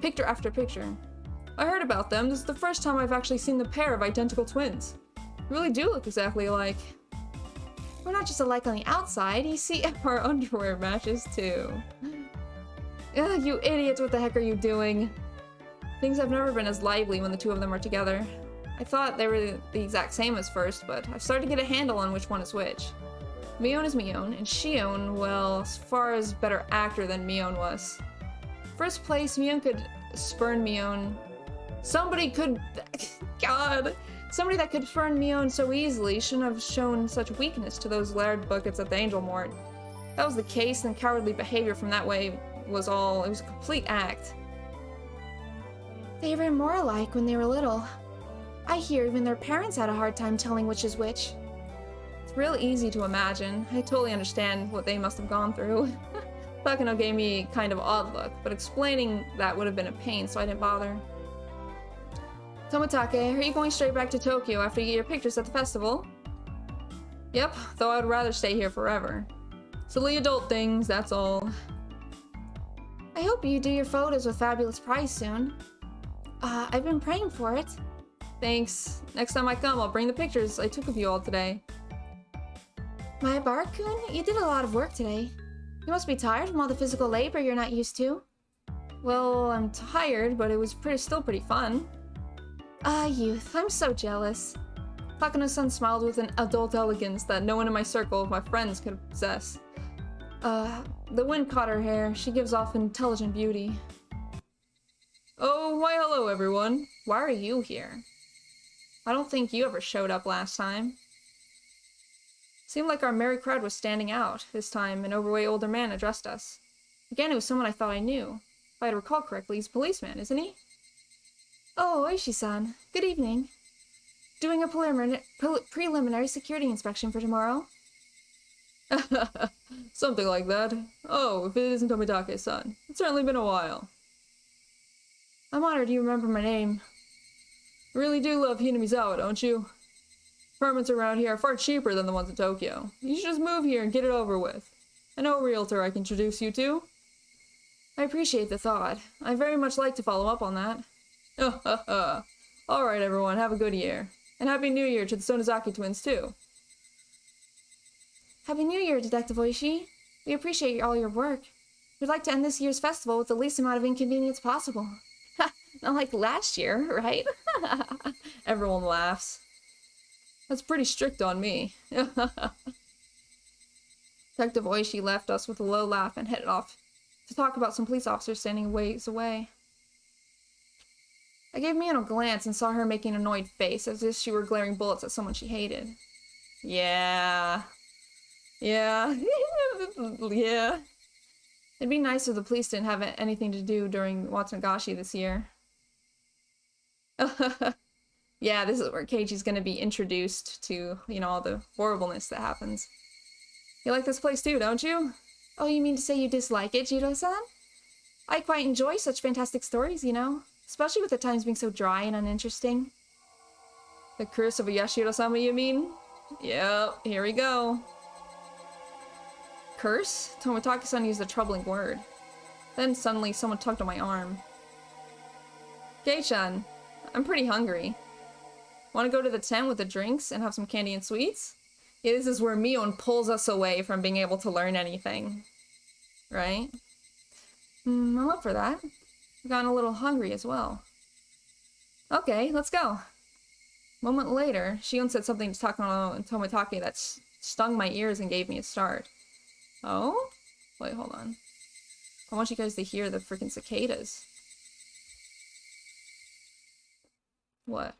Picture after picture. I heard about them. This is the first time I've actually seen the pair of identical twins. They really do look exactly alike. We're not just alike on the outside, you see Our underwear matches too. Ugh, you idiots, what the heck are you doing? Things have never been as lively when the 2 of them are together. I thought they were the exact same as first, but I've started to get a handle on which one is which. Mion is Mion, and Shion, well, as far as better actor than Mion was. First place, Mion could spurn Mion. Somebody that could spurn Mion so easily shouldn't have shown such weakness to those laird buckets at the Angel Mort. If that was the case, then cowardly behavior from that way it was a complete act. They were more alike when they were little. I hear even their parents had a hard time telling which is which. It's real easy to imagine. I totally understand what they must have gone through. Takano gave me a kind of odd look, but explaining that would have been a pain, so I didn't bother. Tomitake, are you going straight back to Tokyo after you get your pictures at the festival? Yep, though I would rather stay here forever. Silly adult things, that's all. I hope you do your photos with Fabulous Prize soon. I've been praying for it. Thanks. Next time I come, I'll bring the pictures I took of you all today. Maebara-kun, you did a lot of work today. You must be tired from all the physical labor you're not used to. Well, I'm tired, but it was still pretty fun. Youth, I'm so jealous. Takano-san smiled with an adult elegance that no one in my circle of my friends could possess. The wind caught her hair. She gives off intelligent beauty. Oh, why hello everyone. Why are you here? I don't think you ever showed up last time. Seemed like our merry crowd was standing out. This time, an overweight older man addressed us. Again, it was someone I thought I knew. If I recall correctly, he's a policeman, isn't he? Oh, Oishi-san. Good evening. Doing a preliminary security inspection for tomorrow? Something like that. Oh, if it isn't Tomitake-san. It's certainly been a while. I'm honored you remember my name. You really do love Hinamizawa, don't you? Apartments around here are far cheaper than the ones in Tokyo. You should just move here and get it over with. I know a realtor I can introduce you to. I appreciate the thought. I very much like to follow up on that. Alright everyone, have a good year. And Happy New Year to the Sonozaki twins too. Happy New Year, Detective Oishi. We appreciate all your work. We'd like to end this year's festival with the least amount of inconvenience possible. Ha! Not like last year, right? Everyone laughs. That's pretty strict on me. Detective Oishi left us with a low laugh and headed off to talk about some police officers standing ways away. I gave Mion a glance and saw her making an annoyed face, as if she were glaring bullets at someone she hated. Yeah. Yeah. Yeah. It'd be nice if the police didn't have anything to do during Watanagashi this year. Yeah, this is where Keiichi's gonna be introduced to, you know, all the horribleness that happens. You like this place too, don't you? Oh, you mean to say you dislike it, Jiro-san? I quite enjoy such fantastic stories, you know? Especially with the times being so dry and uninteresting. The curse of a Yashiro-sama, you mean? Yep, here we go. Curse? Tomotaki-san used a troubling word. Then suddenly someone tugged on my arm. Kei-chan, I'm pretty hungry. Want to go to the tent with the drinks and have some candy and sweets? Yeah, this is where Mion pulls us away from being able to learn anything. Right? I'm up for that. I've gotten a little hungry as well. Okay, let's go. A moment later, Shion said something to Takano and Tomotaki that stung my ears and gave me a start. Oh? Wait, hold on. I want you guys to hear the freaking cicadas. What?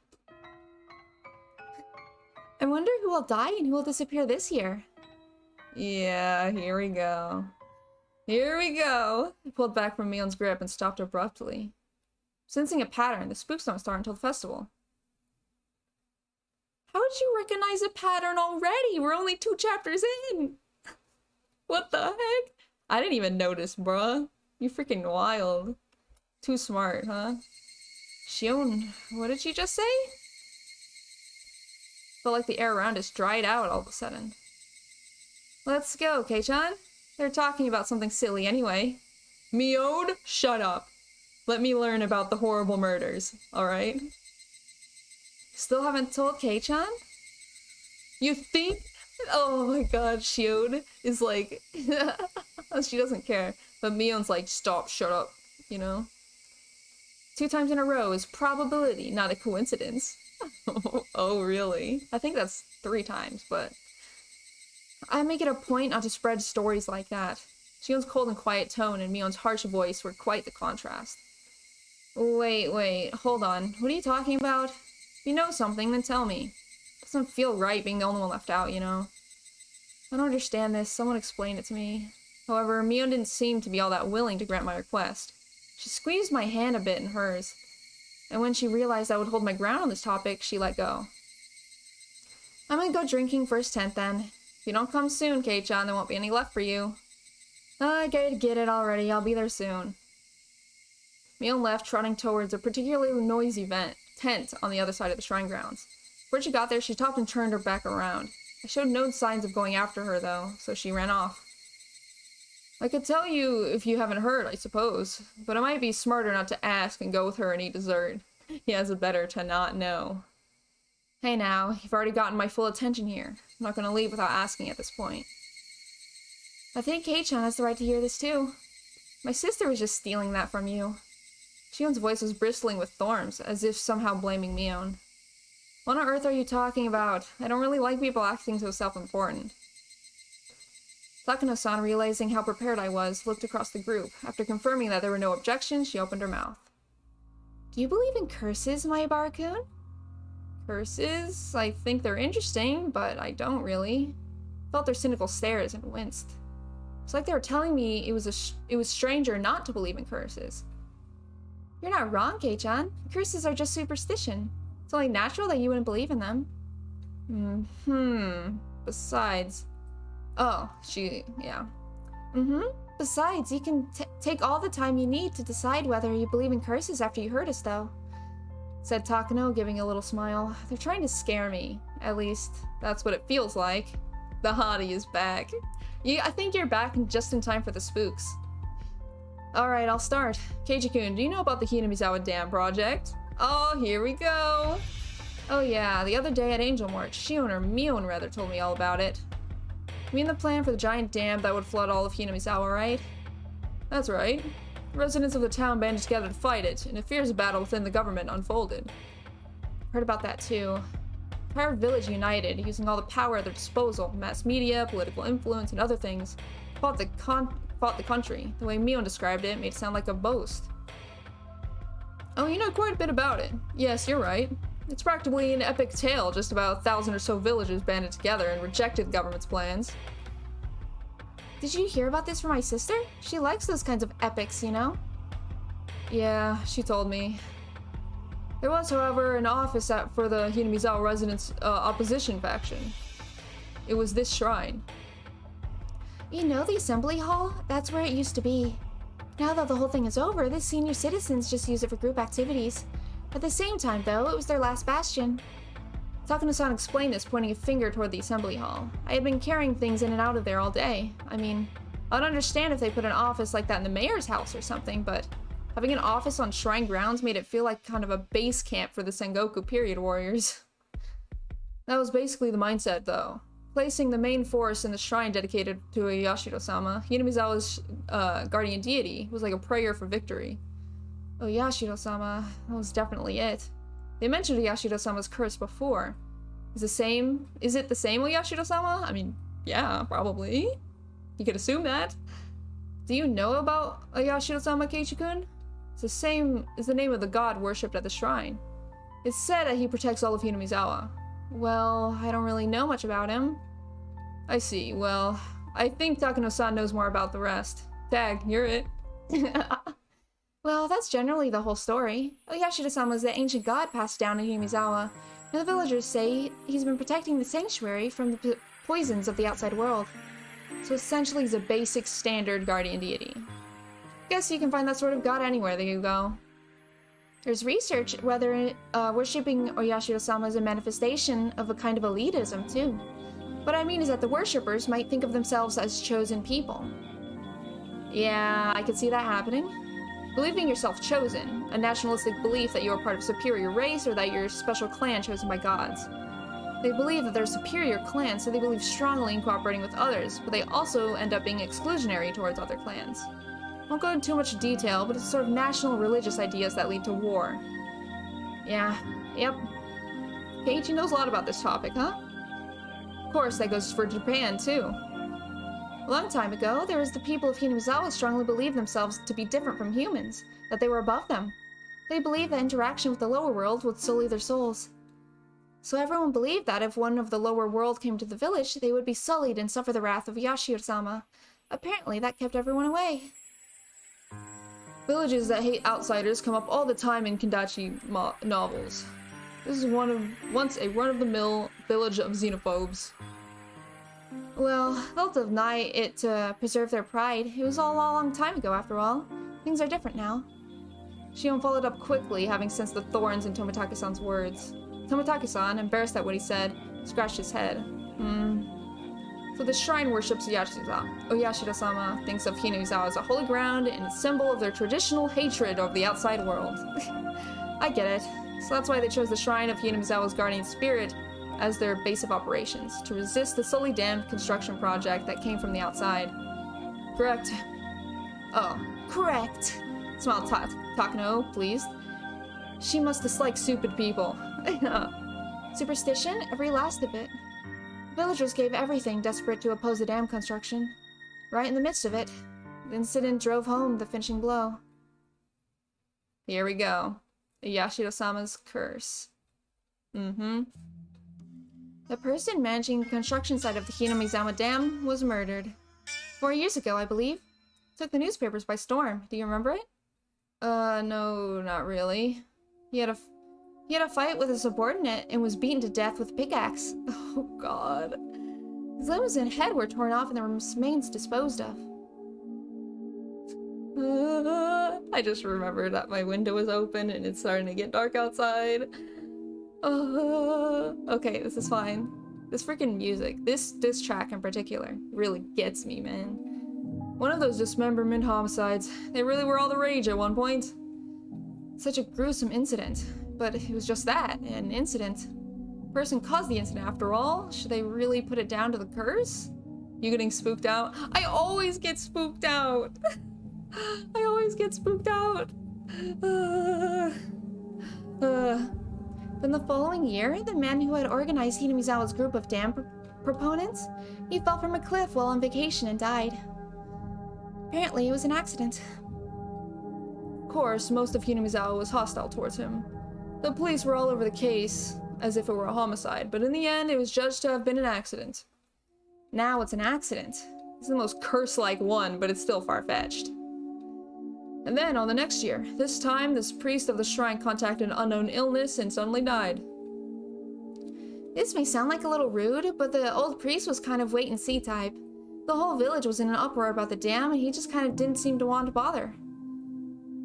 I wonder who will die and who will disappear this year. Yeah, here we go. Here we go! I pulled back from Mion's grip and stopped abruptly. Sensing a pattern, the spooks don't start until the festival. How did you recognize a pattern already? We're only 2 chapters in! What the heck? I didn't even notice, bruh. You freaking wild. Too smart, huh? Shion, what did she just say? Felt like the air around us dried out all of a sudden. Let's go, Kei-chan. They're talking about something silly anyway. Mion, shut up. Let me learn about the horrible murders, alright? Still haven't told Kei-chan? You think? Oh my god, Shion is like... she doesn't care. But Mion's like, stop, shut up, you know? 2 times in a row is probability, not a coincidence. Oh, really? I think that's 3 times, but... I make it a point not to spread stories like that. Shion's cold and quiet tone and Mion's harsh voice were quite the contrast. Wait, hold on. What are you talking about? If you know something, then tell me. Doesn't feel right being the only one left out, you know? I don't understand this. Someone explain it to me. However, Mion didn't seem to be all that willing to grant my request. She squeezed my hand a bit in hers, and when she realized I would hold my ground on this topic, she let go. I'm gonna go drinking first tent then. If you don't come soon, Kei-chan, there won't be any left for you. I get it already. I'll be there soon. Mion left, trotting towards a particularly noisy tent on the other side of the shrine grounds. Before she got there, she stopped and turned her back around. I showed no signs of going after her, though, so she ran off. I could tell you if you haven't heard, I suppose, but it might be smarter not to ask and go with her and eat dessert. Yeah, it's better to not know. Hey now, you've already gotten my full attention here. I'm not gonna leave without asking at this point. I think Kei-chan has the right to hear this too. My sister was just stealing that from you. Shion's voice was bristling with thorns, as if somehow blaming Mion. What on earth are you talking about? I don't really like people acting so self-important. Takano-san, realizing how prepared I was, looked across the group. After confirming that there were no objections, she opened her mouth. Do you believe in curses, Mayabara-kun? Curses? I think they're interesting, but I don't really. Felt their cynical stares and winced. It's like they were telling me it was stranger not to believe in curses. You're not wrong, Kei-chan. Curses are just superstition. It's only natural that you wouldn't believe in them. Besides... Oh, yeah. Besides, you can take all the time you need to decide whether you believe in curses after you heard us, though. Said Takano, giving a little smile. They're trying to scare me. At least, that's what it feels like. The hottie is back. I think you're back just in time for the spooks. Alright, I'll start. Keiji-kun, do you know about the Hinamizawa Dam project? Oh, here we go! Oh yeah, the other day at Angel March, Shion or Mion rather told me all about it. You mean the plan for the giant dam that would flood all of Hinamizawa, right? That's right. The residents of the town banded together to fight it, and a fierce battle within the government unfolded. Heard about that too. The entire village united, using all the power at their disposal, mass media, political influence, and other things, fought the country. The way Mion described it made it sound like a boast. Oh, you know quite a bit about it. Yes, you're right. It's practically an epic tale, just about 1,000 or so villagers banded together and rejected the government's plans. Did you hear about this from my sister? She likes those kinds of epics, you know? Yeah, she told me. There was, however, an office for the Hinamizawa residents' opposition faction. It was this shrine. You know the assembly hall? That's where it used to be. Now that the whole thing is over, the senior citizens just use it for group activities. At the same time, though, it was their last bastion. Takano-san explained this, pointing a finger toward the assembly hall. I had been carrying things in and out of there all day. I mean, I'd understand if they put an office like that in the mayor's house or something, but having an office on shrine grounds made it feel like kind of a base camp for the Sengoku period warriors. That was basically the mindset, though. Placing the main force in the shrine dedicated to Yashiro-sama, Hinamizawa's guardian deity, was like a prayer for victory. Oh, Yashiro-sama, that was definitely it. They mentioned Yashiro-sama's curse before. Is it the same with Yashiro-sama? I mean, yeah, probably. You could assume that. Do you know about Yashiro-sama, Keiichi-kun? It's the same as the name of the god worshipped at the shrine. It's said that he protects all of Hinamizawa. Well, I don't really know much about him. I see. Well, I think Takano-san knows more about the rest. Tag, you're it. Well, that's generally the whole story. Yashiro-sama is the ancient god passed down in Hinamizawa, and the villagers say he's been protecting the sanctuary from the poisons of the outside world. So essentially he's a basic standard guardian deity. Guess you can find that sort of god anywhere that you go. There's research whether worshipping Yashiro-sama is a manifestation of a kind of elitism too. What I mean is that the worshippers might think of themselves as chosen people. Yeah, I could see that happening. Believing yourself chosen, a nationalistic belief that you are part of a superior race or that you're a special clan chosen by gods. They believe that they're a superior clan, so they believe strongly in cooperating with others, but they also end up being exclusionary towards other clans. Won't go into too much detail, but it's sort of national religious ideas that lead to war. Yeah, yep. Keiichi knows a lot about this topic, huh? Of course, that goes for Japan, too. A long time ago, there was the people of Hinamizawa strongly believed themselves to be different from humans, that they were above them. They believed that interaction with the lower world would sully their souls. So everyone believed that if one of the lower world came to the village, they would be sullied and suffer the wrath of Yashiro-sama. Apparently, that kept everyone away. Villages that hate outsiders come up all the time in Kendachi novels. This is once a run-of-the-mill village of xenophobes. Well, they'll deny it to preserve their pride. It was all a long time ago, after all. Things are different now. Shion followed up quickly, having sensed the thorns in Tomitake-san's words. Tomitake-san, embarrassed at what he said, scratched his head. So the shrine worships Yashiro-sama, thinks of Hinamizawa as a holy ground and a symbol of their traditional hatred of the outside world. I get it. So that's why they chose the shrine of Hinamizawa's guardian spirit as their base of operations, to resist the solely damned construction project that came from the outside. Correct. Oh, correct. Smiled Takano, pleased. She must dislike stupid people. Superstition? Every last of it. Villagers gave everything, desperate to oppose the dam construction. Right in the midst of it, the incident drove home the finishing blow. Here we go. Yashiro-sama's curse. The person managing the construction site of the Hinamizawa Dam was murdered. 4 years ago, I believe. Took the newspapers by storm. Do you remember it? No, not really. He had a fight with a subordinate and was beaten to death with a pickaxe. Oh god. His limbs and head were torn off and the remains disposed of. I just remembered that my window was open and it's starting to get dark outside. Okay, this is fine. This freaking music, this track in particular, really gets me, man. One of those dismemberment homicides. They really were all the rage at one point. Such a gruesome incident. But it was just that, an incident. The person caused the incident after all. Should they really put it down to the curse? You getting spooked out? I always get spooked out. I always get spooked out. Then the following year, the man who had organized Hinamizawa's group of dam proponents, he fell from a cliff while on vacation and died. Apparently, it was an accident. Of course, most of Hinamizawa was hostile towards him. The police were all over the case, as if it were a homicide, but in the end, it was judged to have been an accident. Now it's an accident. It's the most curse-like one, but it's still far-fetched. And then, on the next year, this time, this priest of the shrine contacted an unknown illness and suddenly died. This may sound like a little rude, but the old priest was kind of wait-and-see type. The whole village was in an uproar about the dam, and he just kind of didn't seem to want to bother.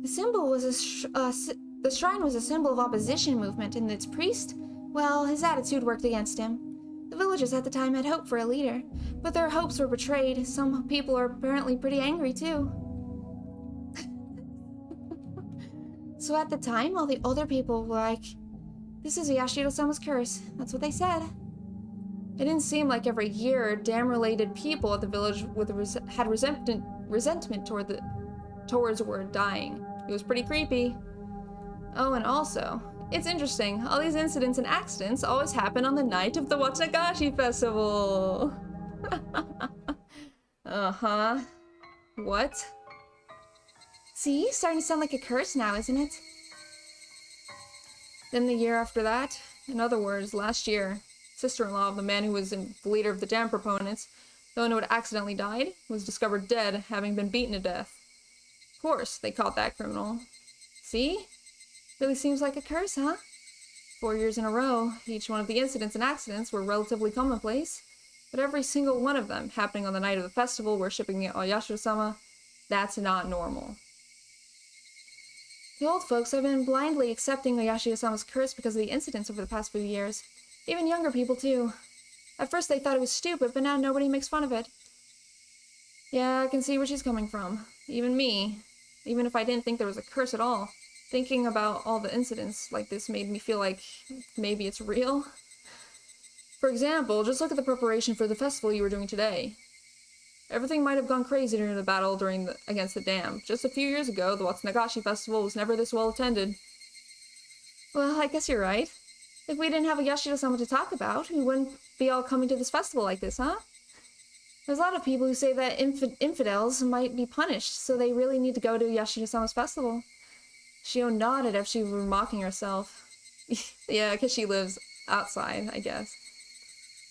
The symbol was the shrine was a symbol of opposition movement, and its priest, well, his attitude worked against him. The villagers at the time had hope for a leader, but their hopes were betrayed. Some people are apparently pretty angry, too. So at the time, all the older people were like, "This is Yashiro-sama's curse." That's what they said. It didn't seem like every year dam-related people at the village had resentment towards were dying. It was pretty creepy. Oh, and also, it's interesting, all these incidents and accidents always happen on the night of the Watanagashi festival. Uh-huh. What? See? Starting to sound like a curse now, isn't it? Then the year after that, in other words, last year, sister-in-law of the man who was the leader of the dam proponents, the one who had accidentally died, was discovered dead, having been beaten to death. Of course, they caught that criminal. See? Really seems like a curse, huh? 4 years in a row, each one of the incidents and accidents were relatively commonplace, but every single one of them happening on the night of the festival worshipping Yashiro-sama, that's not normal. The old folks have been blindly accepting Yashiro-sama's curse because of the incidents over the past few years. Even younger people, too. At first they thought it was stupid, but now nobody makes fun of it. Yeah, I can see where she's coming from. Even me. Even if I didn't think there was a curse at all. Thinking about all the incidents like this made me feel like maybe it's real. For example, just look at the preparation for the festival you were doing today. Everything might have gone crazy during the battle against the dam. Just a few years ago, the Watanagashi festival was never this well attended. Well, I guess you're right. If we didn't have a Yashiro-sama to talk about, we wouldn't be all coming to this festival like this, huh? There's a lot of people who say that infidels might be punished, so they really need to go to Yashiro-sama's festival. Shion nodded as she were mocking herself. Yeah, because she lives outside, I guess.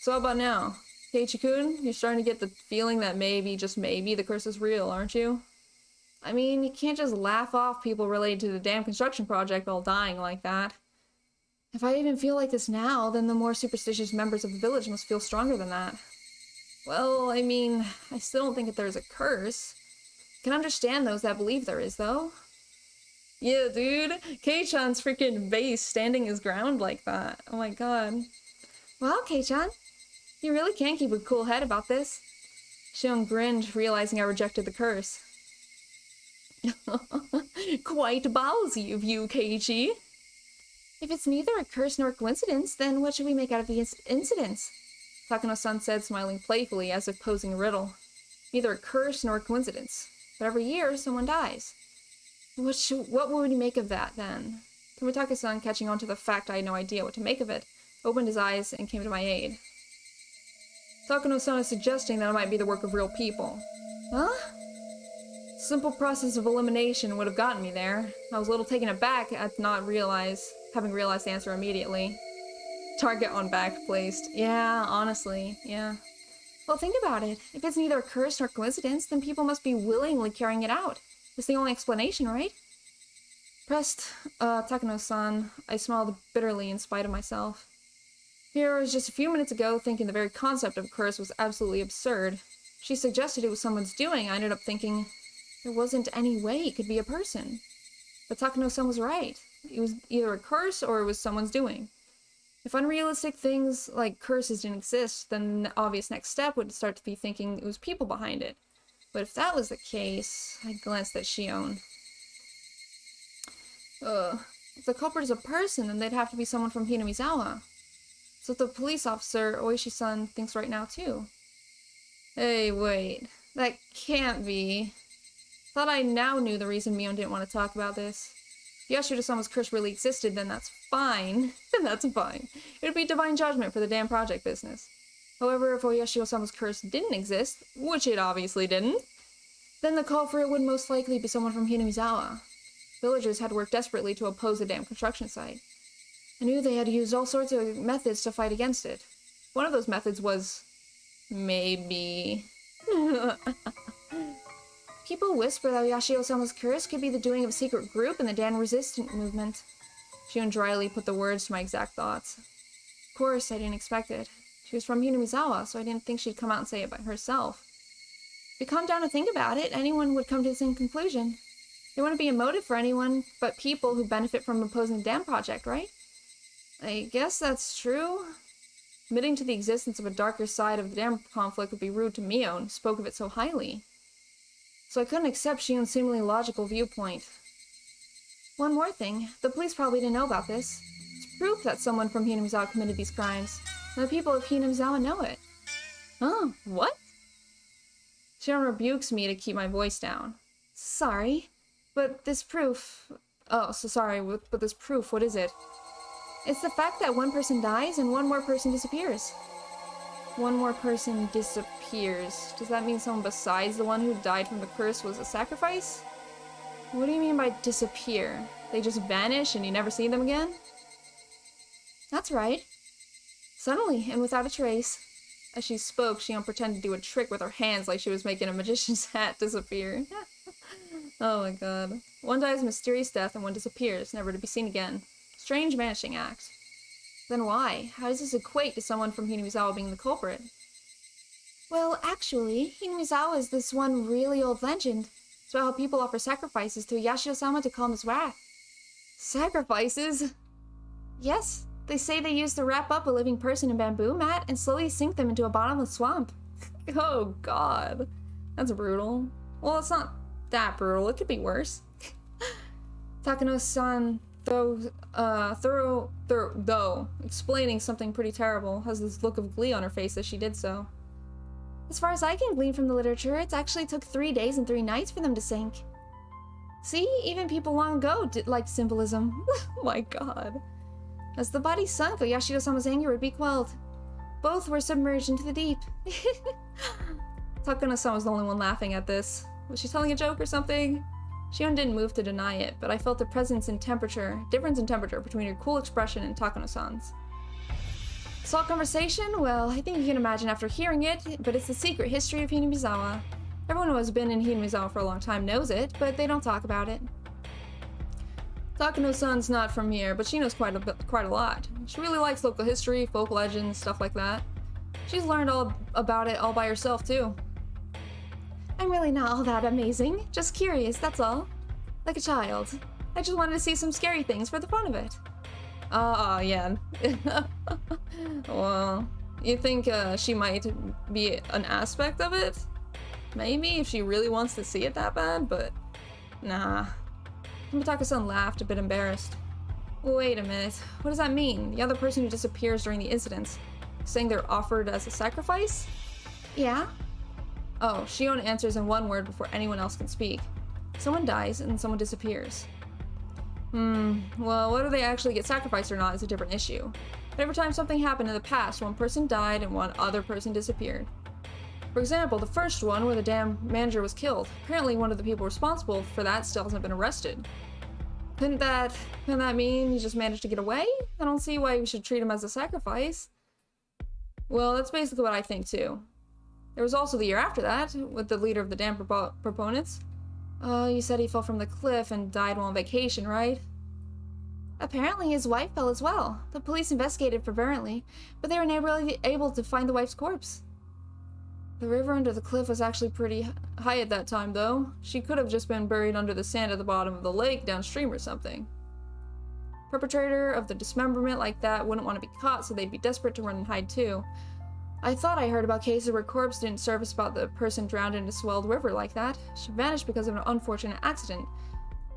So how about now? Keiichi-kun, you're starting to get the feeling that maybe, just maybe, the curse is real, aren't you? I mean, you can't just laugh off people related to the dam construction project while dying like that. If I even feel like this now, then the more superstitious members of the village must feel stronger than that. Well, I mean, I still don't think that there's a curse. Can understand those that believe there is, though. Yeah, dude. Kei-chan's freaking base standing his ground like that. Oh my god. Well, Kei-chan, you really can keep a cool head about this. Shion grinned, realizing I rejected the curse. Quite ballsy of you, Keiichi. If it's neither a curse nor a coincidence, then what should we make out of the incidents? Takano-san said, smiling playfully as if posing a riddle. Neither a curse nor a coincidence. But every year, someone dies. What would we make of that, then? Tomitaka-san, catching on to the fact I had no idea what to make of it, opened his eyes and came to my aid. Takano-san is suggesting that it might be the work of real people. Huh? Simple process of elimination would have gotten me there. I was a little taken aback at having realized the answer immediately. Target on back placed. Yeah, honestly, yeah. Well, think about it. If it's neither a curse nor coincidence, then people must be willingly carrying it out. It's the only explanation, right? Pressed, Takano-san, I smiled bitterly in spite of myself. Here I was just a few minutes ago thinking the very concept of a curse was absolutely absurd. She suggested it was someone's doing. I ended up thinking there wasn't any way it could be a person. But Takano-san was right. It was either a curse or it was someone's doing. If unrealistic things like curses didn't exist, then the obvious next step would start to be thinking it was people behind it. But if that was the case, I glanced at Shion. If the culprit is a person, then they'd have to be someone from Hinamizawa. So the police officer, Oishi-san, thinks right now too. Hey, wait. That can't be. Thought I now knew the reason Mion didn't want to talk about this. If Yashiro-sama's curse really existed, then that's fine. Then that's fine. It would be divine judgment for the damn project business. However, if Yashiro-sama's curse didn't exist, which it obviously didn't, then the culprit would most likely be someone from Hinamizawa. Villagers had worked desperately to oppose the damn construction site. I knew they had used all sorts of methods to fight against it. One of those methods was... maybe... People whisper that Yashiro-sama's curse could be the doing of a secret group in the Dan Resistant movement. Shion dryly put the words to my exact thoughts. Of course, I didn't expect it. She was from Hinamizawa, so I didn't think she'd come out and say it by herself. If you calm down and think about it, anyone would come to the same conclusion. There wouldn't be a motive for anyone but people who benefit from opposing the dam project, right? I guess that's true. Admitting to the existence of a darker side of the dam conflict would be rude to Mion, who spoke of it so highly. So I couldn't accept Shion's seemingly logical viewpoint. One more thing, the police probably didn't know about this. It's proof that someone from Hinamizawa committed these crimes, and the people of Hinamizawa know it. Oh, what? Shion rebukes me to keep my voice down. Sorry, but this proof... Oh, so sorry, but this proof, what is it? It's the fact that one person dies and one more person disappears. One more person disappears. Does that mean someone besides the one who died from the curse was a sacrifice? What do you mean by disappear? They just vanish and you never see them again? That's right. Suddenly, and without a trace. As she spoke, Shion pretended to do a trick with her hands like she was making a magician's hat disappear. Oh my god. One dies a mysterious death and one disappears, never to be seen again. Strange vanishing act. Then why? How does this equate to someone from Hinamizawa being the culprit? Well, actually, Hinamizawa is this one really old legend. It's about how people offer sacrifices to Yashiro-sama to calm his wrath. Sacrifices? Yes, they say they used to wrap up a living person in bamboo mat and slowly sink them into a bottomless swamp. Oh god. That's brutal. Well, it's not that brutal. It could be worse. Takano-san, though explaining something pretty terrible, has this look of glee on her face as she did so. As far as I can glean from the literature, it actually took 3 days and 3 nights for them to sink. See, even people long ago liked symbolism. Oh my god. As the body sunk, Yashiro-sama's anger would be quelled. Both were submerged into the deep. Takano-san was the only one laughing at this. Was she telling a joke or something? Shion didn't move to deny it, but I felt the difference in temperature between her cool expression and Takano-san's. Salt conversation? Well, I think you can imagine after hearing it, but it's the secret history of Hinamizawa. Everyone who has been in Hinamizawa for a long time knows it, but they don't talk about it. Takano-san's not from here, but she knows quite a lot. She really likes local history, folk legends, stuff like that. She's learned all about it all by herself, too. I'm really not all that amazing. Just curious, that's all. Like a child. I just wanted to see some scary things for the fun of it. Yeah. Well, you think she might be an aspect of it? Maybe, if she really wants to see it that bad, but nah. Himataka-san laughed, a bit embarrassed. Wait a minute, what does that mean? The other person who disappears during the incidents? Saying they're offered as a sacrifice? Yeah? Oh, Shion answers in one word before anyone else can speak. Someone dies and someone disappears. Well, whether they actually get sacrificed or not is a different issue. But every time something happened in the past, one person died and one other person disappeared. For example, the first one where the dam manager was killed. Apparently one of the people responsible for that still hasn't been arrested. Couldn't that mean he just managed to get away? I don't see why we should treat him as a sacrifice. Well, that's basically what I think too. There was also the year after that, with the leader of the dam proponents. You said he fell from the cliff and died while on vacation, right? Apparently his wife fell as well. The police investigated fervently, but they were never able to find the wife's corpse. The river under the cliff was actually pretty high at that time, though. She could have just been buried under the sand at the bottom of the lake downstream or something. Perpetrator of the dismemberment like that wouldn't want to be caught, so they'd be desperate to run and hide too. I thought I heard about cases where corpse didn't surface about the person drowned in a swelled river like that. She vanished because of an unfortunate accident,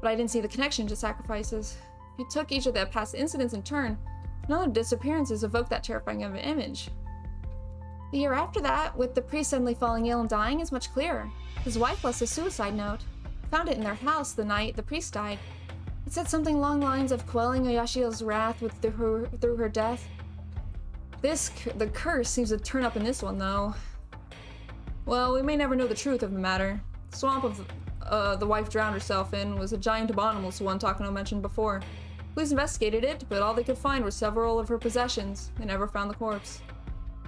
but I didn't see the connection to sacrifices. If you took each of the past incidents in turn, none of the disappearances evoked that terrifying of an image. The year after that, with the priest suddenly falling ill and dying, is much clearer. His wife left a suicide note. Found it in their house the night the priest died. It said something along the lines of quelling Oyashio's wrath through her death. The curse seems to turn up in this one, though. Well, we may never know the truth of the matter. The swamp of the wife drowned herself in was a giant abominable one Takano mentioned before. Police investigated it, but all they could find were several of her possessions. They never found the corpse.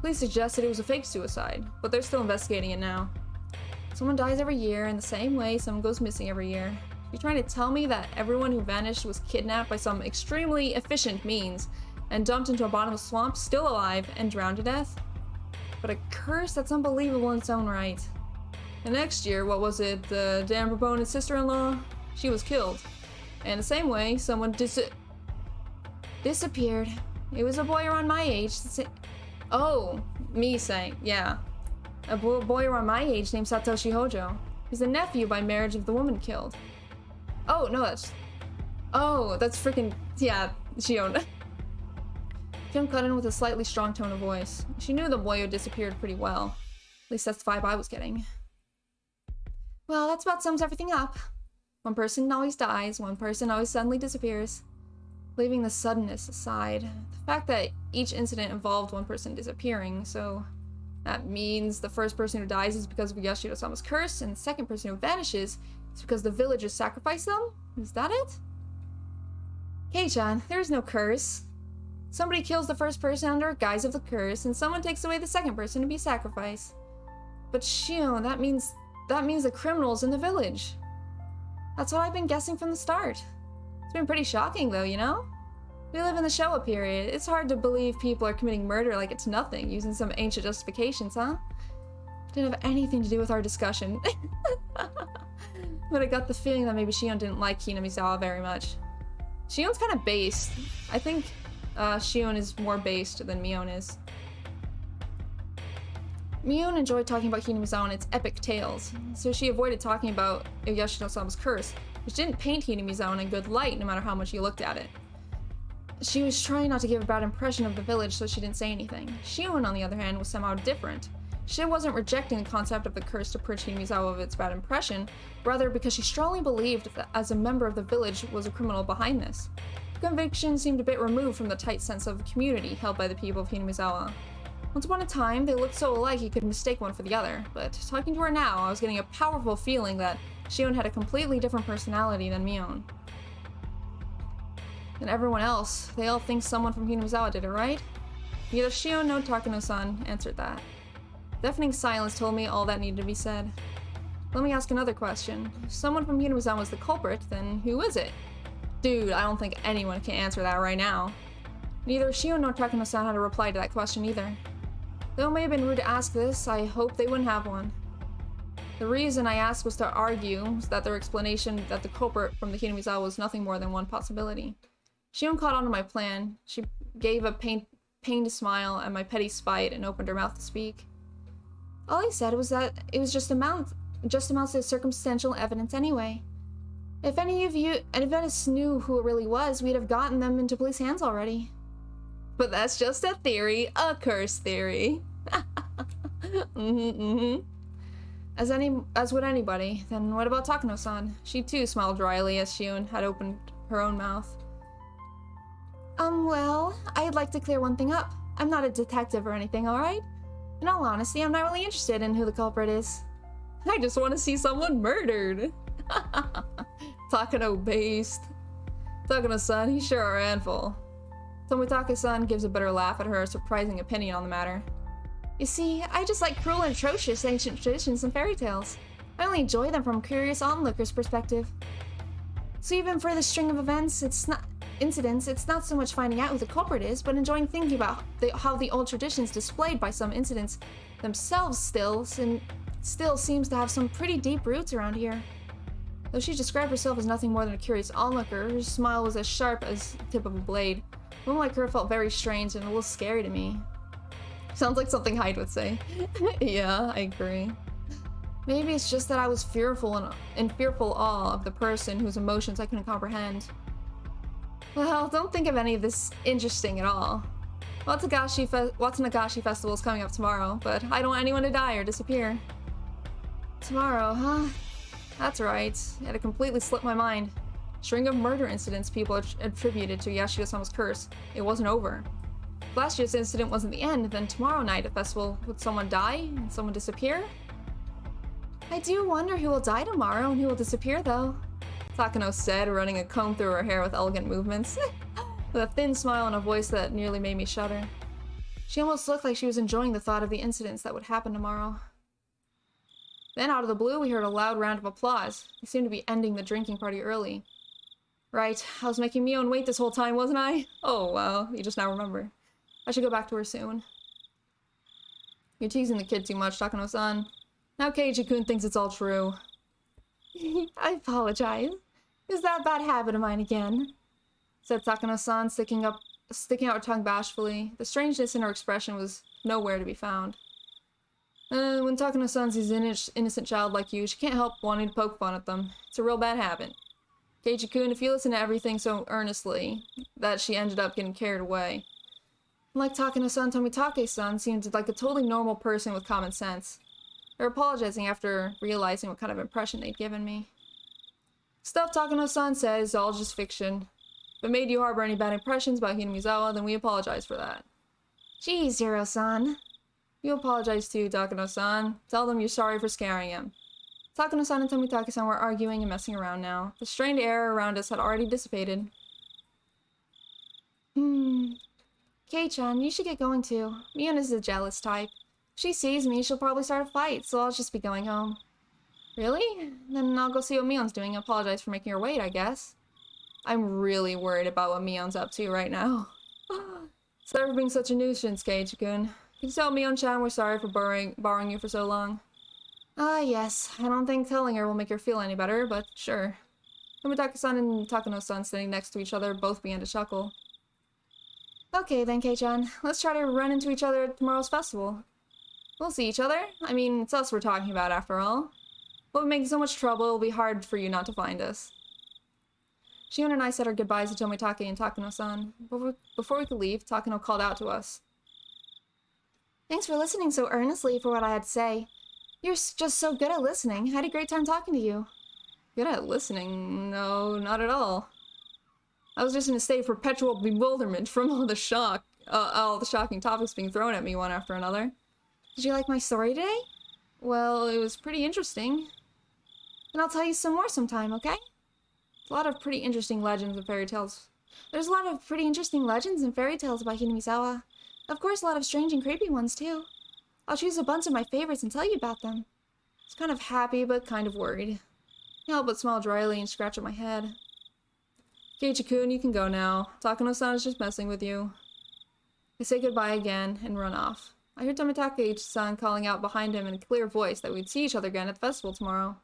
Police suggested it was a fake suicide, but they're still investigating it now. Someone dies every year, in the same way someone goes missing every year. You're trying to tell me that everyone who vanished was kidnapped by some extremely efficient means and dumped into a bottomless swamp, still alive, and drowned to death? But a curse? That's unbelievable in its own right. The next year, what was it, the damn proponent's sister-in-law? She was killed. And the same way, someone disappeared. It was a boy around my age. Oh, me saying, yeah. A boy around my age named Satoshi Hojo. He's a nephew by marriage of the woman killed. Oh, no, that's freaking, yeah, Shion. Shion cut in with a slightly strong tone of voice. She knew the boy who disappeared pretty well. At least that's the vibe I was getting. Well, that's about sums everything up. One person always dies, one person always suddenly disappears. Leaving the suddenness aside, the fact that each incident involved one person disappearing, so that means the first person who dies is because of Yashiro-sama's curse, and the second person who vanishes is because the villagers sacrificed them? Is that it? Kei-chan, there is no curse. Somebody kills the first person under a guise of the curse, and someone takes away the second person to be sacrificed. But Shion, that means the criminal's in the village. That's what I've been guessing from the start. It's been pretty shocking though, you know? We live in the Showa period. It's hard to believe people are committing murder like it's nothing, using some ancient justifications, huh? Didn't have anything to do with our discussion. But I got the feeling that maybe Shion didn't like Hinamizawa very much. Shion's kind of based. I think Shion is more based than Mion is. Mion enjoyed talking about Hinamizawa and its epic tales, so she avoided talking about Yashino-sama's curse, which didn't paint Hinamizawa in a good light no matter how much you looked at it. She was trying not to give a bad impression of the village, so she didn't say anything. Shion, on the other hand, was somehow different. She wasn't rejecting the concept of the curse to purge Hinamizawa of its bad impression, rather because she strongly believed that as a member of the village was a criminal behind this. The conviction seemed a bit removed from the tight sense of community held by the people of Hinamizawa. Once upon a time, they looked so alike you could mistake one for the other, but talking to her now, I was getting a powerful feeling that Shion had a completely different personality than Mion. And everyone else, they all think someone from Hinamizawa did it, right? Neither Shion nor Takano-san answered that. Deafening silence told me all that needed to be said. Let me ask another question. If someone from Hinamizawa was the culprit, then who is it? Dude, I don't think anyone can answer that right now. Neither Shion nor Takano-san had a reply to that question either. Though it may have been rude to ask this, I hope they wouldn't have one. The reason I asked was to argue that their explanation that the culprit from the Hinamizawa was nothing more than one possibility. Shion caught on to my plan. She gave a pained smile at my petty spite and opened her mouth to speak. All I said was that it was just amounts of circumstantial evidence anyway. If any of you and if Venice knew who it really was, we'd have gotten them into police hands already. But that's just a theory, a curse theory. As would anybody. Then what about Takano-san? She too smiled dryly as Shion had opened her own mouth. Well, I'd like to clear one thing up. I'm not a detective or anything, alright? In all honesty, I'm not really interested in who the culprit is. I just want to see someone murdered. Takano based. Takano-san, he's sure a handful. Tomitaka-san gives a bitter laugh at her surprising opinion on the matter. You see, I just like cruel and atrocious ancient traditions and fairy tales. I only enjoy them from a curious onlooker's perspective. So even for this string of events, it's not so much finding out who the culprit is, but enjoying thinking about how the old traditions displayed by some incidents themselves still seems to have some pretty deep roots around here. Though she described herself as nothing more than a curious onlooker, her smile was as sharp as the tip of a blade. A woman like her felt very strange and a little scary to me. Sounds like something Hyde would say. Yeah, I agree. Maybe it's just that I was fearful and in fearful awe of the person whose emotions I couldn't comprehend. Well, don't think of any of this interesting at all. Watanagashi Festival is coming up tomorrow, but I don't want anyone to die or disappear. Tomorrow, huh? That's right. It had completely slipped my mind. String of murder incidents people attributed to Yashio-sama's curse. It wasn't over. If last year's incident wasn't the end, then tomorrow night at festival, would someone die and someone disappear? I do wonder who will die tomorrow and who will disappear, though. Takano said, running a comb through her hair with elegant movements, with a thin smile and a voice that nearly made me shudder. She almost looked like she was enjoying the thought of the incidents that would happen tomorrow. Then, out of the blue, we heard a loud round of applause. They seemed to be ending the drinking party early. Right, I was making Mion wait this whole time, wasn't I? Oh, wow, you just now remember. I should go back to her soon. You're teasing the kid too much, Takano-san. Now Keiji-kun thinks it's all true. I apologize. Is that bad habit of mine again? Said Takano-san, sticking out her tongue bashfully. The strangeness in her expression was nowhere to be found. When Takano-san sees an innocent child like you, she can't help wanting to poke fun at them. It's a real bad habit. Keiji-kun, if you listen to everything so earnestly, that she ended up getting carried away. Like Takano-san, Tomitake-san seemed like a totally normal person with common sense. They're apologizing after realizing what kind of impression they'd given me. Stuff Takano-san said is all just fiction. If it made you harbor any bad impressions about Hinamizawa, then we apologize for that. Geez, Zero-san. You apologize too, Takano-san. Tell them you're sorry for scaring him. Takano-san and Tomitake-san were arguing and messing around now. The strained air around us had already dissipated. Kei-chan, you should get going too. Mion is the jealous type. If she sees me, she'll probably start a fight, so I'll just be going home. Really? Then I'll go see what Mion's doing and apologize for making her wait, I guess. I'm really worried about what Mion's up to right now. Sorry for being such a nuisance, Keiji-kun. Can you tell Mion-chan we're sorry for borrowing you for so long? Yes. I don't think telling her will make her feel any better, but sure. Tomitake-san and Takano-san sitting next to each other both began to chuckle. Okay then, Kei-chan. Let's try to run into each other at tomorrow's festival. We'll see each other. I mean, it's us we're talking about after all. What would make so much trouble, it'll be hard for you not to find us. Shion and I said our goodbyes to Tomitake and Takano-san. Before we could leave, Takano called out to us. Thanks for listening so earnestly for what I had to say. You're just so good at listening. I had a great time talking to you. Good at listening? No, not at all. I was just in a state of perpetual bewilderment from all the shocking topics being thrown at me one after another. Did you like my story today? Well, it was pretty interesting. And I'll tell you some more sometime, okay? There's a lot of pretty interesting legends and fairy tales. There's a lot of pretty interesting legends and fairy tales about Hinamizawa. Of course, a lot of strange and creepy ones, too. I'll choose a bunch of my favorites and tell you about them. I was kind of happy, but kind of worried. Can't help but smile dryly and scratch at my head. Keiji-kun, you can go now. Takano-san is just messing with you. I say goodbye again and run off. I heard Tomitake-san calling out behind him in a clear voice that we'd see each other again at the festival tomorrow.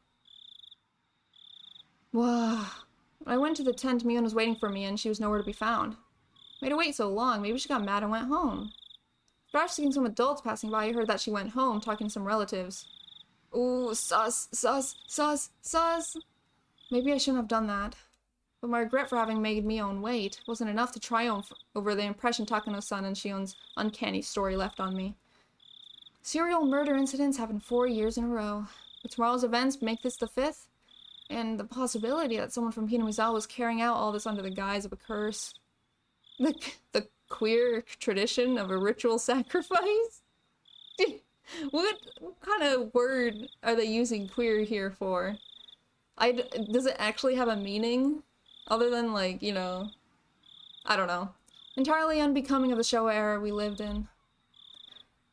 Wow. When I went to the tent, Mion was waiting for me and she was nowhere to be found. Made her wait so long, maybe she got mad and went home. After seeing some adults passing by, I heard that she went home talking to some relatives. Ooh, sus. Maybe I shouldn't have done that. But my regret for having made Mion wait wasn't enough to triumph over the impression Takano-san and Shion's uncanny story left on me. Serial murder incidents happened 4 years in a row. Would tomorrow's events make this the 5th? And the possibility that someone from Hinamizawa was carrying out all this under the guise of a curse. The queer tradition of a ritual sacrifice? What kind of word are they using queer here for? Does it actually have a meaning? Other than, like, you know, I don't know. Entirely unbecoming of the Showa era we lived in.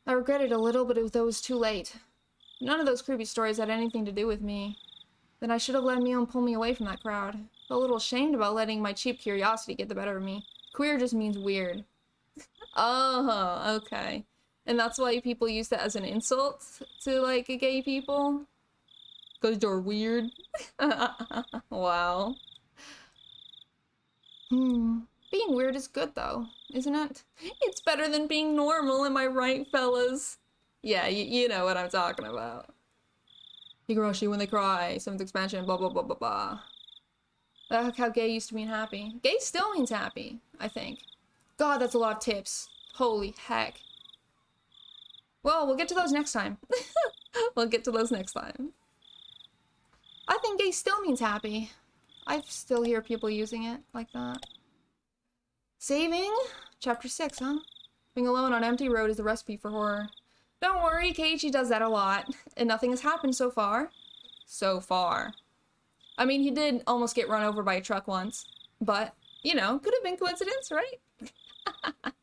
I regret it a little, but it was too late. None of those creepy stories had anything to do with me. Then I should have let Mion pull me away from that crowd. Felt a little ashamed about letting my cheap curiosity get the better of me. Queer just means weird. Oh, okay. And that's why people use that as an insult to, like, gay people? Because they're weird? Wow. Being weird is good, though, isn't it? It's better than being normal, am I right, fellas? Yeah, you know what I'm talking about. Higurashi when they cry, 7th expansion, blah blah blah blah blah. That's how gay used to mean happy. Gay still means happy, I think. God, that's a lot of tips. Holy heck. Well, we'll get to those next time. We'll get to those next time. I think gay still means happy. I still hear people using it like that. Saving? Chapter 6, huh? Being alone on empty road is the recipe for horror. Don't worry, Keiichi does that a lot. And nothing has happened so far. So far. I mean, he did almost get run over by a truck once. But, you know, could have been coincidence, right?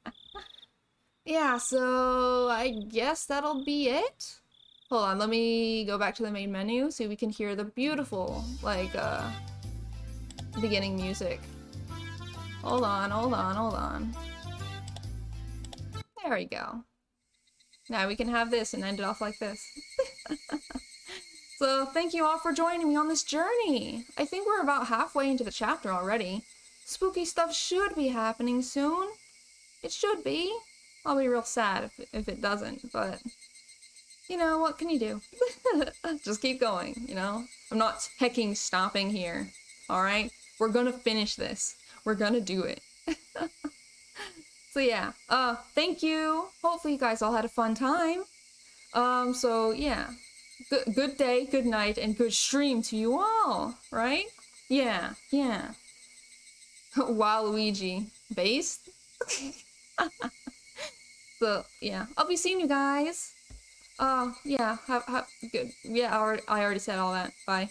Yeah, so I guess that'll be it. Hold on, let me go back to the main menu so we can hear the beautiful, like, beginning music. Hold on, hold on, hold on. There we go. Now we can have this and end it off like this. So thank you all for joining me on this journey. I think we're about halfway into the chapter already. Spooky stuff should be happening soon. It should be. I'll be real sad if it doesn't, but you know, what can you do? Just keep going, you know? I'm not hecking stopping here, alright? We're gonna finish this. We're gonna do it. So yeah, thank you. Hopefully you guys all had a fun time. So yeah. Good day, good night, and good stream to you all, right? Yeah, yeah. Waluigi. Based? So, yeah. I'll be seeing you guys. Yeah, have good. Yeah, I already said all that. Bye.